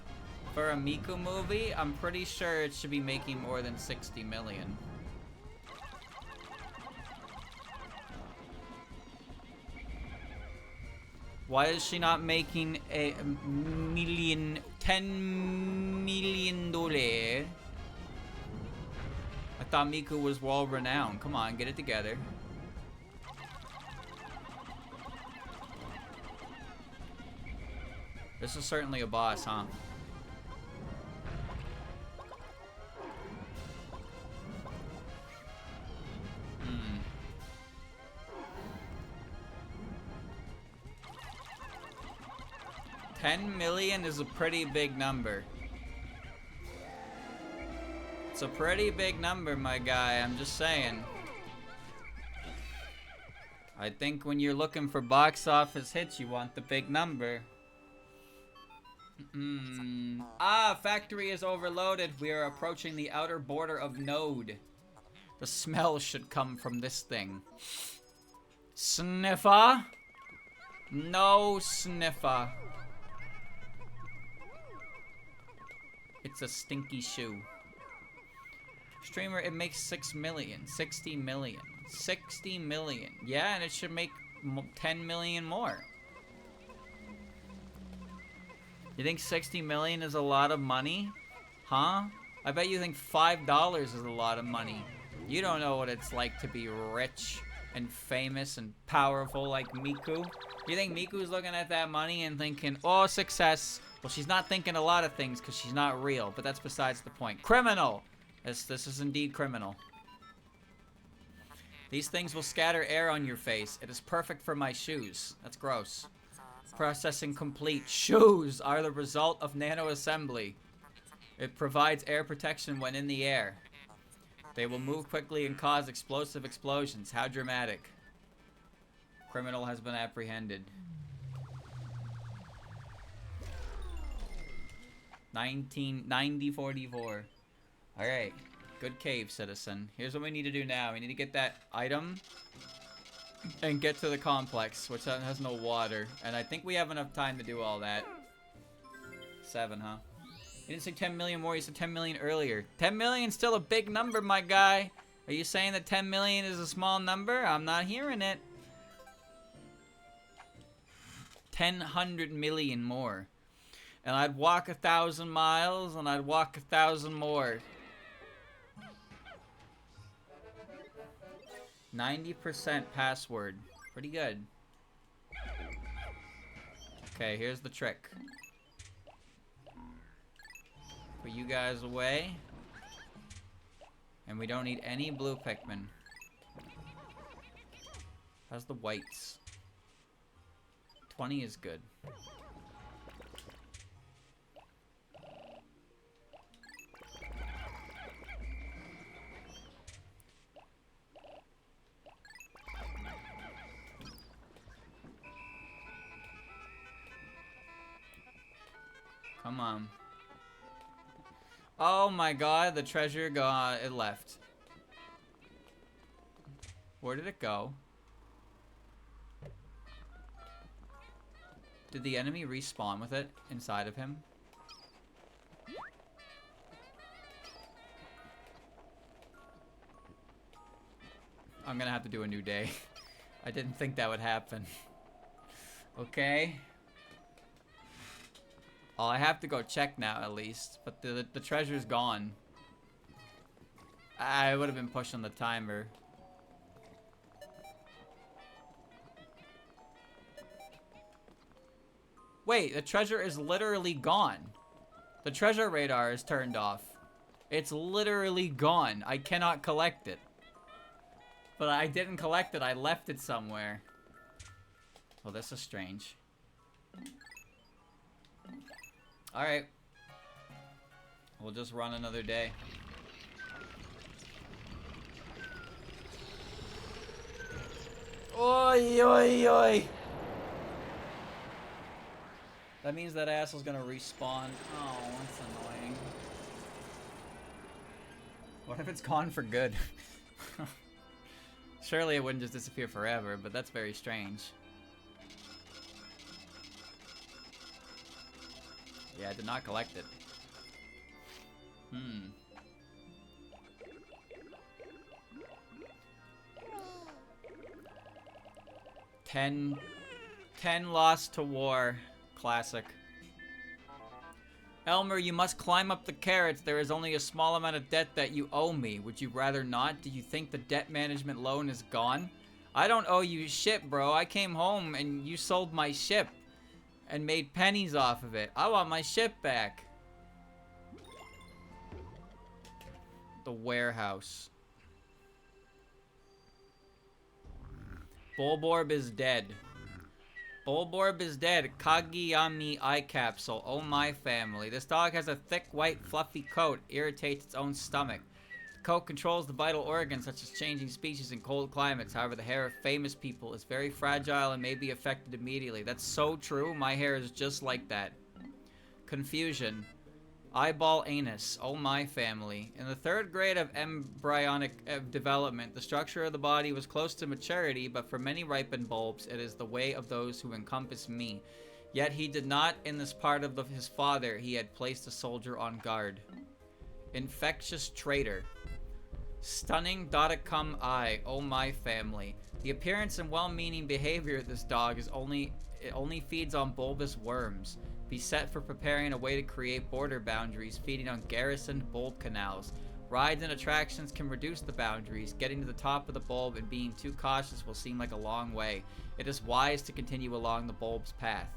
Speaker 1: For a Miku movie, I'm pretty sure it should be making more than 60 million. Why is she not making a million, $10 million? I thought Miku was world renowned. Come on, get it together. This is certainly a boss, huh? Hmm. $10 million is a pretty big number. It's a pretty big number, my guy. I'm just saying. I think when you're looking for box office hits, you want the big number. Factory is overloaded. We are approaching the outer border of Node. The smell should come from this thing. Sniffer? No sniffer. It's a stinky shoe. Streamer, it makes 6 million. 60 million. 60 million. Yeah, and it should make 10 million more. You think 60 million is a lot of money? Huh? I bet you think $5 is a lot of money. You don't know what it's like to be rich and famous and powerful like Miku. You think Miku's looking at that money and thinking, oh, success. Well, she's not thinking a lot of things because she's not real, but that's besides the point. Criminal! This is indeed criminal. These things will scatter air on your face. It is perfect for my shoes. That's gross. Processing complete. Shoes are the result of nano assembly. It provides air protection when in the air. They will move quickly and cause explosive explosions. How dramatic. Criminal has been apprehended. 1990-44. Alright. Good cave, citizen. Here's what we need to do now. We need to get that item and get to the complex, which has no water. And I think we have enough time to do all that. 7, huh? You didn't say 10 million more, you said 10 million earlier. 10 million is still a big number, my guy. Are you saying that 10 million is a small number? I'm not hearing it. 1,000 million more. And I'd walk 1,000 miles, and I'd walk 1,000 more. 90% password. Pretty good. Okay, here's the trick. Put you guys away. And we don't need any blue Pikmin. How's the whites? 20 is good. Come on. Oh my god, the treasure it left. Where did it go? Did the enemy respawn with it inside of him? I'm gonna have to do a new day. I didn't think that would happen. Okay. Oh, I have to go check now at least, but the treasure's gone. I would have been pushing the timer. Wait, the treasure is literally gone. The treasure radar is turned off. It's literally gone. I cannot collect it. But I didn't collect it. I left it somewhere. Well, this is strange. Alright. We'll just run another day. Oi, oi, oi. That means that asshole's gonna respawn. Oh, that's annoying. What if it's gone for good? Surely it wouldn't just disappear forever, but that's very strange. Yeah, I did not collect it. 10 lost to war. Classic. Elmer, you must climb up the carrots. There is only a small amount of debt that you owe me. Would you rather not? Do you think the debt management loan is gone? I don't owe you shit, bro. I came home and you sold my ship and made pennies off of it. I want my ship back. The warehouse. Bulborb is dead. Bulborb is dead. Kageyami eye capsule. Oh my family. This dog has a thick, white, fluffy coat. Irritates its own stomach. coat controls the vital organs such as changing species in cold climates. However, the hair of famous people is very fragile and may be affected immediately. That's so true. My hair is just like that. Confusion. Eyeball anus. Oh my family. In the 3rd grade of embryonic development, the structure of the body was close to maturity, but for many ripened bulbs, it is the way of those who encompass me. Yet he did not in this part of his father. He had placed a soldier on guard. Infectious traitor. Stunning Dodicum eye. Oh my family. The appearance and well-meaning behavior of this dog is it only feeds on bulbous worms. Be set for preparing a way to create border boundaries, feeding on garrisoned bulb canals. Rides and attractions can reduce the boundaries. Getting to the top of the bulb and being too cautious will seem like a long way. It is wise to continue along the bulb's path.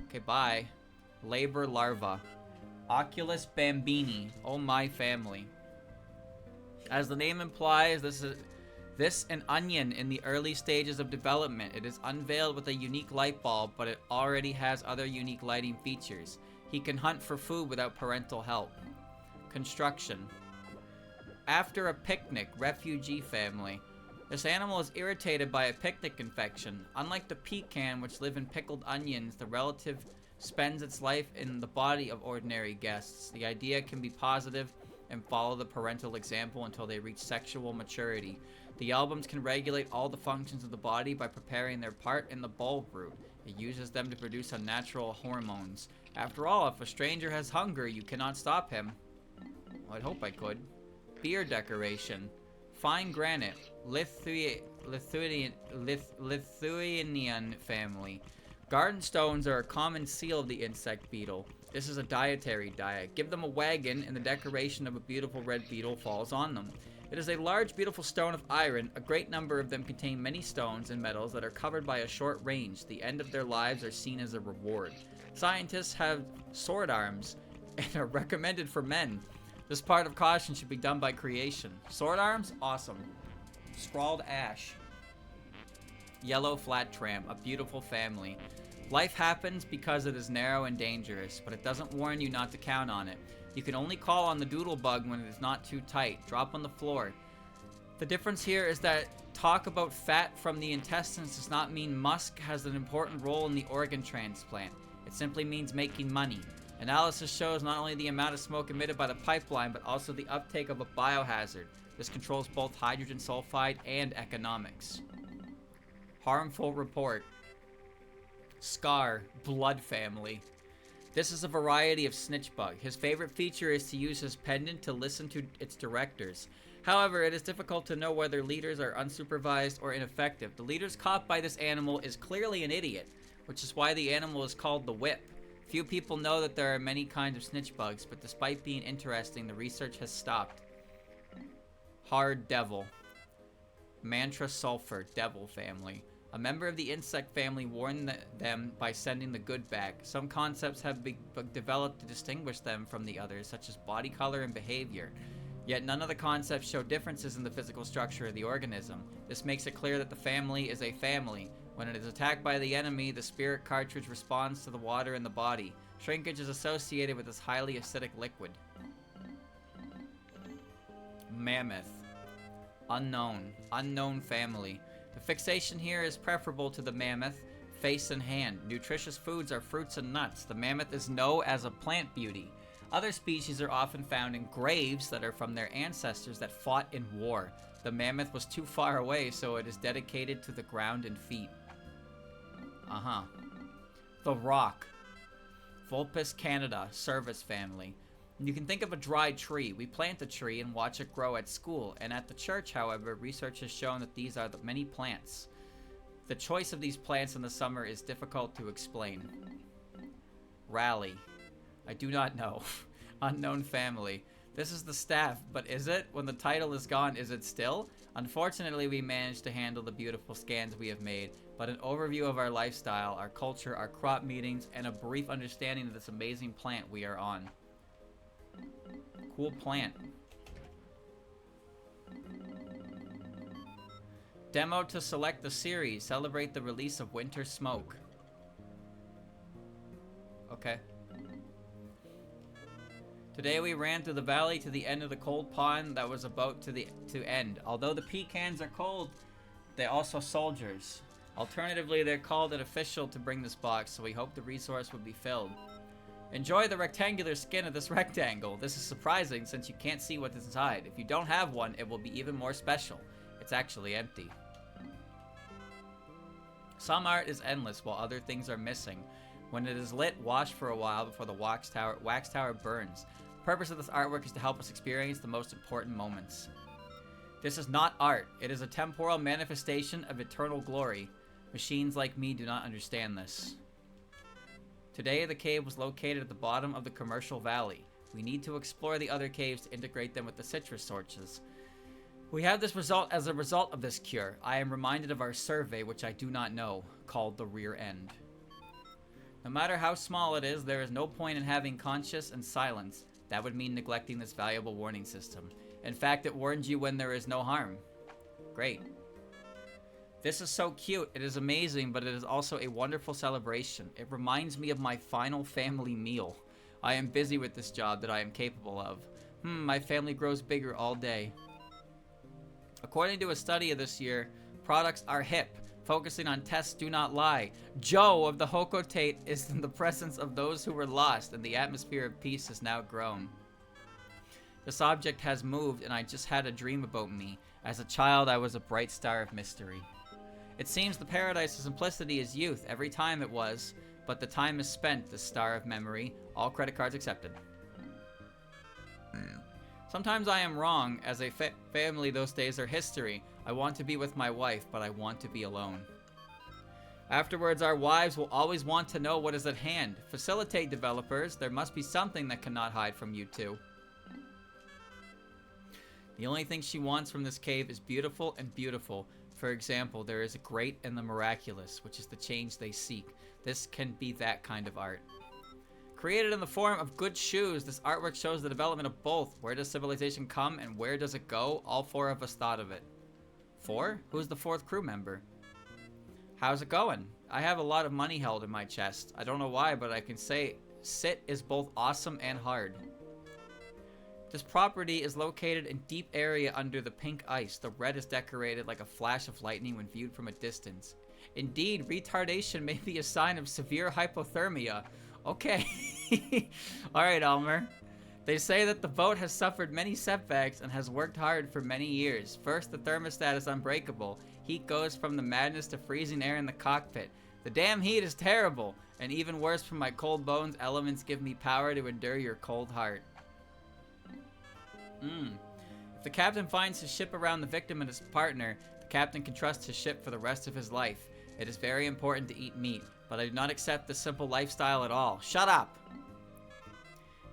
Speaker 1: Okay, bye. Labor larva. Oculus bambini. Oh my family. As the name implies, this an onion in the early stages of development. It is unveiled with a unique light bulb, but it already has other unique lighting features. He can hunt for food without parental help. Construction. After a picnic, refugee family. This animal is irritated by a picnic infection. Unlike the pecan, which live in pickled onions, the relative spends its life in the body of ordinary guests. The idea can be positive and follow the parental example until they reach sexual maturity. The albums can regulate all the functions of the body by preparing their part in the bulb root. It uses them to produce unnatural hormones. After all, if a stranger has hunger, you cannot stop him. Well, I'd hope I could. Beer decoration. Fine granite. Lithuanian family. Garden stones are a common seal of the insect beetle. This is a dietary diet. Give them a wagon and the decoration of a beautiful red beetle falls on them. It is a large, beautiful stone of iron. A great number of them contain many stones and metals that are covered by a short range. The end of their lives are seen as a reward. Scientists have sword arms and are recommended for men. This part of caution should be done by creation. Sword arms? Awesome. Scrawled ash. Yellow flat tram. A beautiful family. Life happens because it is narrow and dangerous, but it doesn't warn you not to count on it. You can only call on the doodle bug when it is not too tight. Drop on the floor. The difference here is that talk about fat from the intestines does not mean musk has an important role in the organ transplant. It simply means making money. Analysis shows not only the amount of smoke emitted by the pipeline, but also the uptake of a biohazard. This controls both hydrogen sulfide and economics. Harmful report. Scar, blood family. This is a variety of snitch bug. His favorite feature is to use his pendant to listen to its directors. However, it is difficult to know whether leaders are unsupervised or ineffective. The leaders caught by this animal is clearly an idiot, which is why the animal is called the whip. Few people know that there are many kinds of snitch bugs, but despite being interesting, the research has stopped. Hard devil. Mantra sulfur, devil family. A member of the insect family warned them by sending the good back. Some concepts have been developed to distinguish them from the others, such as body color and behavior. Yet none of the concepts show differences in the physical structure of the organism. This makes it clear that the family is a family. When it is attacked by the enemy, the spirit cartridge responds to the water in the body. Shrinkage is associated with this highly acidic liquid. Mammoth. Unknown. Unknown family. The fixation here is preferable to the mammoth, face and hand. Nutritious foods are fruits and nuts. The mammoth is known as a plant beauty. Other species are often found in graves that are from their ancestors that fought in war. The mammoth was too far away, so it is dedicated to the ground and feet. The Rock. Vulpes Canada, service family. You can think of a dry tree. We plant the tree and watch it grow at school, and at the church, however, research has shown that these are the many plants. The choice of these plants in the summer is difficult to explain. Rally. I do not know. Unknown family. This is the staff, but is it? When the title is gone, is it still? Unfortunately, we managed to handle the beautiful scans we have made, but an overview of our lifestyle, our culture, our crop meetings, and a brief understanding of this amazing plant we are on. Cool plant. Demo to select the series. Celebrate the release of Winter Smoke. Today we ran through the valley to the end of the cold pond that was about to end. Although the pecans are cold, they're also soldiers. Alternatively, they're called an official to bring this box, so we hope the resource will be filled. Enjoy the rectangular skin of this rectangle. This is surprising since you can't see what's inside. If you don't have one, it will be even more special. It's actually empty. Some art is endless while other things are missing. When it is lit, wash for a while before the wax tower burns. The purpose of this artwork is to help us experience the most important moments. This is not art. It is a temporal manifestation of eternal glory. Machines like me do not understand this. Today, the cave was located at the bottom of the commercial valley. We need to explore the other caves to integrate them with the citrus sources. We have this result as a result of this cure. I am reminded of our survey, which I do not know, called the rear end. No matter how small it is, there is no point in having conscience and silence. That would mean neglecting this valuable warning system. In fact, it warns you when there is no harm. Great. This is so cute. It is amazing, but it is also a wonderful celebration. It reminds me of my final family meal. I am busy with this job that I am capable of. My family grows bigger all day. According to a study of this year, products are hip. Focusing on tests do not lie. Joe of the Hokotate is in the presence of those who were lost, and the atmosphere of peace has now grown. This object has moved, and I just had a dream about me. As a child, I was a bright star of mystery. It seems the paradise of simplicity is youth. Every time it was, but the time is spent, the star of memory. All credit cards accepted. Sometimes I am wrong. As a family, those days are history. I want to be with my wife, but I want to be alone. Afterwards, our wives will always want to know what is at hand. Facilitate, developers. There must be something that cannot hide from you two. The only thing she wants from this cave is beautiful and beautiful. For example, there is a great and the miraculous, which is the change they seek. This can be that kind of art. Created in the form of good shoes, this artwork shows the development of both. Where does civilization come and where does it go? All four of us thought of it. 4? Who's the 4th crew member? How's it going? I have a lot of money held in my chest. I don't know why, but I can say sit is both awesome and hard. This property is located in deep area under the pink ice. The red is decorated like a flash of lightning when viewed from a distance. Indeed, retardation may be a sign of severe hypothermia. Okay. Alright, Elmer. They say that the boat has suffered many setbacks and has worked hard for many years. First, the thermostat is unbreakable. Heat goes from the madness to freezing air in the cockpit. The damn heat is terrible. And even worse, from my cold bones, elements give me power to endure your cold heart. If the captain finds his ship around the victim and his partner, the captain can trust his ship for the rest of his life. It is very important to eat meat, but I do not accept this simple lifestyle at all. Shut up!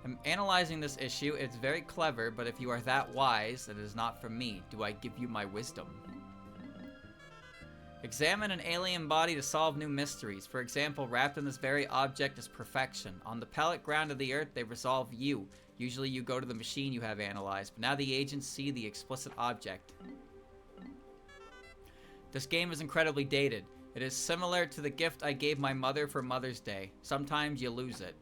Speaker 1: I'm analyzing this issue. It's very clever, but if you are that wise, it is not for me. Do I give you my wisdom? Examine an alien body to solve new mysteries. For example, wrapped in this very object is perfection. On the pallet ground of the earth, they resolve you. Usually you go to the machine you have analyzed, but now the agents see the explicit object. This game is incredibly dated. It is similar to the gift I gave my mother for Mother's Day. Sometimes you lose it.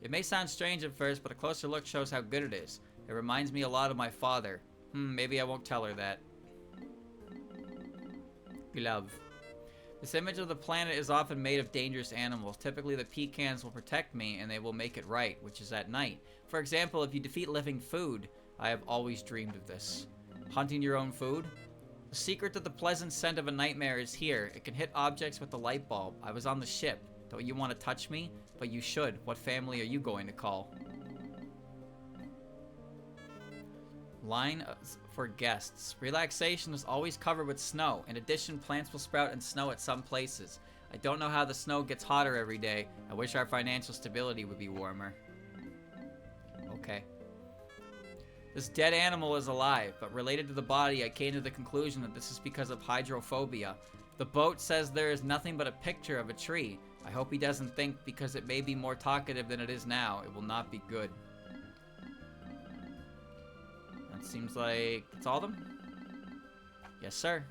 Speaker 1: It may sound strange at first, but a closer look shows how good it is. It reminds me a lot of my father. Maybe I won't tell her that. Love. This image of the planet is often made of dangerous animals. Typically, the pecans will protect me, and they will make it right, which is at night. For example, if you defeat living food, I have always dreamed of this. Hunting your own food? The secret to the pleasant scent of a nightmare is here. It can hit objects with the light bulb. I was on the ship. Don't you want to touch me? But you should. What family are you going to call? Line for guests. Relaxation is always covered with snow. In addition, plants will sprout in snow at some places. I don't know how the snow gets hotter every day. I wish our financial stability would be warmer. Okay. This dead animal is alive, but related to the body, I came to the conclusion that this is because of hydrophobia. The boat says there is nothing but a picture of a tree. I hope he doesn't think because it may be more talkative than it is now. It will not be good. That seems like it's all of them? Yes, sir.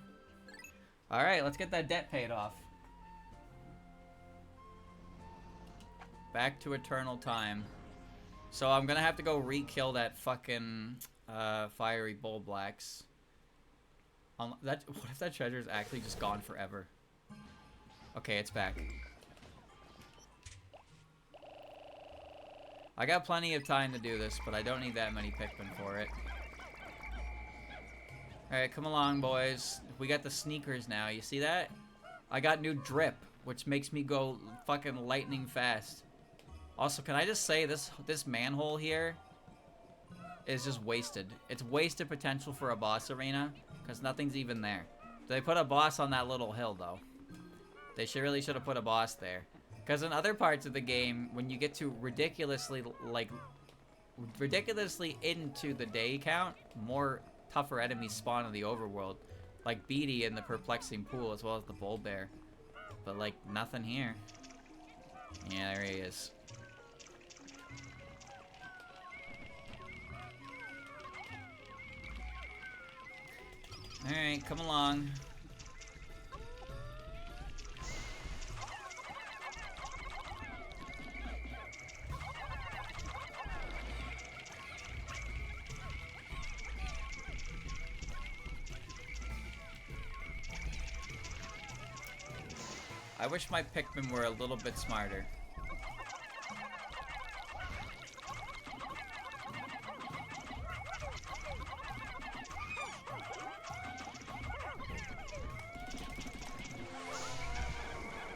Speaker 1: Alright, let's get that debt paid off. Back to eternal time. So I'm gonna have to go re-kill that fucking fiery bull blacks. What if that treasure is actually just gone forever? Okay, it's back. I got plenty of time to do this, but I don't need that many Pikmin for it. Alright, come along, boys. We got the sneakers now. You see that? I got new drip, which makes me go fucking lightning fast. Also, can I just say this manhole here is just wasted. It's wasted potential for a boss arena, because nothing's even there. They put a boss on that little hill, though. They really should have put a boss there. Because in other parts of the game, when you get to ridiculously into the day count, more tougher enemies spawn in the overworld. Like Beatty in the perplexing pool, as well as the bull bear. But, like, nothing here. Yeah, there he is. Alright, come along. I wish my Pikmin were a little bit smarter.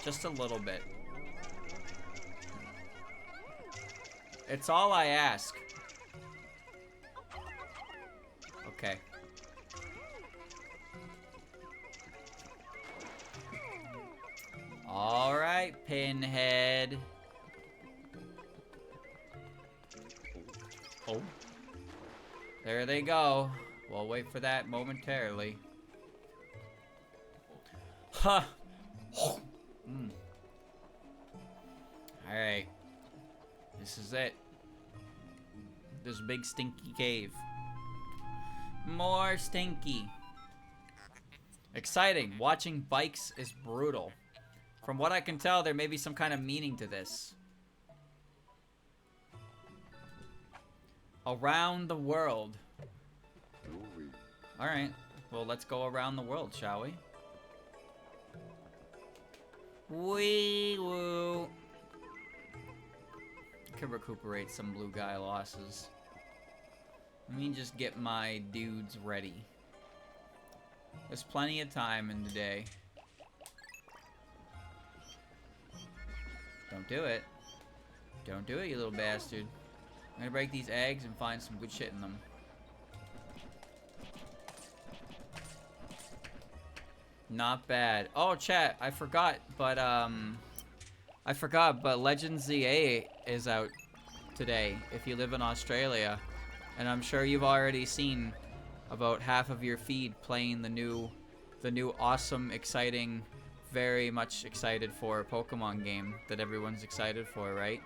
Speaker 1: Just a little bit. It's all I ask. Okay. Alright, Pinhead. Oh. There they go. We'll wait for that momentarily. Huh. Alright. This is it. This big stinky cave. More stinky. Exciting. Watching bikes is brutal. From what I can tell, there may be some kind of meaning to this. Around the world. Alright. Well, let's go around the world, shall we? Wee woo. Could recuperate some blue guy losses. Let me just get my dudes ready. There's plenty of time in the day. Don't do it. Don't do it, you little bastard. I'm gonna break these eggs and find some good shit in them. Not bad. Oh, chat, I forgot, but Legend ZA is out today if you live in Australia. And I'm sure you've already seen about half of your feed playing the new awesome, exciting, very much excited for Pokemon game that everyone's excited for, right?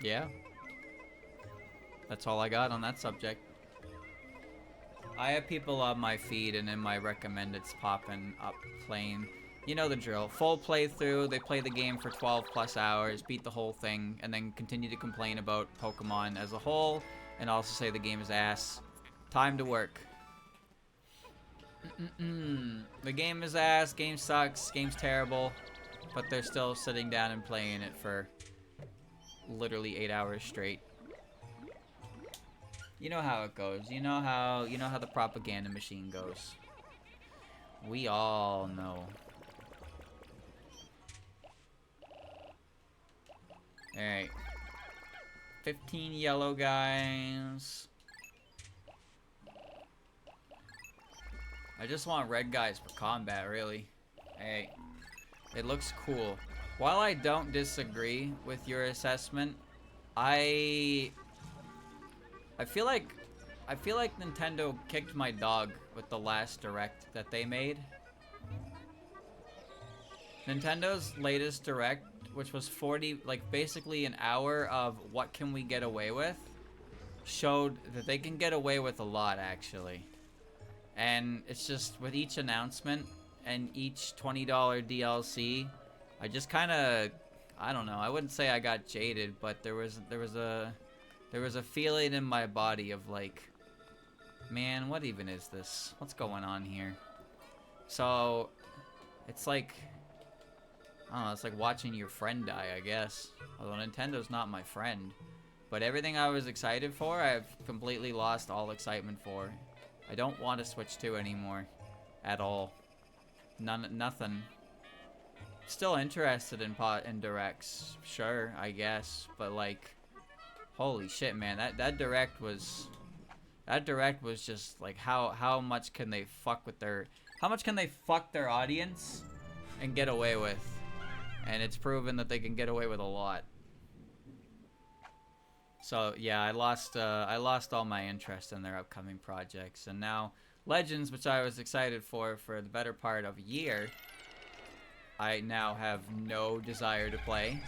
Speaker 1: Yeah. That's all I got on that subject. I have people on my feed and in my recommendeds popping up playing. You know the drill. Full playthrough, they play the game for 12 plus hours, beat the whole thing, and then continue to complain about Pokemon as a whole, and also say the game is ass. Time to work. The game is ass, game sucks, game's terrible, but they're still sitting down and playing it for literally 8 hours straight. You know how it goes. You know how the propaganda machine goes. We all know. Alright. 15 yellow guys. I just want red guys for combat, really. Hey. It looks cool. While I don't disagree with your assessment, I feel like Nintendo kicked my dog with the last Direct that they made. Nintendo's latest Direct, which was basically an hour of what can we get away with, showed that they can get away with a lot, actually. And it's just, with each announcement and each $20 DLC, I don't know. I wouldn't say I got jaded, but there was a feeling in my body of like, man, what even is this? What's going on here? So, it's like, I don't know, it's like watching your friend die, I guess. Although Nintendo's not my friend. But everything I was excited for, I've completely lost all excitement for. I don't want to Switch 2 anymore. At all. Nothing. Still interested in directs. Sure, I guess. But like, holy shit, man. That direct was... That direct was just like, how much can they fuck with their... How much can they fuck their audience and get away with? And it's proven that they can get away with a lot. So yeah, I lost all my interest in their upcoming projects, and now Legends, which I was excited for the better part of a year, I now have no desire to play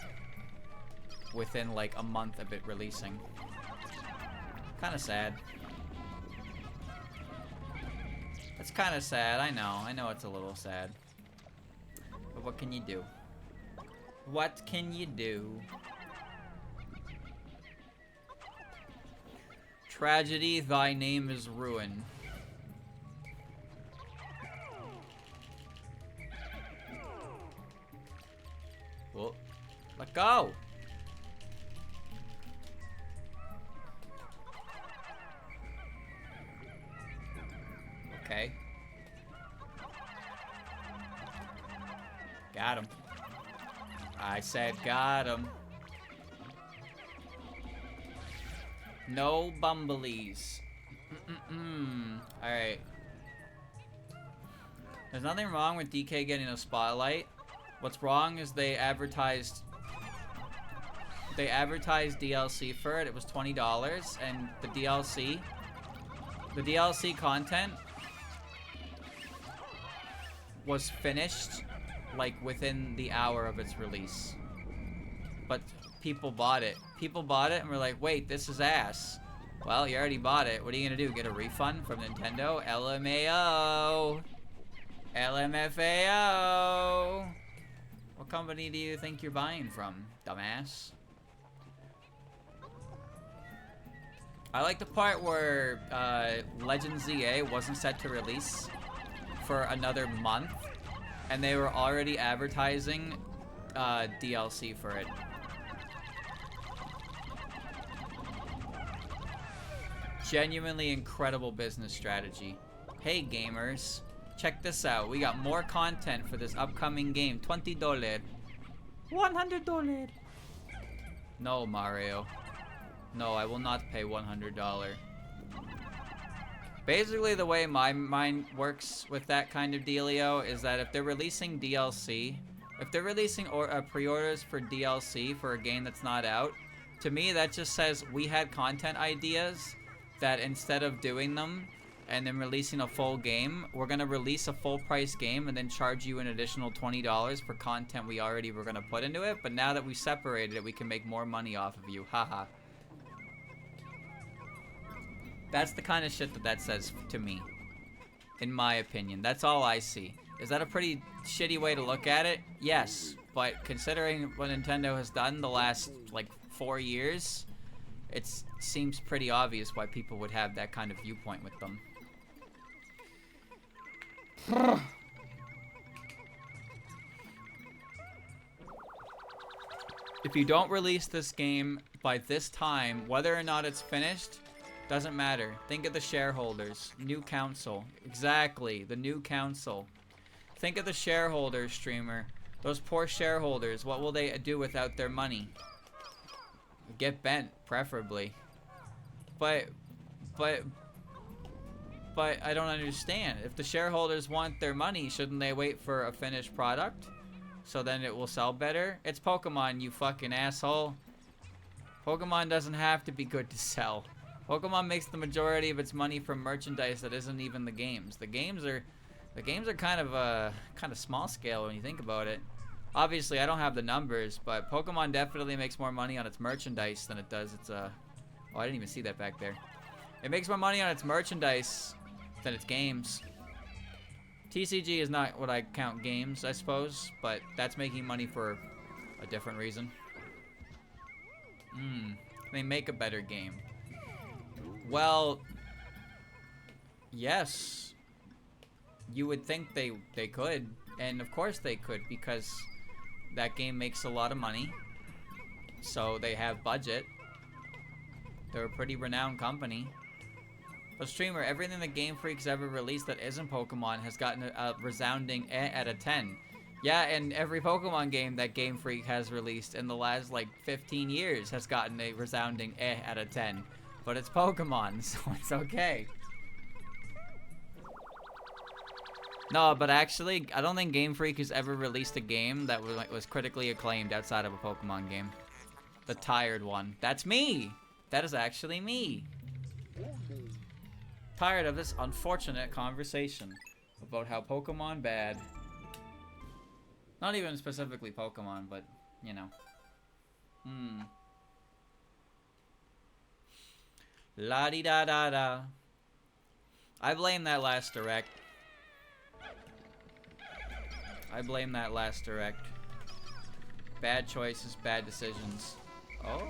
Speaker 1: within like a month of it releasing. Kind of sad. It's kind of sad. I know it's a little sad, but what can you do? What can you do? Tragedy, thy name is ruin. Whoa. Let go! Okay. Got him. I said got him. No bumblebees. Alright. There's nothing wrong with DK getting a spotlight. What's wrong is they advertised DLC for it. It was $20, and the DLC content was finished like within the hour of its release. But people bought it. People bought it and were like, wait, this is ass. Well, you already bought it. What are you gonna do? Get a refund from Nintendo? LMAO. LMFAO. What company do you think you're buying from, dumbass? I like the part where Legends ZA wasn't set to release for another month, and they were already advertising DLC for it. Genuinely incredible business strategy. Hey gamers, check this out. We got more content for this upcoming game. $20. $100. No, Mario. No, I will not pay $100. Basically, the way my mind works with that kind of dealio is that if they're releasing DLC, if they're releasing pre-orders for DLC for a game that's not out, to me that just says we had content ideas that instead of doing them and then releasing a full game, we're gonna release a full price game and then charge you an additional $20 for content we already were gonna put into it, but now that we separated it, we can make more money off of you. Haha. That's the kind of shit that says to me, in my opinion. That's all I see. Is that a pretty shitty way to look at it? Yes, but considering what Nintendo has done the last, like, 4 years, it seems pretty obvious why people would have that kind of viewpoint with them. If you don't release this game by this time, whether or not it's finished, doesn't matter. Think of the shareholders. New council. Exactly, the new council. Think of the shareholders, streamer. Those poor shareholders, what will they do without their money? Get bent, preferably. But I don't understand. If the shareholders want their money, shouldn't they wait for a finished product? So then it will sell better? It's Pokemon, you fucking asshole. Pokemon doesn't have to be good to sell. Pokemon makes the majority of its money from merchandise that isn't even the games. The games are kind of small scale when you think about it. Obviously, I don't have the numbers, but Pokemon definitely makes more money on its merchandise than it does its oh, I didn't even see that back there. It makes more money on its merchandise than its games. TCG is not what I count games, I suppose, but that's making money for A different reason? They make a better game. Well, yes. You would think they could. And of course they could, because that game makes a lot of money. So they have budget. They're a pretty renowned company. But streamer, everything that Game Freak's ever released that isn't Pokemon has gotten a resounding out of 10. Yeah, and every Pokemon game that Game Freak has released in the last, like, 15 years has gotten a resounding out of 10. But it's Pokemon, so it's okay. No, but actually, I don't think Game Freak has ever released a game that was critically acclaimed outside of a Pokemon game. The tired one. That's me! That is actually me. Tired of this unfortunate conversation about how Pokemon bad. Not even specifically Pokemon, but, you know. La-di-da-da-da. I blame that last direct. I blame that last direct. Bad choices, bad decisions. Oh.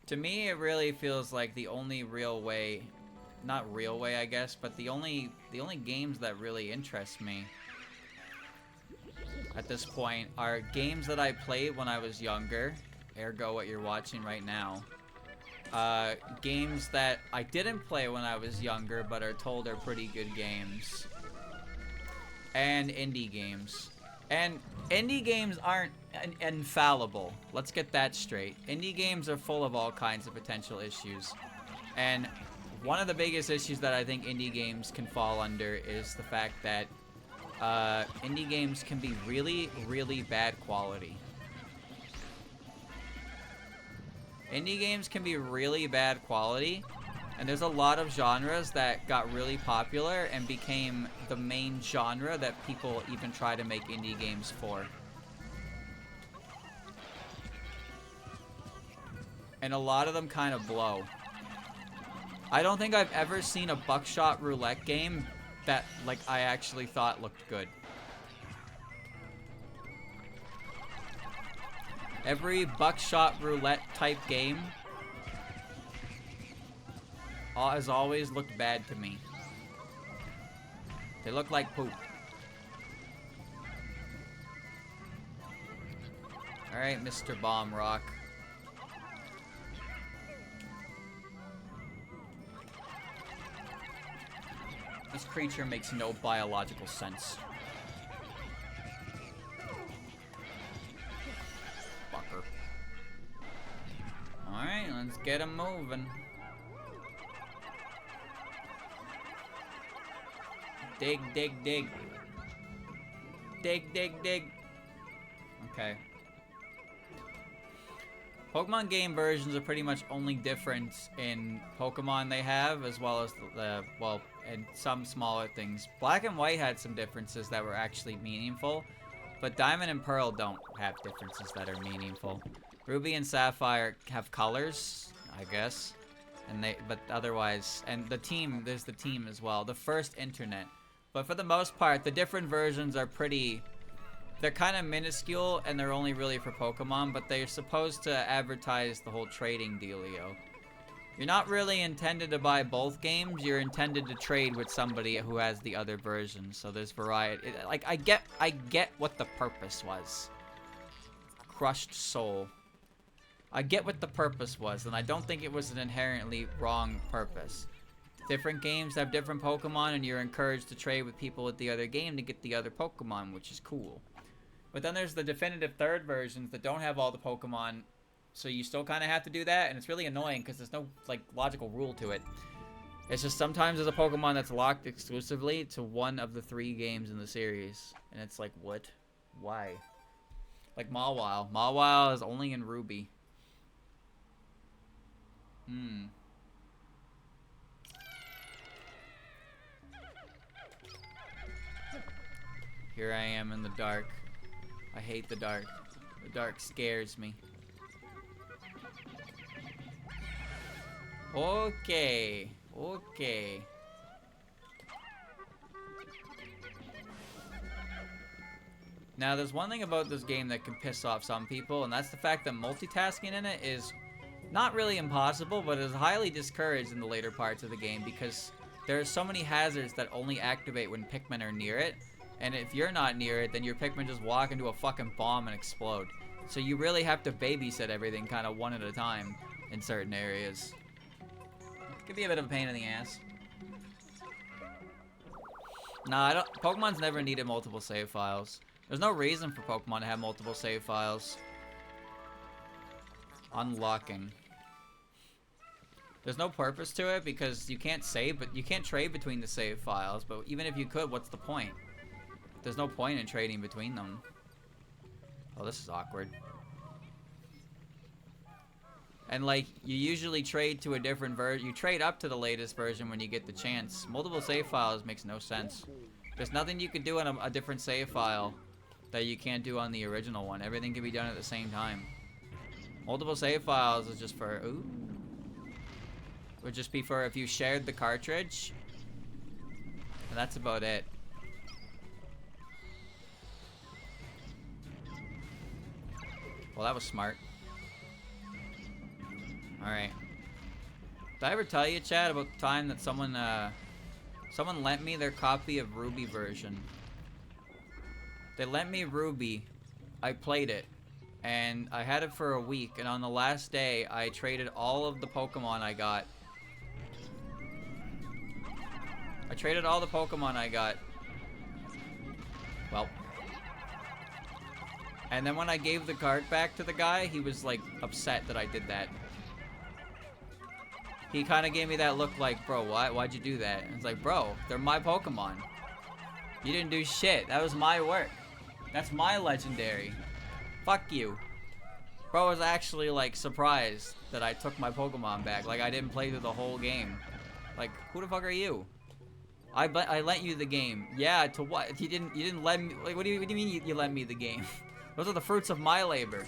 Speaker 1: To me, it really feels like the only real way, not real way, I guess, but the only games that really interest me at this point are games that I played when I was younger, ergo what you're watching right now. Games that I didn't play when I was younger, but are told are pretty good games. And indie games. And indie games aren't infallible. Let's get that straight. Indie games are full of all kinds of potential issues. And one of the biggest issues that I think indie games can fall under is the fact that indie games can be really, really bad quality. Indie games can be really bad quality, and there's a lot of genres that got really popular and became the main genre that people even try to make indie games for. And a lot of them kind of blow. I don't think I've ever seen a buckshot roulette game that, like, I actually thought looked good. Every buckshot roulette type game has always looked bad to me. They look like poop. Alright, Mr. Bomb Rock. This creature makes no biological sense. Fucker. Alright, let's get him moving. Dig, dig, dig. Dig, dig, dig. Okay. Pokemon game versions are pretty much only different in Pokemon they have, as well as well, and some smaller things. Black and White had some differences that were actually meaningful, but Diamond and Pearl don't have differences that are meaningful. Ruby and Sapphire have colors, I guess, but otherwise, and the team, there's the team as well. The first internet. But for the most part, the different versions are pretty... They're kind of minuscule, and they're only really for Pokemon, but they're supposed to advertise the whole trading dealio. You're not really intended to buy both games, you're intended to trade with somebody who has the other version, so there's variety. Like, I get what the purpose was. Crushed Soul. I get what the purpose was, and I don't think it was an inherently wrong purpose. Different games have different Pokemon, and you're encouraged to trade with people with the other game to get the other Pokemon, which is cool. But then there's the definitive third versions that don't have all the Pokemon, so you still kind of have to do that, and it's really annoying because there's no, like, logical rule to it. It's just sometimes there's a Pokemon that's locked exclusively to one of the 3 games in the series, and it's like, what? Why? Like Mawile. Mawile is only in Ruby. Here I am in the dark. I hate the dark. The dark scares me. Okay. Okay. Now, there's one thing about this game that can piss off some people, and that's the fact that multitasking in it is not really impossible, but is highly discouraged in the later parts of the game because there are so many hazards that only activate when Pikmin are near it, and if you're not near it, then your Pikmin just walk into a fucking bomb and explode. So you really have to babysit everything kind of one at a time in certain areas. It could be a bit of a pain in the ass. Nah, Pokemon's never needed multiple save files. There's no reason for Pokemon to have multiple save files. Unlocking. There's no purpose to it because you can't save, but you can't trade between the save files. But even if you could, what's the point? There's no point in trading between them. Oh, this is awkward. And like, you usually trade to a different version. You trade up to the latest version when you get the chance. Multiple save files makes no sense. There's nothing you can do on a different save file that you can't do on the original one. Everything can be done at the same time. Multiple save files is just for, ooh. Would just be for if you shared the cartridge. And that's about it. Well, that was smart. Alright. Did I ever tell you, Chad, about the time that someone lent me their copy of Ruby version? They lent me Ruby. I played it. And I had it for a week. And on the last day, I traded all of the Pokemon I got. I traded all the Pokemon I got. Well. And then when I gave the card back to the guy, he was like upset that I did that. He kind of gave me that look like, bro, why'd you do that? And it's like, bro, they're my Pokemon. You didn't do shit. That was my work. That's my legendary. Fuck you. Bro was actually like surprised that I took my Pokemon back. Like I didn't play through the whole game. Like, who the fuck are you? I lent you the game. Yeah, to what? You didn't let me. Like, what do you mean you lent me the game? Those are the fruits of my labor.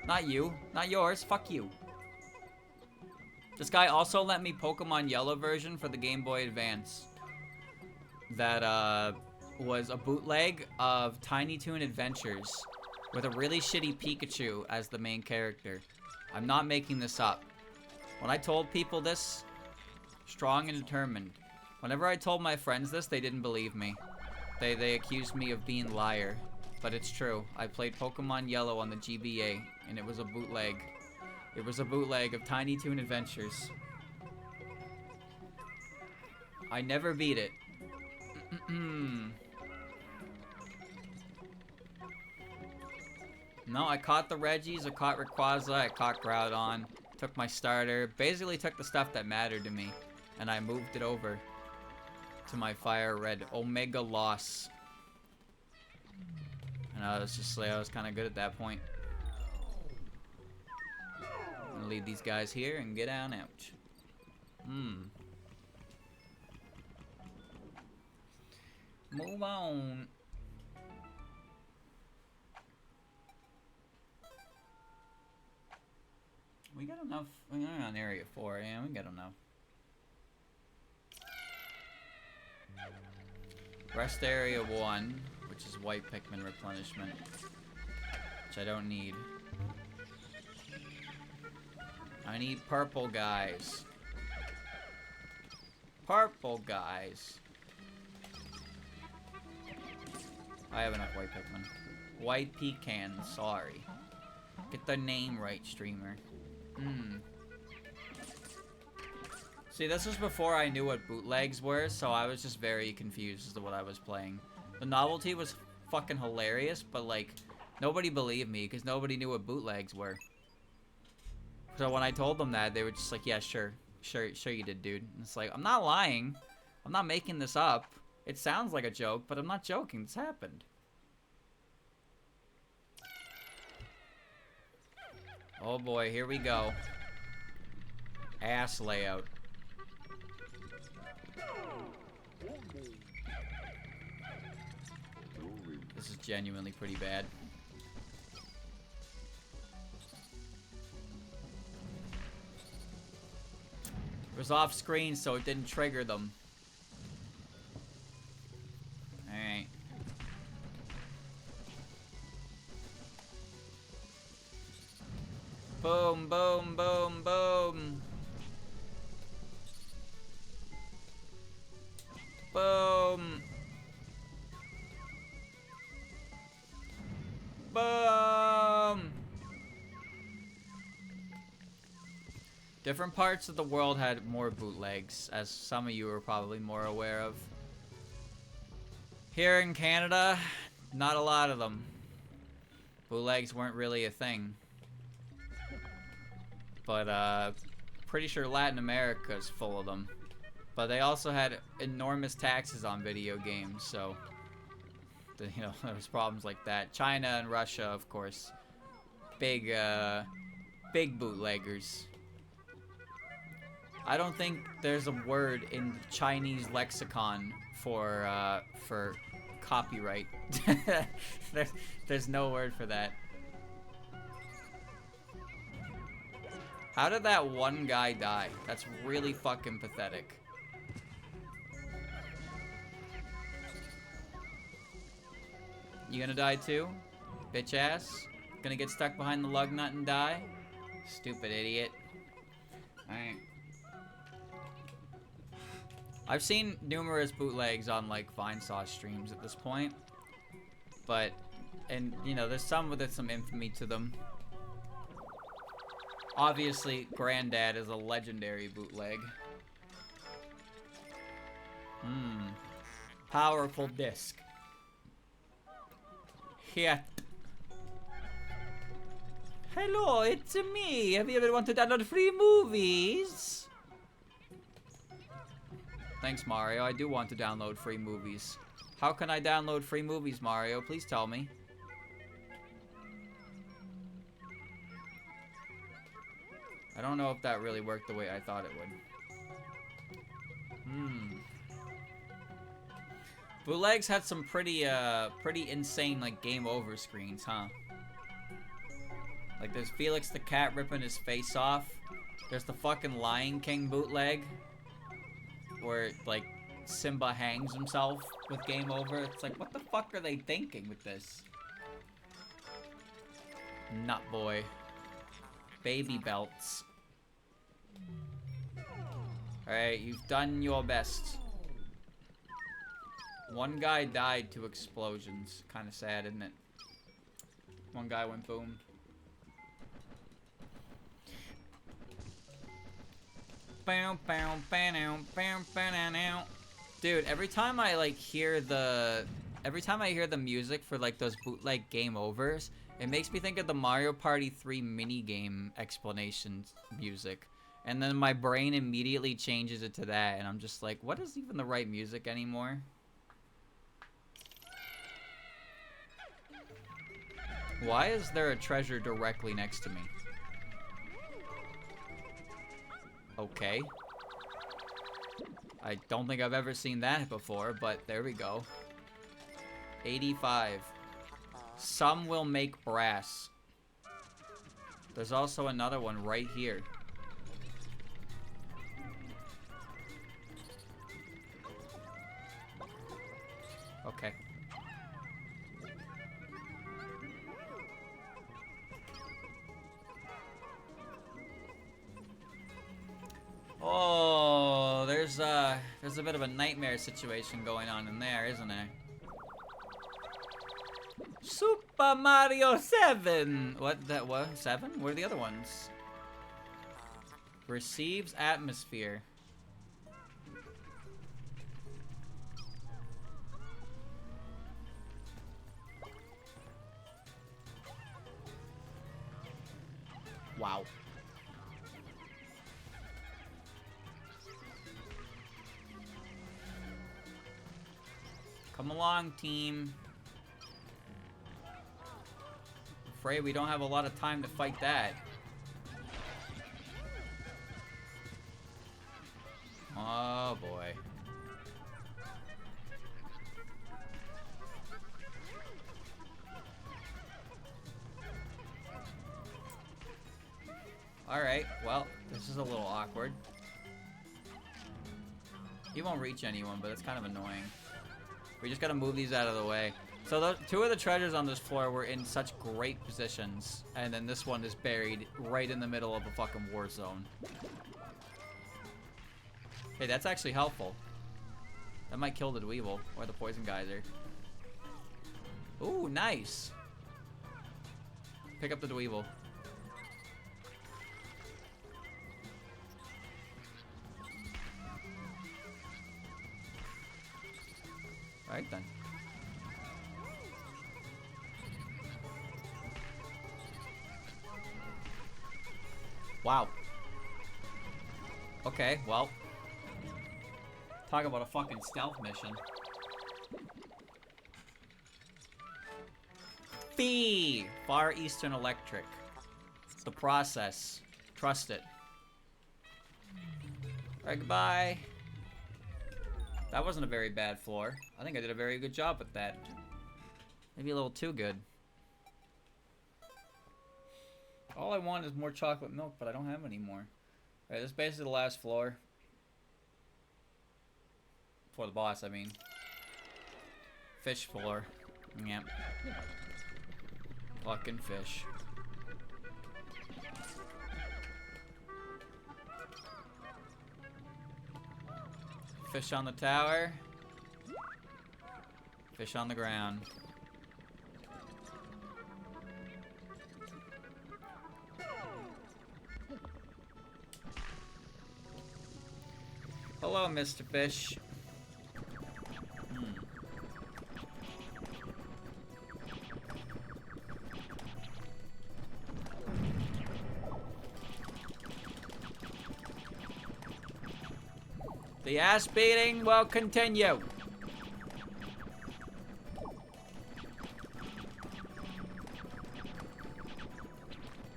Speaker 1: Not you. Not yours. Fuck you. This guy also lent me Pokemon Yellow version for the Game Boy Advance. That was a bootleg of Tiny Toon Adventures with a really shitty Pikachu as the main character. I'm not making this up. When I told people this, strong and determined. Whenever I told my friends this, they didn't believe me. They accused me of being a liar. But it's true. I played Pokemon Yellow on the GBA, and it was a bootleg. It was a bootleg of Tiny Toon Adventures. I never beat it. No, I caught the Reggies, I caught Rayquaza, I caught Groudon, took my starter, basically took the stuff that mattered to me, and I moved it over to my Fire Red Omega Loss. And I was just like, I was kind of good at that point. I'm gonna leave these guys here and get on out. Move on. We got enough. We're on area 4. Yeah, we got enough. Rest area 1, which is white Pikmin replenishment, which I don't need. I need purple guys. Purple guys. I have enough white Pikmin. White Pecan, sorry. Get the name right, streamer. See, this was before I knew what bootlegs were, so I was just very confused as to what I was playing. The novelty was fucking hilarious, but like, nobody believed me because nobody knew what bootlegs were. So when I told them that, they were just like, yeah, sure you did, dude. And it's like, I'm not lying. I'm not making this up. It sounds like a joke, but I'm not joking. This happened. Oh boy, here we go. Ass layout. This is genuinely pretty bad. It was off screen, so it didn't trigger them. Alright. Boom, boom, boom, boom. Boom. Boom. Different parts of the world had more bootlegs, as some of you are probably more aware of. Here in Canada, not a lot of them. Bootlegs weren't really a thing. But, pretty sure Latin America is full of them. But they also had enormous taxes on video games, so... You know, there's problems like that. China and Russia, of course. Big bootleggers. I don't think there's a word in the Chinese lexicon for copyright. There's no word for that. How did that one guy die? That's really fucking pathetic. You gonna die too? Bitch ass? Gonna get stuck behind the lug nut and die? Stupid idiot. Alright. I've seen numerous bootlegs on, like, Vinesauce streams at this point. But, and, you know, there's some with some infamy to them. Obviously, Granddad is a legendary bootleg. Powerful disc. Yeah. Hello, it's me. Have you ever wanted to download free movies? Thanks, Mario. I do want to download free movies. How can I download free movies, Mario? Please tell me. I don't know if that really worked the way I thought it would. Bootlegs had some pretty insane, like, game over screens, huh? Like, there's Felix the Cat ripping his face off. There's the fucking Lion King bootleg. Where, like, Simba hangs himself with game over. It's like, what the fuck are they thinking with this? Nut boy. Baby belts. Alright, you've done your best. One guy died to explosions. Kinda sad, isn't it? One guy went boom. Dude, every time I hear the music for like those bootleg game overs, it makes me think of the Mario Party 3 minigame explanation music. And then my brain immediately changes it to that, and I'm just like, what is even the right music anymore? Why is there a treasure directly next to me? Okay. I don't think I've ever seen that before, but there we go. 85. Some will make brass. There's also another one right here. Okay. Oh, there's a bit of a nightmare situation going on in there, isn't there? Super Mario 7! What, 7? Where are the other ones? Receives atmosphere. Wow. Come along, team. Afraid we don't have a lot of time to fight that. Oh boy. Alright, well, this is a little awkward. He won't reach anyone, but it's kind of annoying. We just gotta move these out of the way. So two of the treasures on this floor were in such great positions, and then this one is buried right in the middle of a fucking war zone. Hey, that's actually helpful. That might kill the Dweevil or the poison geyser. Ooh, nice. Pick up the Dweevil. Alright then. Wow. Okay, well. Talk about a fucking stealth mission. Fee! Far Eastern Electric. It's the process. Trust it. Alright, goodbye. That wasn't a very bad floor. I think I did a very good job with that. Maybe a little too good. All I want is more chocolate milk, but I don't have any more. Alright, this is basically the last floor. For the boss, I mean. Fish floor. Yep. Fucking fish. Fish on the tower. Fish on the ground. Hello, Mr. Fish. The ass beating will continue.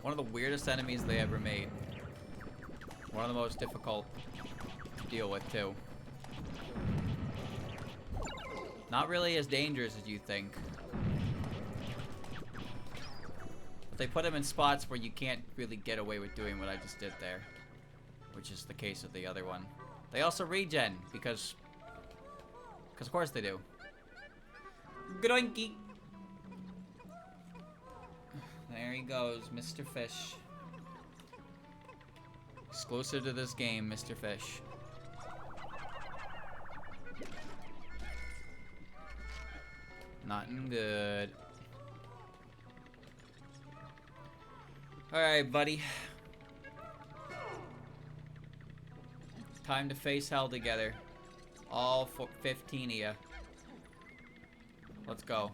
Speaker 1: One of the weirdest enemies they ever made. One of the most difficult to deal with, too. Not really as dangerous as you think. But they put him in spots where you can't really get away with doing what I just did there. Which is the case of the other one. They also regen, because of course they do. Groinky! There he goes, Mr. Fish. Exclusive to this game, Mr. Fish. Nothing good. Alright, buddy. Time to face hell together. All 15 of you. Let's go.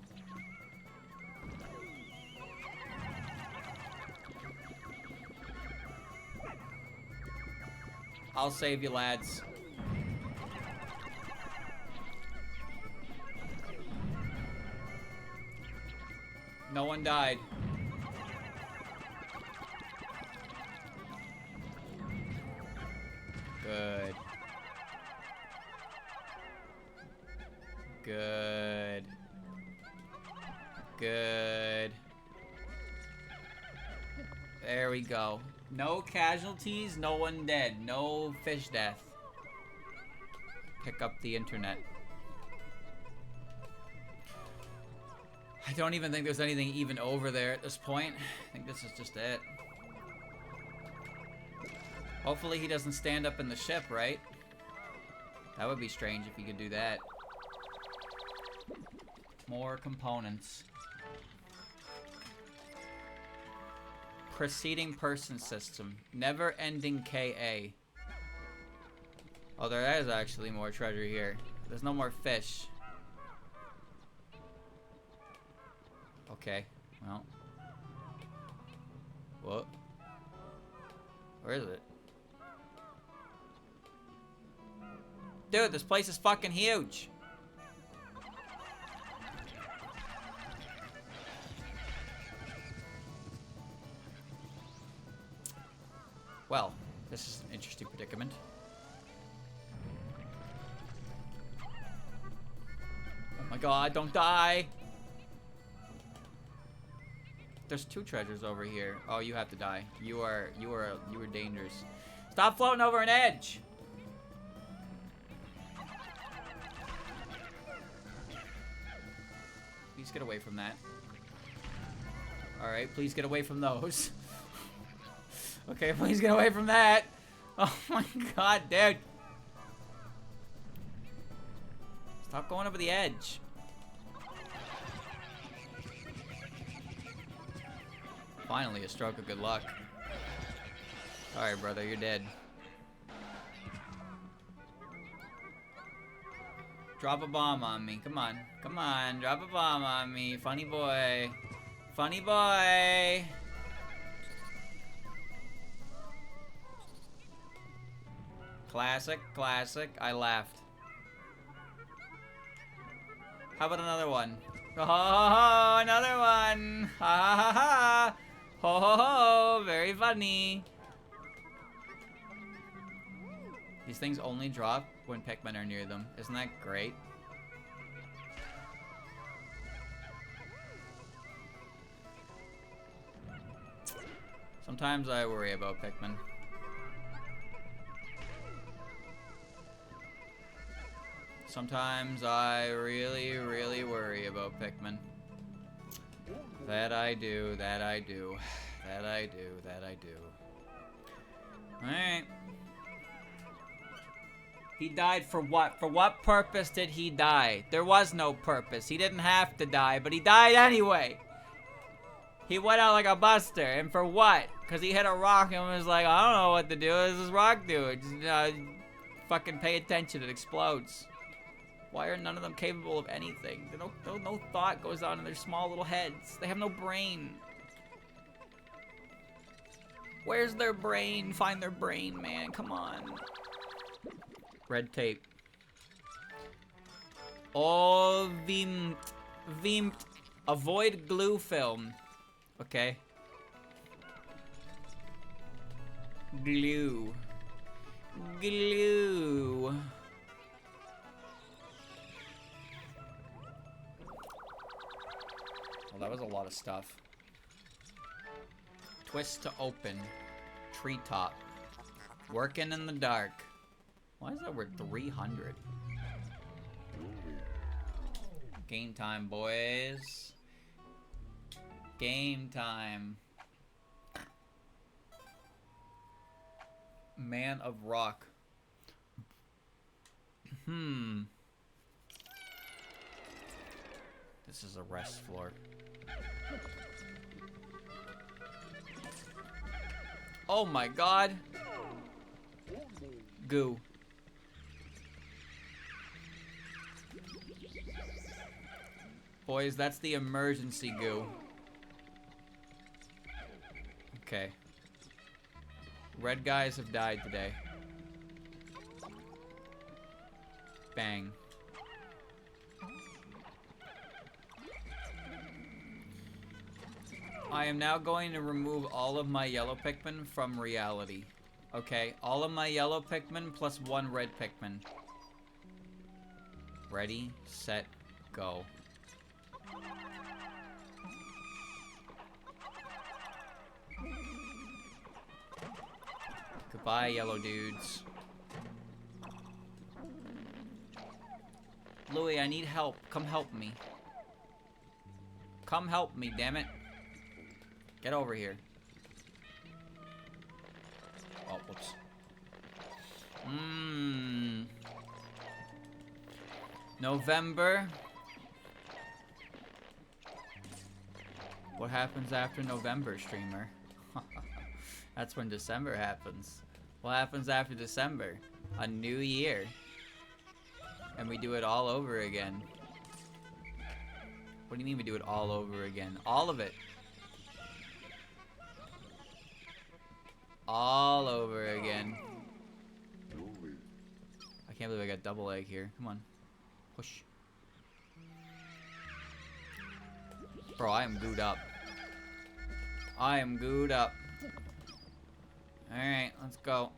Speaker 1: I'll save you, lads. No one died. Good. Good. Good. There we go. No casualties, no one dead. No fish death. Pick up the internet. I don't even think there's anything even over there at this point. I think this is just it. Hopefully he doesn't stand up in the ship, right? That would be strange if he could do that. More components. Preceding person system. Never-ending KA. Oh, there is actually more treasure here. There's no more fish. Okay, well. What? Where is it? Dude, this place is fucking huge. Well, this is an interesting predicament. Oh my god, don't die! There's two treasures over here. Oh, you have to die. You were dangerous. Stop floating over an edge! Please get away from that. Alright, please get away from those. Okay, please get away from that. Oh my god, dude. Stop going over the edge. Finally, a stroke of good luck. Sorry, brother, you're dead. Drop a bomb on me. Come on. Come on, drop a bomb on me. Funny boy. Funny boy. Classic, classic. I laughed. How about another one? Oh, ho, ho, ho, another one. Ha ha ha ha. Ho ho ho. Very funny. These things only drop when Pikmin are near them. Isn't that great? Sometimes I worry about Pikmin. Sometimes I really, really worry about Pikmin. That I do, that I do, that I do, that I do. Alright. He died for what? For what purpose did he die? There was no purpose. He didn't have to die, but he died anyway. He went out like a buster, and for what? Because he hit a rock and was like, I don't know what to do. What does this rock do? Just, fucking pay attention, it explodes. Why are none of them capable of anything? No thought goes on in their small little heads. They have no brain. Where's their brain? Find their brain, man. Come on. Red tape. Oh, Vimt. Avoid glue film. Okay. Glue. Glue. Well, that was a lot of stuff. Twist to open. Treetop. Working in the dark. Why is that worth 300? Game time, boys. Game time. Man of Rock. This is a rest floor. Oh my god. Goo. Boys, that's the emergency goo. Okay. Red guys have died today. Bang. I am now going to remove all of my yellow Pikmin from reality. Okay, all of my yellow Pikmin plus one red Pikmin. Ready, set, go. Goodbye, yellow dudes. Louie, I need help. Come help me. Come help me, damn it. Get over here. Oh, whoops. November. What happens after November, streamer? That's when December happens. What happens after December? A new year. And we do it all over again. What do you mean we do it all over again? All of it. All over again. I can't believe I got double egg here. Come on. Push. Bro, I am gooed up. I am gooed up. Alright, let's go.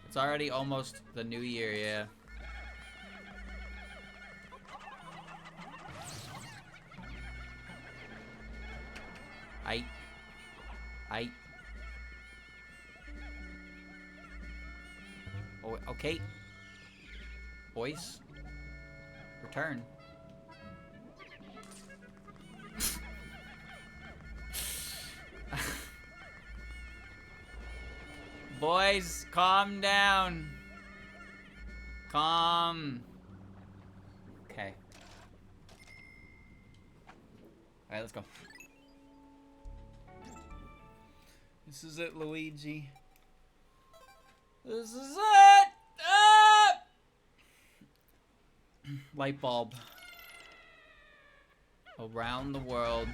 Speaker 1: It's already almost the new year, yeah. Oh, okay. Boys. Return. Boys, calm down. Calm. Okay. Alright, let's go. This is it, Luigi. This is it! Ah! Light bulb. Around the world.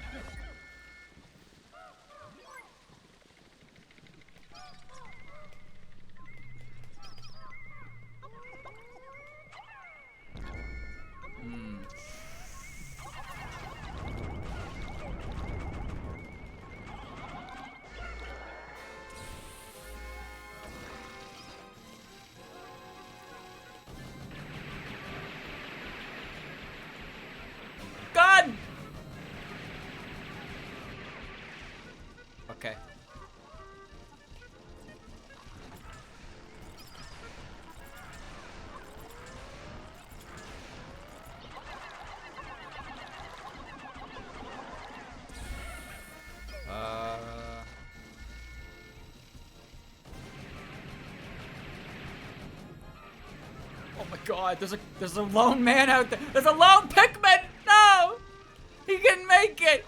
Speaker 1: God! Okay. Oh my God! There's a lone man out there. There's a lone Pikmin. No, he can make it.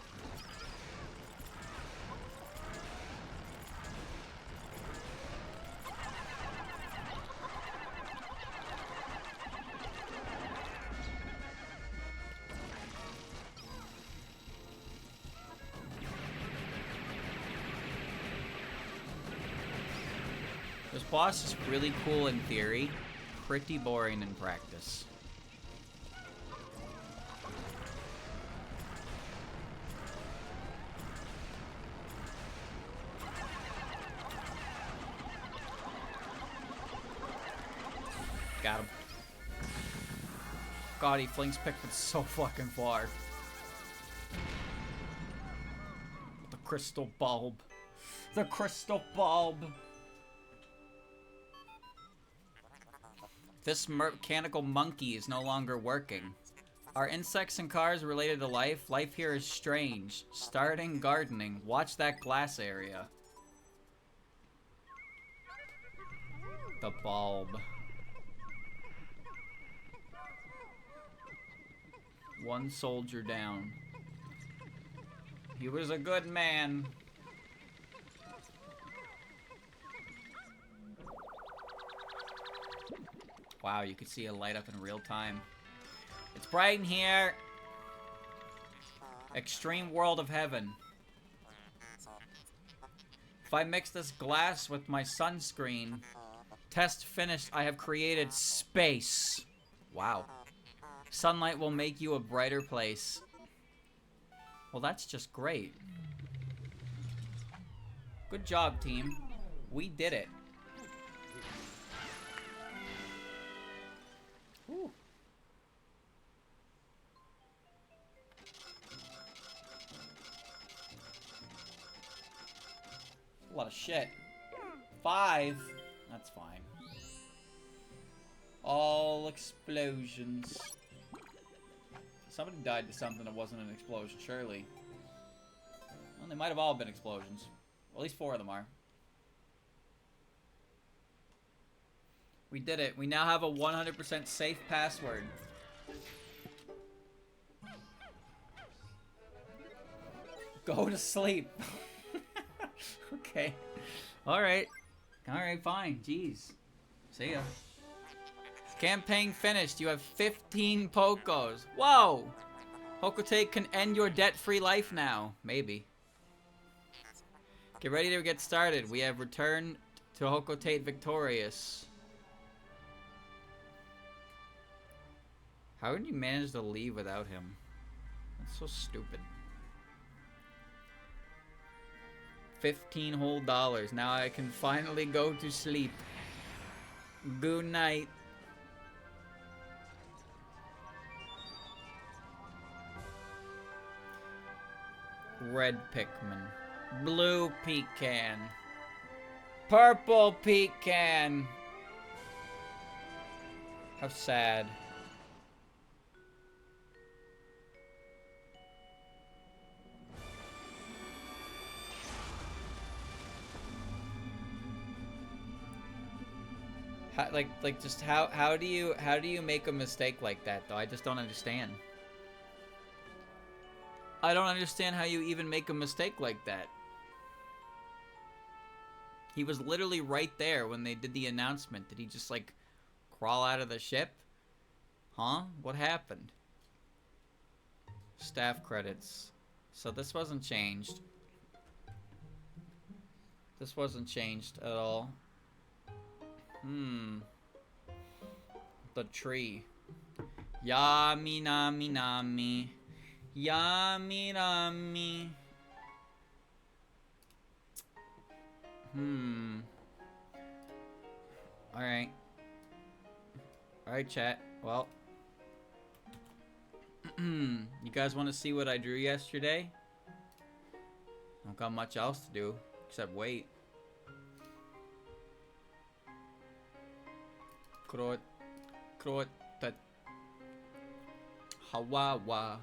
Speaker 1: This boss is really cool in theory, pretty boring in practice. Got him. God, he flings Pikmin so fucking far. The crystal bulb. The crystal bulb. This mechanical monkey is no longer working. Are insects and cars related to life? Life here is strange. Starting gardening. Watch that glass area. The bulb. One soldier down. He was a good man. Wow, you could see it light up in real time. It's bright in here. Extreme world of heaven. If I mix this glass with my sunscreen, test finished, I have created space. Wow. Sunlight will make you a brighter place. Well, that's just great. Good job, team. We did it. Whew. A lot of shit. 5. That's fine. All explosions. Somebody died to something that wasn't an explosion, surely. Well, they might have all been explosions. At least 4 of them are. We did it. We now have a 100% safe password. Go to sleep. Okay. Alright. Alright, fine. Jeez. See ya. Campaign finished. You have 15 Pokos. Whoa! Hocotate can end your debt-free life now. Maybe. Get ready to get started. We have returned to Hocotate victorious. How did you manage to leave without him? That's so stupid. 15 whole dollars. Now I can finally go to sleep. Good night. Red Pikmin. Blue Pecan. Purple Pecan. How sad. Just how do you make a mistake like that though? I just don't understand. I don't understand how you even make a mistake like that. He was literally right there when they did the announcement. Did he just like crawl out of the ship? Huh? What happened? Staff credits. So this wasn't changed. This wasn't changed at all. The tree. Yami nami nami. Yami nami. Alright. Alright, chat. Well. You guys want to see what I drew yesterday? Don't got much else to do except wait. Krot. Krot. Tat. Hawawa.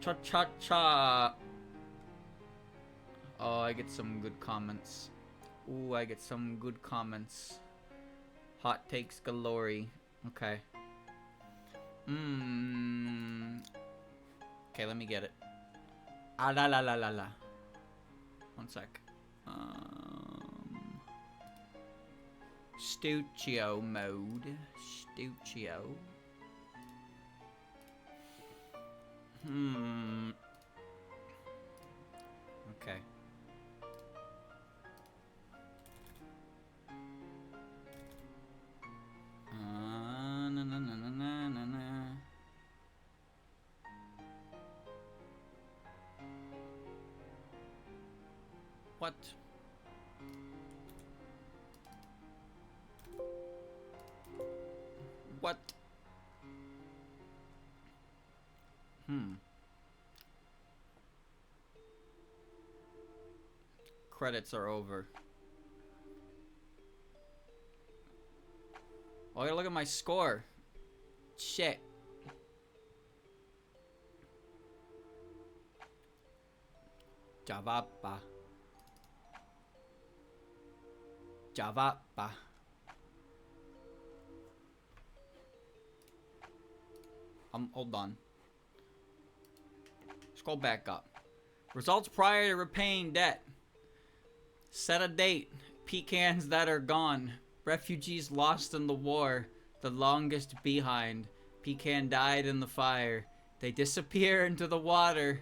Speaker 1: Cha-cha-cha. Oh, I get some good comments. Ooh, I get some good comments. Hot takes galore. Okay. Okay, let me get it. Ah la la la la la. One sec. Studio mode. Studio. Okay. Na, na, na, na, na, na. What? What? Credits are over. Oh, I gotta look at my score. Shit. Javapa. Javapa. Hold on. Scroll back up. Results prior to repaying debt. Set a date. Pecans that are gone. Refugees lost in the war. The longest behind. Pecan died in the fire. They disappear into the water.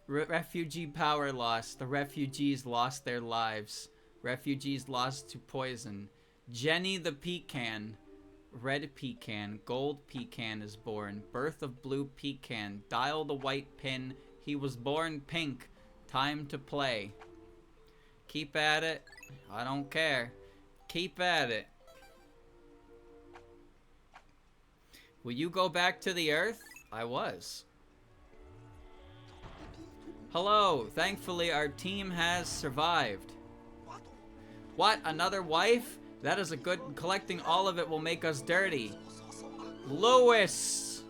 Speaker 1: Refugee power loss. The refugees lost their lives. Refugees lost to poison. Jenny the Pecan. Red Pecan. Gold Pecan is born. Birth of Blue Pecan. Dial the white pin. He was born pink. Time to play. Keep at it. I don't care. Keep at it. Will you go back to the earth? I was. Hello. Thankfully, our team has survived. What? Another wife? That is a good... Collecting all of it will make us dirty. Lewis!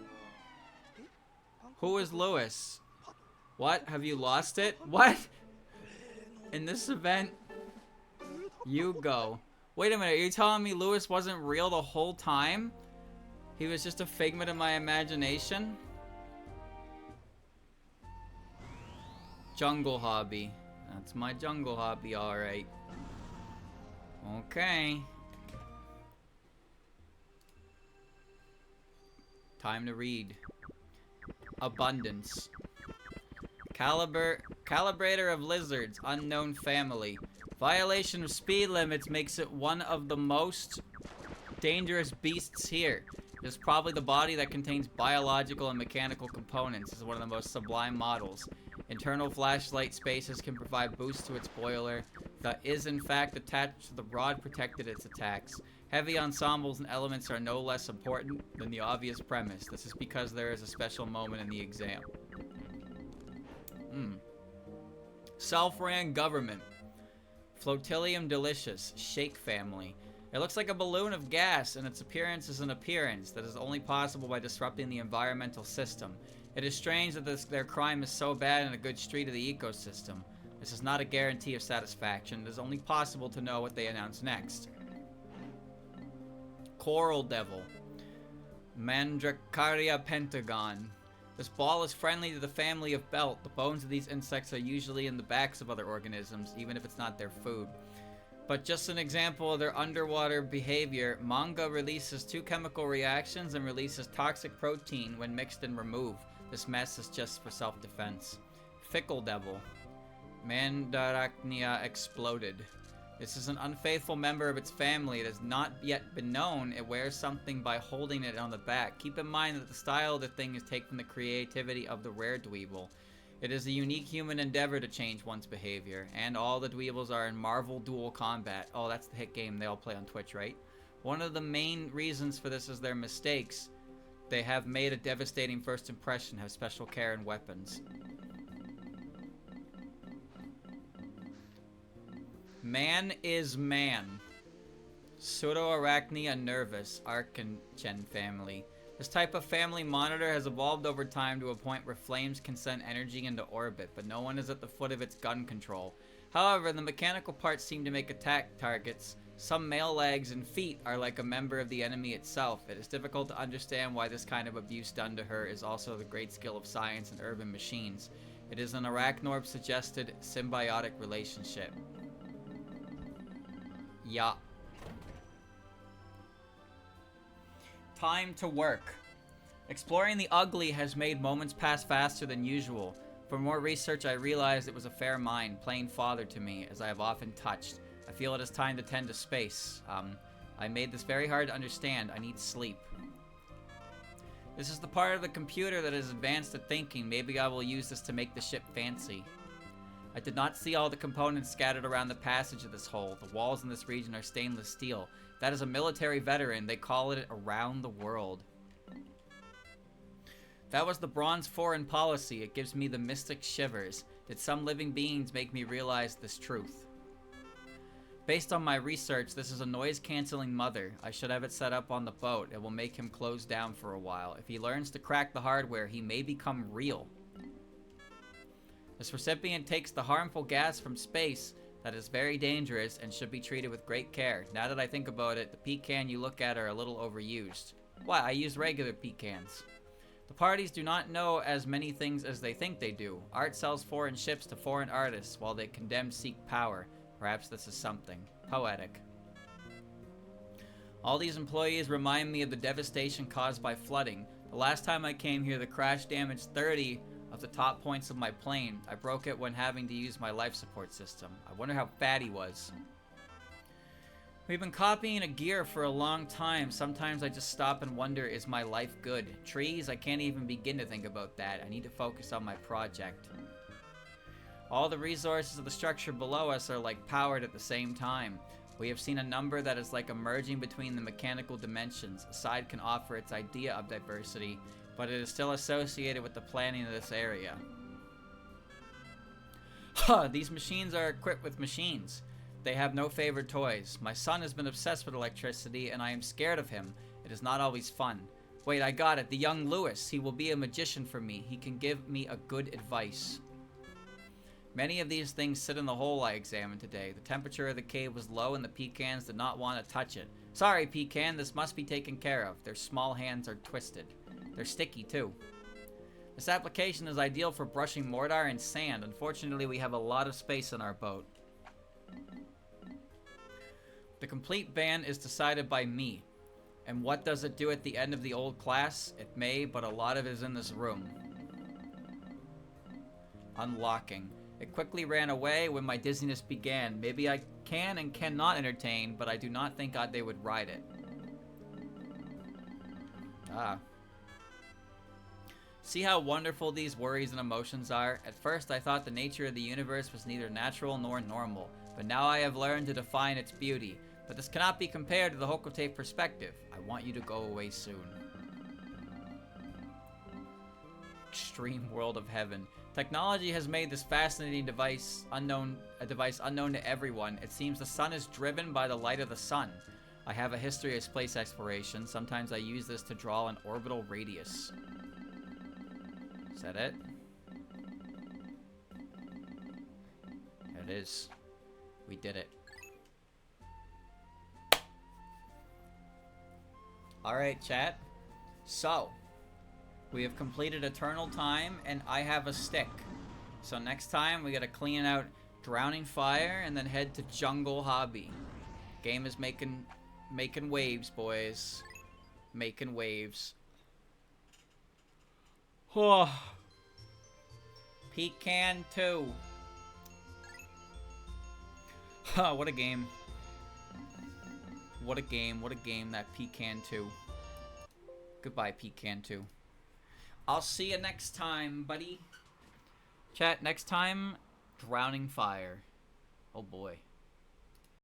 Speaker 1: Who is Lewis? What? Have you lost it? What? In this event, you go. Wait a minute, are you telling me Lewis wasn't real the whole time? He was just a figment of my imagination? Jungle hobby. That's my jungle hobby, alright. Okay. Time to read. Abundance. Calibrator of lizards, unknown family. Violation of speed limits makes it one of the most dangerous beasts here. It is probably the body that contains biological and mechanical components. It's one of the most sublime models. Internal flashlight spaces can provide boost to its boiler. That is in fact attached to the rod protected its attacks. Heavy ensembles and elements are no less important than the obvious premise. This is because there is a special moment in the exam. Self-ran government. Flotilium delicious. Shake family. It looks like a balloon of gas, and its appearance is an appearance that is only possible by disrupting the environmental system. It is strange that their crime is so bad in a good street of the ecosystem. This is not a guarantee of satisfaction. It is only possible to know what they announce next. Coral Devil. Mandracaria pentagon. This ball is friendly to the family of belt. The bones of these insects are usually in the backs of other organisms, even if it's not their food. But just an example of their underwater behavior, manga releases 2 chemical reactions and releases toxic protein when mixed and removed. This mess is just for self-defense. Fickle Devil. Mandarachnia exploded. This is an unfaithful member of its family. It has not yet been known it wears something by holding it on the back. Keep in mind that the style of the thing is taken from the creativity of the rare dweeble. It is a unique human endeavor to change one's behavior, and all the dweebles are in Marvel Dual Combat. Oh, that's the hit game they all play on Twitch, right? One of the main reasons for this is their mistakes. They have made a devastating first impression, have special care and weapons. Man is man. Pseudoarachnia nervus, Archanchen family. This type of family monitor has evolved over time to a point where flames can send energy into orbit, but no one is at the foot of its gun control. However, the mechanical parts seem to make attack targets. Some male legs and feet are like a member of the enemy itself. It is difficult to understand why this kind of abuse done to her is also the great skill of science and urban machines. It is an Arachnorb-suggested symbiotic relationship. Yeah. Time to work. Exploring the ugly has made moments pass faster than usual. For more research, I realized it was a fair mind, playing father to me, as I have often touched. I feel it is time to tend to space. I made this very hard to understand. I need sleep. This is the part of the computer that is advanced at thinking. Maybe I will use this to make the ship fancy. I did not see all the components scattered around the passage of this hole. The walls in this region are stainless steel. That is a military veteran. They call it around the world. That was the Bronze Foreign Policy. It gives me the mystic shivers. Did some living beings make me realize this truth? Based on my research, this is a noise-canceling mother. I should have it set up on the boat. It will make him close down for a while. If he learns to crack the hardware, he may become real. This recipient takes the harmful gas from space that is very dangerous and should be treated with great care. Now that I think about it, the pecan you look at are a little overused. Why? I use regular pecans. The parties do not know as many things as they think they do. Art sells foreign ships to foreign artists while the condemned seek power. Perhaps this is something poetic. All these employees remind me of the devastation caused by flooding. The last time I came here, the crash damaged 30 of the top points of my plane. I broke it when having to use my life support system. I wonder how fat he was. We've been copying a gear for a long time. Sometimes I just stop and wonder, is my life good? Trees? I can't even begin to think about that. I need to focus on my project. All the resources of the structure below us are like powered at the same time. We have seen a number that is like emerging between the mechanical dimensions. A side can offer its idea of diversity, but it is still associated with the planning of this area. These machines are equipped with machines. They have no favorite toys. My son has been obsessed with electricity, and I am scared of him. It is not always fun. Wait, I got it. The young Lewis. He will be a magician for me. He can give me a good advice. Many of these things sit in the hole I examined today. The temperature of the cave was low, and the pecans did not want to touch it. Sorry, pecan. This must be taken care of. Their small hands are twisted. They're sticky, too. This application is ideal for brushing mortar and sand. Unfortunately, we have a lot of space in our boat. The complete ban is decided by me. And what does it do at the end of the old class? It may, but a lot of it is in this room. Unlocking. It quickly ran away when my dizziness began. Maybe I can and cannot entertain, but I do not think they would ride it. See how wonderful these worries and emotions are? At first I thought the nature of the universe was neither natural nor normal, but now I have learned to define its beauty. But this cannot be compared to the Hokote perspective. I want you to go away soon. Extreme world of heaven. Technology has made this fascinating device unknown to everyone. It seems the sun is driven by the light of the sun. I have a history of space exploration. Sometimes I use this to draw an orbital radius. Is that it? It is. We did it. Alright, chat. So, we have completed Eternal Time, and I have a stick. So next time, we gotta clean out Drowning Fire, and then head to Jungle Hobby. Game is making waves, boys. Making waves. Pecan 2. What a game. What a game. What a game, that Pecan 2. Goodbye, Pecan 2. I'll see you next time, buddy. Chat, next time, Drowning Fire. Oh boy.